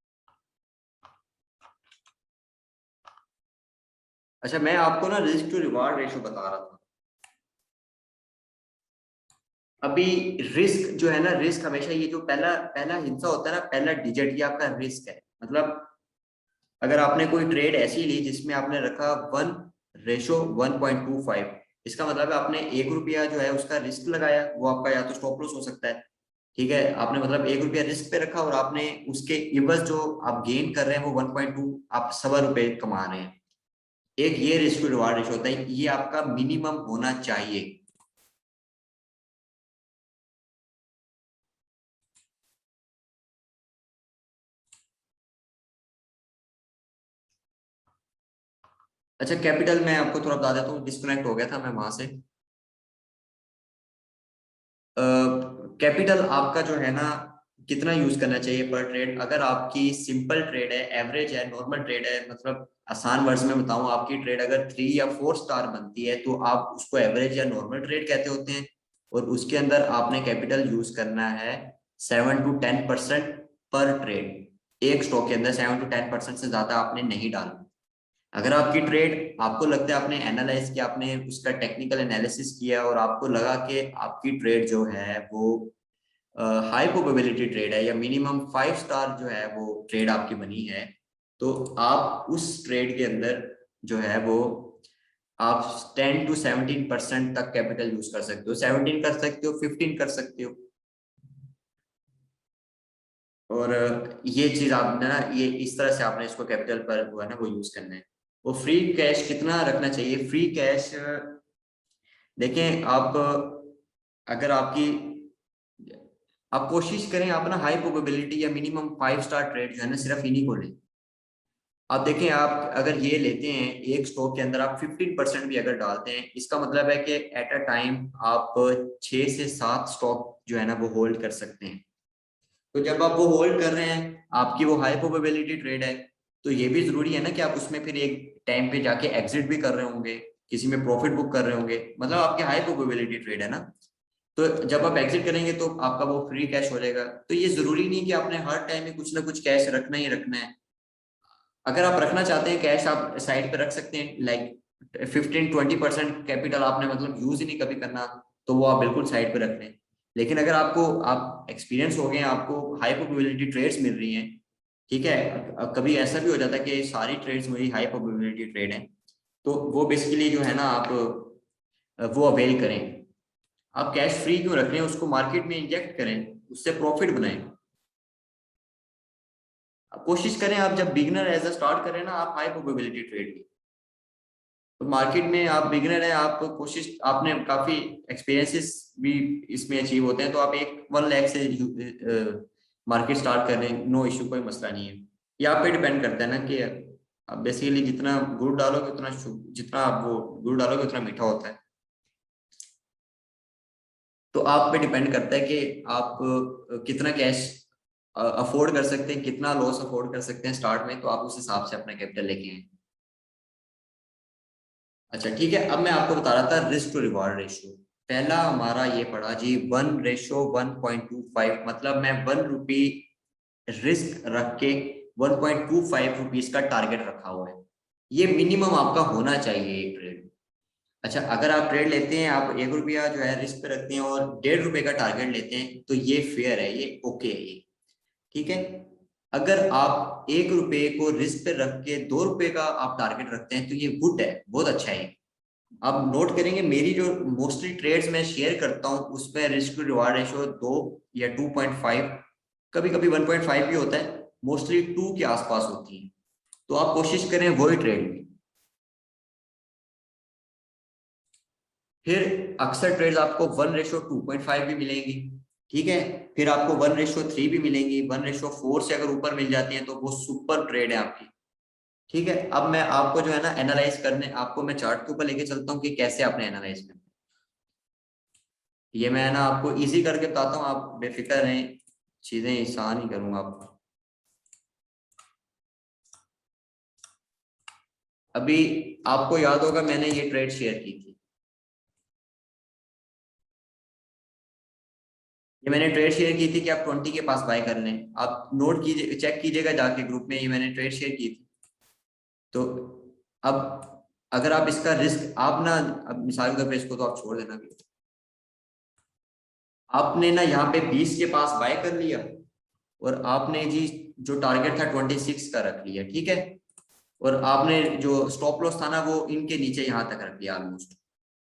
अच्छा, मैं आपको ना रिस्क टू रिवॉर्ड रेशो बता रहा था। अभी रिस्क जो है ना, रिस्क हमेशा ये जो पहला पहला हिस्सा होता है ना, पहला डिजिट, ये आपका रिस्क है। मतलब अगर आपने कोई ट्रेड ऐसी ली जिसमें आपने रखा 1:1.25, इसका मतलब है आपने 1 रुपया जो है उसका रिस्क लगाया, वो आपका या तो स्टॉप लॉस हो सकता है। ठीक है, आपने मतलब 1 रुपया रिस्क पे रखा और आपने उसके इवज जो आप गेन कर रहे हैं वो 1.2, आप 1.25 रुपए कमा रहे हैं। एक ये रिस्क टू रिवार्ड रेशो होता है, ये आपका मिनिमम होना चाहिए। अच्छा, कैपिटल मैं आपको थोड़ा बता देता हूँ, डिस्कनेक्ट हो गया था मैं वहां से। कैपिटल आपका जो है ना, कितना यूज करना चाहिए पर ट्रेड। अगर आपकी सिंपल ट्रेड है, एवरेज है, नॉर्मल ट्रेड है, मतलब आसान वर्ड्स में बताऊं, आपकी ट्रेड अगर 3 या 4 स्टार बनती है तो आप उसको एवरेज या नॉर्मल ट्रेड कहते होते हैं। और उसके अंदर आपने कैपिटल यूज करना है 7 to 10% पर ट्रेड। एक स्टॉक के अंदर 7 to 10% से ज्यादा आपने नहीं डालना। अगर आपकी ट्रेड, आपको लगता है, आपने एनालाइज किया, आपने उसका टेक्निकल एनालिसिस किया और आपको लगा कि आपकी ट्रेड जो है वो हाई प्रोबेबिलिटी ट्रेड है या मिनिमम 5 स्टार जो है वो ट्रेड आपकी बनी है, तो आप उस ट्रेड के अंदर जो है वो आप 10 to 17% तक कैपिटल यूज कर सकते हो। 17 कर सकते हो, 15 कर सकते हो। और ये चीज आपने ना, ये इस तरह से आपने इसको कैपिटल पर हुआ ना वो यूज करना है। वो फ्री कैश कितना रखना चाहिए, फ्री कैश देखें आप, अगर आपकी, आप कोशिश करें आप ना हाई प्रोबेबिलिटी या मिनिमम 5 स्टार ट्रेड जो है ना सिर्फ इन्हीं को लें। आप देखें, आप अगर ये लेते हैं एक स्टॉक के अंदर आप 15% भी अगर डालते हैं, इसका मतलब है कि एट अ टाइम आप 6 से 7 स्टॉक जो है ना वो होल्ड कर सकते हैं। तो जब आप वो होल्ड कर रहे हैं, आपकी वो हाई प्रोबेबिलिटी ट्रेड है, तो ये भी जरूरी है ना कि आप उसमें फिर एक टाइम पे जाके एग्जिट भी कर रहे होंगे, किसी में प्रॉफिट बुक कर रहे होंगे, मतलब आपकी हाई प्रोबेबिलिटी ट्रेड है ना। तो जब आप एग्जिट करेंगे तो आपका वो फ्री कैश हो जाएगा। तो ये जरूरी नहीं कि आपने हर टाइम में कुछ ना कुछ कैश रखना ही रखना है। अगर आप रखना चाहते हैं कैश, आप साइड पे रख सकते हैं, लाइक 15-20% कैपिटल आपने मतलब यूज ही नहीं कभी करना, तो वो आप बिल्कुल साइड पे रख लें। लेकिन अगर आपको, आप एक्सपीरियंस हो गए हैं, आपको हाई प्रोबेबिलिटी ट्रेड्स मिल रही हैं, ठीक है, कभी ऐसा भी हो जाता है कि सारी ट्रेड्स मेरी हाई प्रोबेबिलिटी ट्रेड है, तो वो बेसिकली जो है ना आप वो अवेल करें। आप कैश फ्री क्यों रख रहे हैं, उसको मार्केट में इंजेक्ट करें, उससे प्रॉफिट बनाएं। आप कोशिश करें, आप जब बिगनर एज अ स्टार्ट करें ना, आप हाई प्रोबेबिलिटी ट्रेड की, तो मार्केट में आप बिगनर है, आप कोशिश, आपने काफी एक्सपीरियंसेस भी इसमें अचीव होते हैं, तो आप एक 1 लाख से मार्केट स्टार्ट कर रहे हैं, नो इश्यू, कोई मसला नहीं है। ये आप पे डिपेंड करता है ना कि आप बेसिकली जितना गुड़ डालोगे उतना जितना आप वो गुड़ डालोगे उतना मीठा होता है। तो आप पे डिपेंड करता है कि आप कितना कैश अफोर्ड कर सकते हैं, कितना लॉस अफोर्ड कर सकते हैं स्टार्ट में, तो आप उस हिसाब से अपना कैपिटल लेके आए। अच्छा ठीक है, अब मैं आपको बता रहा था रिस्क टू रिवॉर्ड रेशियो। पहला हमारा ये पड़ा जी 1:1.25, मतलब मैं 1 रुपी रिस्क रख के 1.25 रुपीज का टारगेट रखा हुआ है। ये मिनिमम आपका होना चाहिए एक ट्रेड। अच्छा, अगर आप ट्रेड लेते हैं, आप 1 रुपया जो है रिस्क पे रखते हैं और 1.5 रुपए का टारगेट लेते हैं, तो ये फेयर है, ये ओके है, ये ठीक है। अगर आप 1 रुपए को रिस्क पे रख के 2 रुपए का आप टारगेट रखते हैं तो ये गुड है, बहुत अच्छा है। आप नोट करेंगे मेरी जो मोस्टली ट्रेड्स मैं शेयर करता हूँ उसमें रिस्क टू रिवार्ड रेशियो 2 या 2.5, कभी कभी 1.5 भी होता है, मोस्टली 2 के आसपास होती है। तो आप कोशिश करें वही ट्रेड में। फिर अक्सर ट्रेड्स आपको 1:2.5 भी मिलेंगी, ठीक है। फिर आपको 1:3 भी मिलेंगी, 1:4 से अगर ऊपर मिल जाती है तो वो सुपर ट्रेड है आपकी, ठीक है। अब मैं आपको जो है ना एनालाइज करने, आपको मैं चार्ट के ऊपर लेके चलता हूँ कि कैसे आपने एनालाइज करना है। ये मैं ना आपको इजी करके बताता हूँ, आप बेफिक्र रहें, चीजें आसान ही करूंगा आपको। अभी आपको याद होगा मैंने ये ट्रेड शेयर की थी, ये मैंने ट्रेड शेयर की थी कि आप 20 के पास बाय कर लें। आप नोट कीजिए, चेक कीजिएगा जाके ग्रुप में, ये मैंने ट्रेड शेयर की थी। तो अब अगर आप इसका रिस्क आप ना, अब मिसाल के तौर पे इसको तो आप छोड़ देना, आपने ना यहाँ पे 20 के पास बाय कर लिया और आपने जी जो टारगेट था 26 का रख लिया, ठीक है। और आपने जो स्टॉप लॉस था ना वो इनके नीचे यहाँ तक रख लिया ऑलमोस्ट।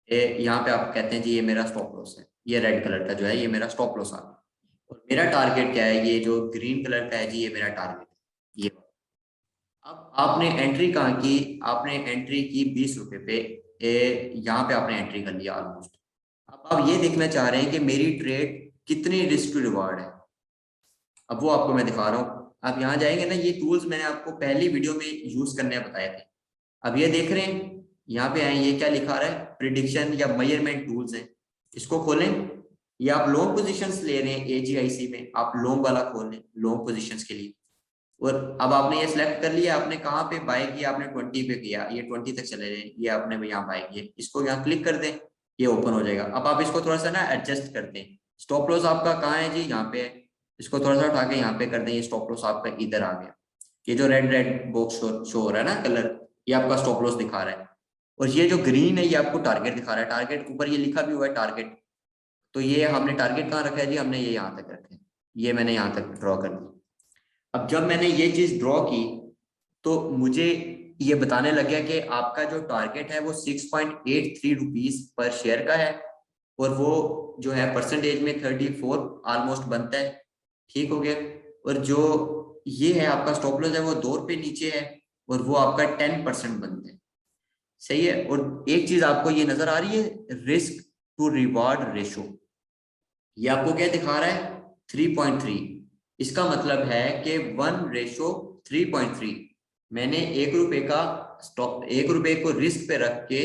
यहाँ पे आप कहते हैं जी ये मेरा स्टॉप लॉस है, ये रेड कलर का जो है ये मेरा स्टॉप लॉस आ गया। और मेरा टारगेट क्या है, ये जो ग्रीन कलर का है जी ये मेरा टारगेट है, ये। अब आपने एंट्री कहाँ की, आपने एंट्री की 20 रुपए पे, यहाँ पे आपने एंट्री कर लिया ऑलमोस्ट। अब आप ये देखना चाह रहे हैं कि मेरी ट्रेड कितनी रिस्क टू रिवार्ड है, अब वो आपको मैं दिखा रहा हूँ। आप यहाँ जाएंगे ना, ये टूल्स मैंने आपको पहली वीडियो में यूज करने बताए थे। अब ये देख रहे हैं, यहाँ पे आए, ये क्या लिखा रहा है, प्रिडिक्शन या मेजरमेंट टूल्स है। इसको खोलें, ये आप लॉन्ग पोजीशंस ले रहे हैं एजीआईसी में, आप लॉन्ग वाला खोल लें लॉन्ग पोजीशंस के लिए। और अब आपने ये सिलेक्ट कर लिया, आपने कहाँ पे बाय किया, आपने 20 पे किया, ये 20 तक चले जाए, ये आपने यहाँ बाय किया, इसको यहाँ क्लिक कर दें, ये ओपन हो जाएगा। अब आप इसको थोड़ा सा ना एडजस्ट कर दें। स्टॉप लॉस आपका कहाँ है जी, यहाँ पे है, इसको थोड़ा सा उठा के यहाँ पे कर दें, ये स्टॉप लॉस आपका इधर आ गया। ये जो रेड रेड बॉक्स शो हो रहा है ना कलर, ये आपका स्टॉप लॉस दिखा रहा है। और ये जो ग्रीन है ये आपको टारगेट दिखा रहा है, टारगेट ऊपर ये लिखा भी हुआ है टारगेट। तो ये हमने टारगेट कहाँ रखा है जी, हमने ये यहाँ तक रखा है, ये मैंने यहाँ तक ड्रॉ कर दिया। अब जब मैंने ये चीज ड्रॉ की तो मुझे ये बताने लग गया कि आपका जो टारगेट है वो 6.83 रुपीज पर शेयर का है, और वो जो है परसेंटेज में 34 ऑलमोस्ट बनता है, ठीक हो गया। और जो ये है आपका स्टॉप लॉस है वो 2 रुपए नीचे है, और वो आपका 10% बनता है, सही है। और एक चीज आपको ये नजर आ रही है, रिस्क टू रिवार्ड रेशो, ये आपको क्या दिखा रहा है, 3.3। इसका मतलब है कि 1:3.3। मैंने 1 रुपए का स्टॉप, 1 रुपए को रिस्क पे रख के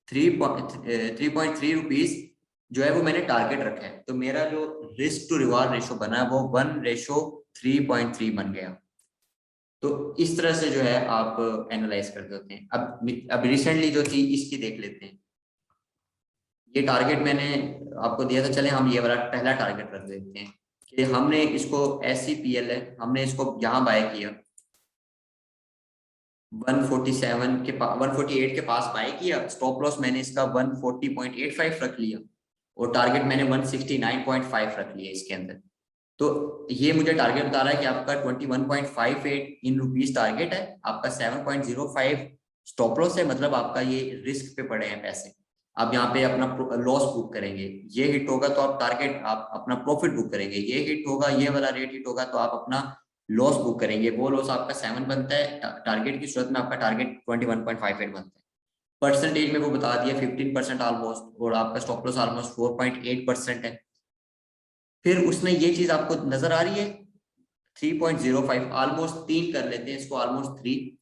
3.3 रुपीज जो है वो मैंने टारगेट रखा है, तो मेरा जो रिस्क टू रिवार्ड रेशो बना है वो 1:3.3 बन गया। तो इस तरह से जो है आप एनालाइज करते होते हैं। अब रिसेंटली जो थी इसकी देख लेते हैं। ये टारगेट मैंने आपको दिया था, चले हम ये वाला पहला टारगेट रख देते हैं कि हमने इसको SCPL है, हमने इसको यहाँ बाय किया 147 के पास, 148 के पास बाय किया। स्टॉप लॉस मैंने इसका 140.85 रख लिया, और टारगेट मैंने 169.5 रख लिया इसके अंदर। तो ये मुझे टारगेट बता रहा है कि आपका 21.58 इन रुपीज टारगेट है, आपका 7.05 स्टॉप लॉस है, मतलब आपका ये रिस्क पे पड़े हैं पैसे। आप यहाँ पे अपना लॉस बुक करेंगे, ये हिट होगा तो आप टारगेट, आप अपना प्रॉफिट बुक करेंगे, ये हिट होगा, ये वाला रेट हिट होगा तो आप अपना लॉस बुक करेंगे। वो लॉस आपका 7 बनता है, टारगेट की सूरत में आपका टारगेट 21.58 बनता है। परसेंटेज में वो बता दिया 15% ऑलमोस्ट, और आपका स्टॉप लॉस ऑलमोस्ट 4.8% है। फिर उसने ये चीज आपको नजर आ रही है 3.05, ऑलमोस्ट 3 कर लेते हैं इसको, ऑलमोस्ट 3।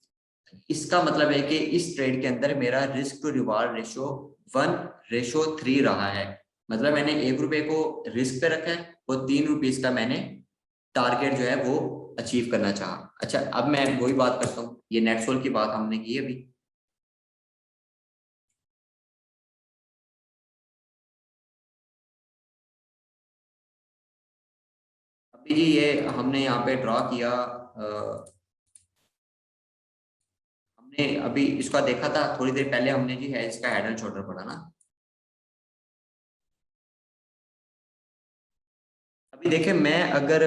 इसका मतलब है कि इस ट्रेड के अंदर मेरा रिस्क टू रिवार्ड रेशो 1:3 रहा है। मतलब मैंने 1 रुपए को रिस्क पे रखा है और 3 रुपीज का मैंने टारगेट जो है वो अचीव करना चाहा। अच्छा, अब मैं वही बात करता हूँ, ये नेटसोल की बात हमने की अभी। अभी जी ये हमने यहाँ पे ड्रॉ किया, हमने अभी इसका देखा था थोड़ी देर पहले, हमने जी है इसका हेड एंड शोल्डर पढ़ा ना। अभी देखें, मैं अगर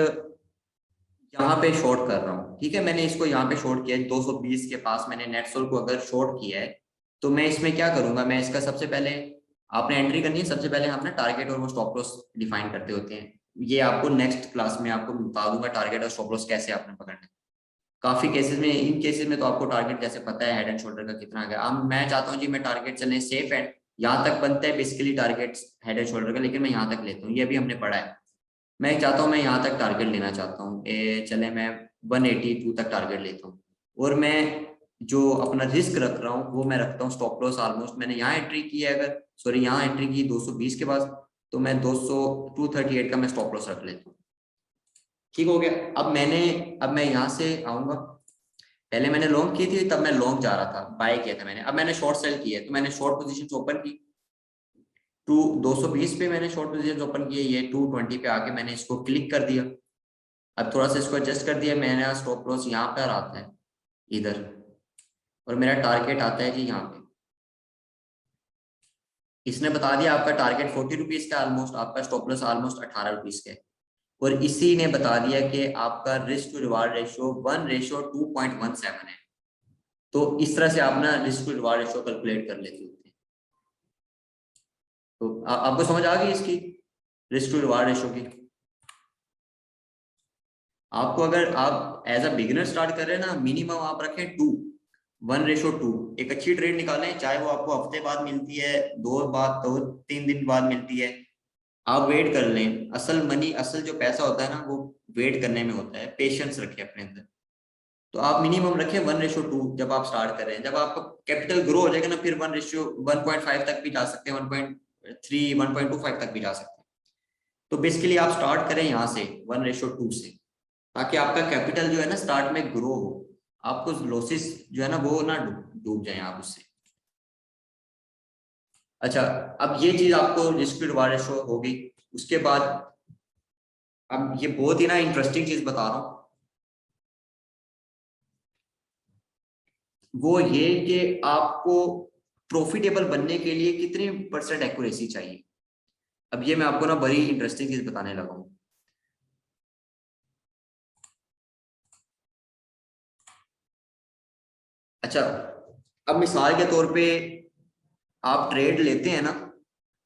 यहाँ पे शॉर्ट कर रहा हूँ, ठीक है, मैंने इसको यहाँ पे शॉर्ट किया है 220 के पास, मैंने नेट सोल को अगर शॉर्ट किया है तो मैं इसमें क्या करूंगा, मैं इसका सबसे पहले आपने एंट्री करनी है, सबसे पहले हम ना टारगेट और वो स्टॉप लॉस डिफाइन करते होते हैं। ये आपको नेक्स्ट क्लास में आपको बता दूंगा टारगेट और स्टॉप लॉस कैसे आपने पकड़ना है। काफी केसेस में, इन केसेस में तो आपको टारगेट जैसे पता है हेड एंड शोल्डर का कितना आ गया। अब मैं चाहता हूँ जी मैं टारगेट चले सेफ एंड, यहाँ तक बनता है basically target head and shoulder का, लेकिन मैं यहाँ तक लेता हूँ, ये भी हमने पढ़ा है। मैं चाहता हूँ मैं यहाँ तक टारगेट लेना चाहता हूँ, चले मैं 182 तक टारगेट लेता हूँ। और मैं जो अपना रिस्क रख रहा हूँ वो मैं रखता हूँ स्टॉप लॉस ऑलमोस्ट, मैंने यहाँ एंट्री की है, अगर सॉरी यहाँ एंट्री की 220 के पास, तो मैं 238 का मैं स्टॉप लॉस रख लेता हूँ। ठीक हो गया। अब मैं यहाँ से आऊंगा, पहले मैंने लॉन्ग की थी तब मैं लॉन्ग जा रहा था, बाय किया था मैंने, अब मैंने शॉर्ट सेल की है तो मैंने शॉर्ट पोजीशन ओपन की, 220 पे मैंने शॉर्ट पोजीशन ओपन की है, ये 220 पे आके मैंने इसको क्लिक कर दिया। अब थोड़ा सा इसको एडजस्ट कर दिया मैंने, स्टॉप लॉस यहाँ पर आता है इधर, और मेरा टारगेट आता है जी यहाँ पे। इसने बता दिया आपका टारगेट 40 रुपीज का ऑलमोस्ट, आपका स्टॉप लॉस ऑलमोस्ट 18 रुपीज का है। और इसी ने बता दिया कि आपका रिस्क टू रिवार्ड रेशियो 1:2.17 है। तो इस तरह से आप ना risk to reward ratio calculate कर लेते होते हैं। तो आपको समझ आ गई इसकी रिस्क टू रिवार्ड रेशियो की। आपको अगर आप एज अ बिगिनर स्टार्ट कर रहे हैं ना, मिनिमम आप रखें 1:2, एक अच्छी ट्रेड निकालें, चाहे वो आपको हफ्ते बाद मिलती है, 2-3 दिन बाद मिलती है, आप वेट कर लें। असल मनी, असल जो पैसा होता है ना वो वेट करने में होता है, पेशेंस रखें अपने अंदर। तो आप मिनिमम रखें 1:2 जब आप स्टार्ट कर रहे हैं। जब आपका कैपिटल ग्रो हो जाएगा ना, फिर 1:1.5 तक भी जा सकते हैं, 1.3 1.25 तक भी जा सकते हैं। तो बेसिकली आप स्टार्ट करें यहाँ से 1:2 से, ताकि आपका कैपिटल जो है ना स्टार्ट में ग्रो हो, आपको लॉसेस जो है ना वो ना डूब जाए आप उससे। अच्छा, अब ये चीज आपको रिस्क रिवार्ड रेशियो हो गई। उसके बाद अब ये बहुत ही ना इंटरेस्टिंग चीज बता रहा हूँ, वो ये कि आपको प्रॉफिटेबल बनने के लिए कितनी % एक्यूरेसी चाहिए। अब ये मैं आपको ना बड़ी इंटरेस्टिंग चीज बताने लगा हूँ। अच्छा, अब मिसाल के तौर पे आप ट्रेड लेते हैं ना,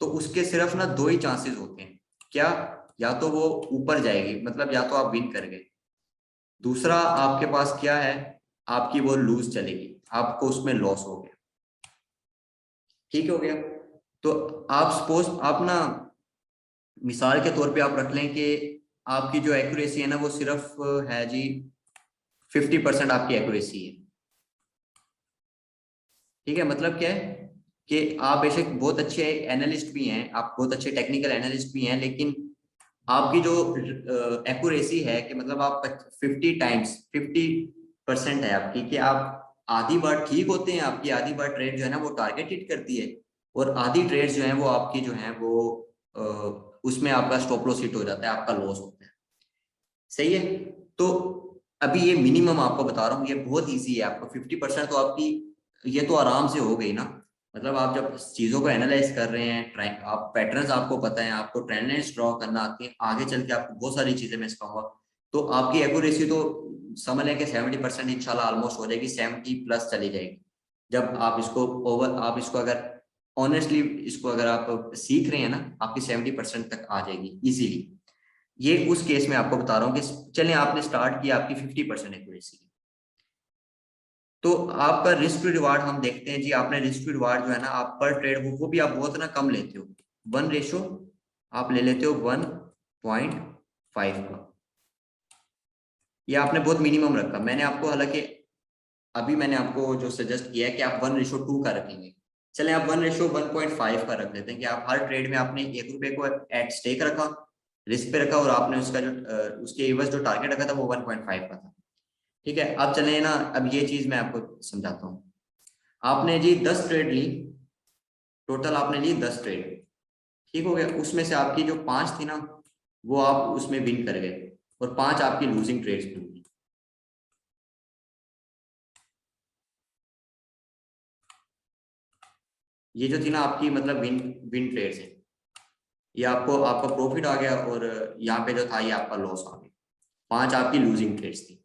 तो उसके सिर्फ ना दो ही चांसेस होते हैं। क्या? या तो वो ऊपर जाएगी, मतलब या तो आप विन कर गए, दूसरा आपके पास क्या है, आपकी वो लूज चलेगी, आपको उसमें लॉस हो गया। ठीक हो गया। तो आप सपोज आप ना मिसाल के तौर पे आप रख लें कि आपकी जो एक्यूरेसी है ना वो सिर्फ है जी 50% आपकी एक्यूरेसी है। ठीक है, मतलब क्या है कि आप बेशक बहुत अच्छे एनालिस्ट भी हैं, आप बहुत अच्छे टेक्निकल एनालिस्ट भी हैं, लेकिन आपकी जो एक्यूरेसी है कि मतलब आप 50% है आपकी, कि आप आधी बार ठीक होते हैं, आपकी आधी बार ट्रेड जो है ना वो टारगेट हिट करती है, और आधी ट्रेड जो है वो आपकी जो है वो उसमें आपका स्टॉप लॉस हिट हो जाता है, आपका लॉस होता है। सही है। तो अभी ये मिनिमम आपको बता रहा हूँ, ये बहुत ईजी है, आपको 50% तो आपकी ये तो आराम से हो गई ना। मतलब आप जब चीजों को एनालाइज कर रहे हैं, आप पैटर्न्स आपको पता है, आपको ट्रेंड लाइन्स ड्रॉ करना आती है, आगे चल के आपको बहुत सारी चीजें मैं सिखाऊंगा, तो आपकी एक्यूरेसी तो समझ लें कि 70% इंशाल्लाह ऑलमोस्ट हो जाएगी, 70+ चली जाएगी। जब आप इसको अगर ऑनेस्टली इसको अगर आप सीख रहे हैं ना, आपकी 70% तक आ जाएगी इजीली। ये उस केस में आपको बता रहा हूँ कि चलिए आपने स्टार्ट किया आपकी 50% एक्यूरेसी, तो आपका रिस्क टू रिवार्ड हम देखते हैं जी। आपने रिस्क टू रिवार्ड जो है ना, आप पर ट्रेड वो भी आप बहुत ना कम लेते हो, 1 रेशो आप ले लेते हो 1.5 का, ये आपने बहुत मिनिमम रखा। मैंने आपको हालांकि अभी मैंने आपको जो सजेस्ट किया है कि आप 1:2 का रखेंगे, चले आप 1:1.5 का रख लेते हैं, कि आप हर ट्रेड में आपने ₹1 को एट स्टेक रखा, रिस्क पे रखा, और आपने उसका जो उसके एवज जो टारगेट रखा था वो 1.5 का था। ठीक है, अब चले ना, अब ये चीज मैं आपको समझाता हूँ। आपने जी 10 ट्रेड ली, टोटल आपने ली 10 ट्रेड, ठीक हो गया। उसमें से आपकी जो 5 थी ना वो आप उसमें विन कर गए, और 5 आपकी लूजिंग ट्रेड्स भी हुई। ये जो थी ना आपकी मतलब विन विन ट्रेड्स है, ये आपको आपका प्रॉफिट आ गया, और यहाँ पे जो था ये आपका लॉस आ गया। 5 आपकी लूजिंग ट्रेड्स थी।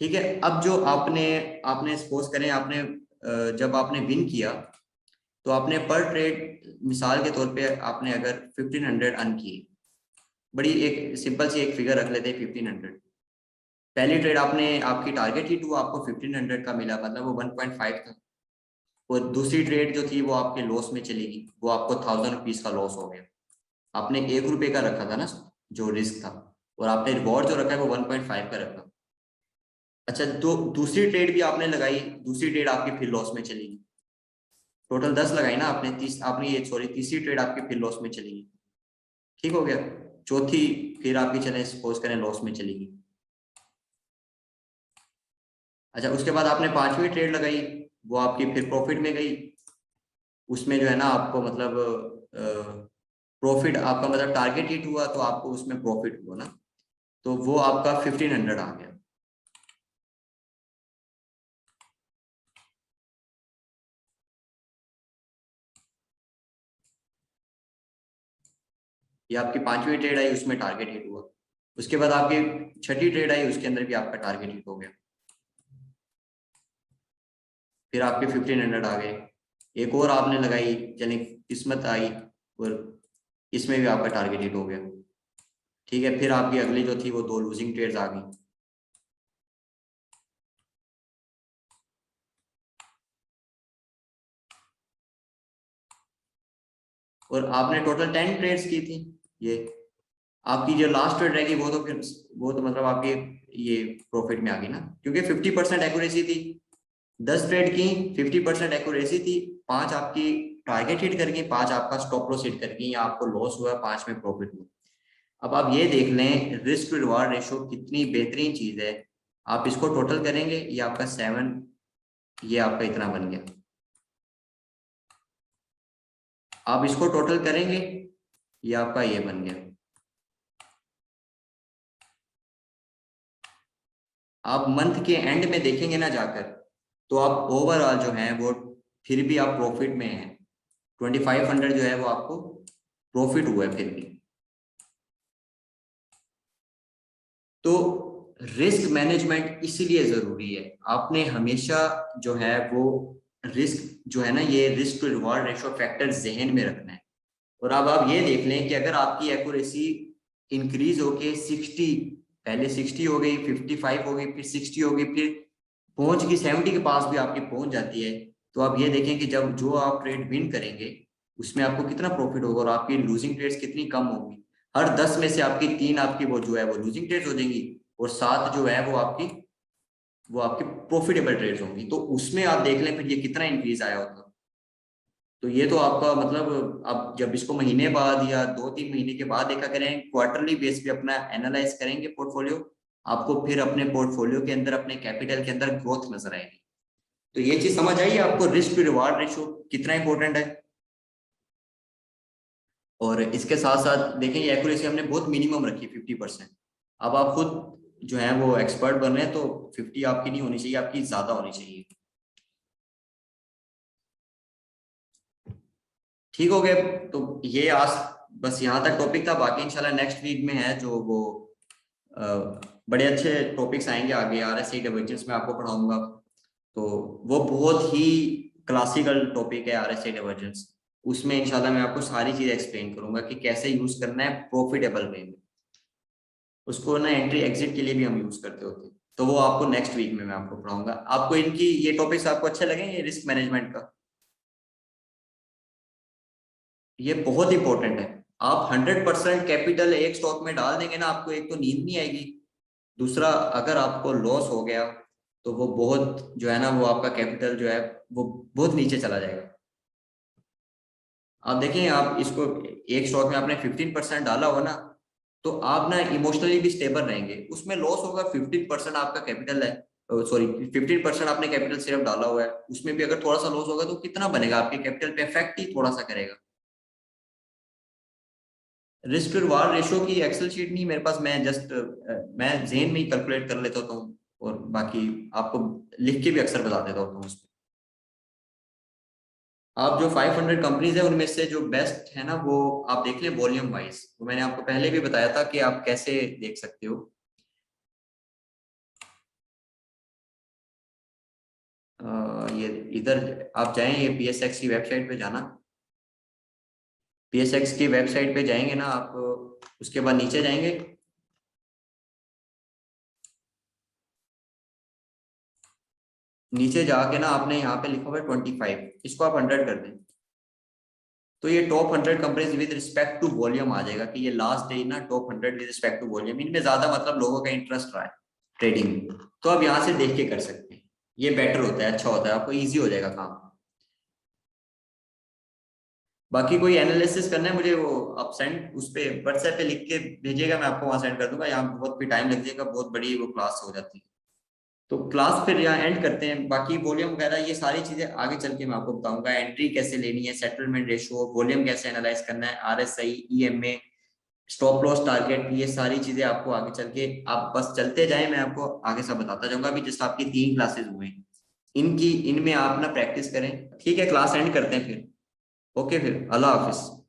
ठीक है, अब जो आपने आपने सपोज करें आपने जब आपने विन किया तो आपने पर ट्रेड मिसाल के तौर पे आपने अगर 1500 अर्न किए, बड़ी एक सिंपल सी एक फिगर रख लेते हैं 1500। पहली ट्रेड आपने आपकी टारगेट हिट हुआ, आपको 1500 का मिला, मतलब वो 1.5 था। और दूसरी ट्रेड जो थी वो आपके लॉस में चलेगी, वो आपको 1000 रुपीज का लॉस हो गया। आपने 1 रुपए का रखा था ना जो रिस्क था, और आपने रिवॉर्ड जो रखा है वो 1.5 का रखा। अच्छा, तो दूसरी ट्रेड भी आपने लगाई, दूसरी ट्रेड आपकी फिर लॉस में चलेगी। टोटल 10 लगाई ना आपने, आपने ये सॉरी तीसरी ट्रेड आपकी फिर लॉस में चलेगी। ठीक हो गया। चौथी फिर आपकी चले सपोज करें लॉस में चलेगी। अच्छा, उसके बाद आपने पांचवी ट्रेड लगाई, वो आपकी फिर प्रॉफिट में गई। उसमें जो है ना आपको मतलब प्रॉफिट आपका मतलब टारगेट हिट हुआ तो आपको उसमें प्रॉफिट हुआ ना, तो वो आपका 1500 आ गया। ये आपकी पांचवी ट्रेड आई, उसमें टारगेट हिट हुआ। उसके बाद आपकी छठी ट्रेड आई, उसके अंदर भी आपका टारगेट हिट हो गया, फिर आपके 1500 आ गए। एक और आपने लगाई, चलिए किस्मत आई, और इसमें भी आपका टारगेट हिट हो गया। ठीक है, फिर आपकी अगली जो थी वो 2 लूजिंग ट्रेड्स आ गई। और आपने टोटल 10 ट्रेड्स की थी। ये आपकी जो लास्ट ट्रेड रहेगी वो तो फिर वो तो मतलब आपके ये प्रॉफिट में आ गई ना, क्योंकि 50% एक्यूरेसी थी। 10 ट्रेड की, 50% एक्यूरेसी थी, 5 आपकी टारगेट हिट कर गई, 5 आपका स्टॉप लॉस हिट कर गई, या आपको लॉस हुआ, 5 में प्रॉफिट हुआ। अब आप ये देख लें रिस्क टू रिवार्ड रेशो कितनी बेहतरीन चीज है। आप इसको टोटल करेंगे, ये आपका 7, ये आपका इतना बन गया। आप इसको टोटल करेंगे, ये आपका ये बन गया। आप मंथ के एंड में देखेंगे ना जाकर, तो आप ओवरऑल जो है वो फिर भी आप प्रॉफिट में हैं। 2500 जो है वो आपको प्रॉफिट हुआ है फिर भी। तो रिस्क मैनेजमेंट इसीलिए जरूरी है। आपने हमेशा जो है वो रिस्क जो है ना, ये risk to reward ratio factor जहन में रखना है। और अब आप ये देख लें कि अगर आपकी एक्यूरेसी इंक्रीज होके 60, पहले 60 हो गई, 55 हो गई, फिर 60 हो गई, फिर पहुंच की 70 के पास भी आपकी पहुंच जाती है, तो आप ये देखें कि जब जो आप ट्रेड विन करेंगे उसमें आपको कितना प्रॉफिट होगा, और आपकी लूजिंग ट्रेड्स कितनी कम होगी। हर 10 में से आपकी 3 आपकी वो जो है वो लूजिंग ट्रेड्स हो जाएंगी, और 7 जो है वो आपकी प्रॉफिटेबल ट्रेड्स होंगी। तो उसमें आप देख लें फिर ये कितना इंक्रीज आया होगा। तो ये तो आपका मतलब आप जब इसको महीने बाद या 2-3 महीने के बाद देखा करें, क्वार्टरली बेस पे अपना एनालाइज करेंगे पोर्टफोलियो, आपको फिर अपने पोर्टफोलियो के अंदर अपने कैपिटल के अंदर ग्रोथ नजर आएगी। तो ये चीज समझ आई आपको रिस्क टू रिवार्ड रेशियो कितना इंपॉर्टेंट है। और इसके साथ साथ देखें ये एक्यूरेसी हमने बहुत मिनिमम रखी 50%। अब आप खुद जो है वो एक्सपर्ट बन रहे हैं, तो 50 आपकी नहीं होनी चाहिए, आपकी ज्यादा होनी चाहिए। ठीक हो गया। तो ये आज बस यहाँ तक टॉपिक था, बाकी इंशाल्लाह नेक्स्ट वीक में है जो वो अ, बड़े अच्छे टॉपिक्स आएंगे आगे, RSI डाइवर्जेंस में आपको पढ़ाऊंगा। तो वो बहुत ही क्लासिकल टॉपिक है RSI डाइवर्जेंस। उसमें इंशाल्लाह मैं आपको सारी चीज एक्सप्लेन करूंगा कि कैसे यूज करना है प्रॉफिटेबल वे में। उसको ना एंट्री एग्जिट के लिए भी हम यूज करते होते हैं। तो वो आपको नेक्स्ट वीक में मैं आपको पढ़ाऊंगा। आपको इनकी ये टॉपिक्स आपको अच्छे लगे, ये रिस्क मैनेजमेंट का? ये बहुत इंपॉर्टेंट है। आप 100% कैपिटल एक स्टॉक में डाल देंगे ना, आपको एक तो नींद नहीं आएगी, दूसरा अगर आपको लॉस हो गया तो वो बहुत जो है ना वो आपका कैपिटल जो है वो बहुत नीचे चला जाएगा। आप देखें, आप इसको एक स्टॉक में आपने 15% डाला हो ना, तो आप ना इमोशनली भी स्टेबल रहेंगे। उसमें लॉस होगा, 15% आपका कैपिटल है, सॉरी 15% आपने कैपिटल सिर्फ डाला हुआ है, उसमें भी अगर थोड़ा सा लॉस होगा तो कितना बनेगा, आपके कैपिटल पे इफेक्ट ही थोड़ा सा करेगा। रिस्क टू रिवार्ड रेशो की एक्सेल शीट नहीं मेरे पास, मैं जस्ट मैं जेन में ही कैलकुलेट कर लेता हूँ, और बाकी आपको लिख के भी अक्सर बता देता हूँ उसमें। आप जो 500 कंपनीज है उनमें से जो बेस्ट है ना वो आप देख लें वॉल्यूम वाइज। तो मैंने आपको पहले भी बताया था कि आप कैसे देख सकते हो। ये इधर आप जाएं, ये PSX की वेबसाइट पे जाना। PSX की वेबसाइट पे जाएंगे ना आप, उसके बाद नीचे जाएंगे, नीचे जाके ना आपने यहाँ पे लिखा हुआ है 25, इसको आप 100 कर दें, तो ये top 100 companies with respect to volume आ जाएगा कि ये लास्ट डे ना top 100 with respect to volume, इनमें ज्यादा मतलब लोगों का इंटरेस्ट रहा है ट्रेडिंग में, तो आप यहाँ से देख के कर सकते हैं। ये बेटर होता है, अच्छा होता है, आपको इजी हो जाएगा काम। बाकी कोई एनालिसिस करना है मुझे, वो आप सेंड उस पे व्हाट्सएप पे लिख के भेजिएगा, मैं आपको वहां सेंड कर दूंगा। यहाँ बहुत भी टाइम लग जाएगा, बहुत बड़ी वो क्लास हो जाती है। तो क्लास फिर यहाँ एंड करते हैं, बाकी वॉल्यूम वगैरह ये सारी चीजें आगे चल के मैं आपको बताऊंगा, एंट्री कैसे लेनी है, सेटलमेंट रेशियो, वॉल्यूम कैसे एनालाइज करना है, RSI, EMA, stop loss target, ये सारी चीजें आपको आगे चल के, आप बस चलते जाएं, मैं आपको आगे सब बताता जाऊंगा। अभी जस्ट आपकी 3 क्लासेस हुए हैं, इनकी इनमें आप ना प्रैक्टिस करें। ठीक है, क्लास एंड करते हैं फिर। ओके, फिर अल्लाह हाफिज।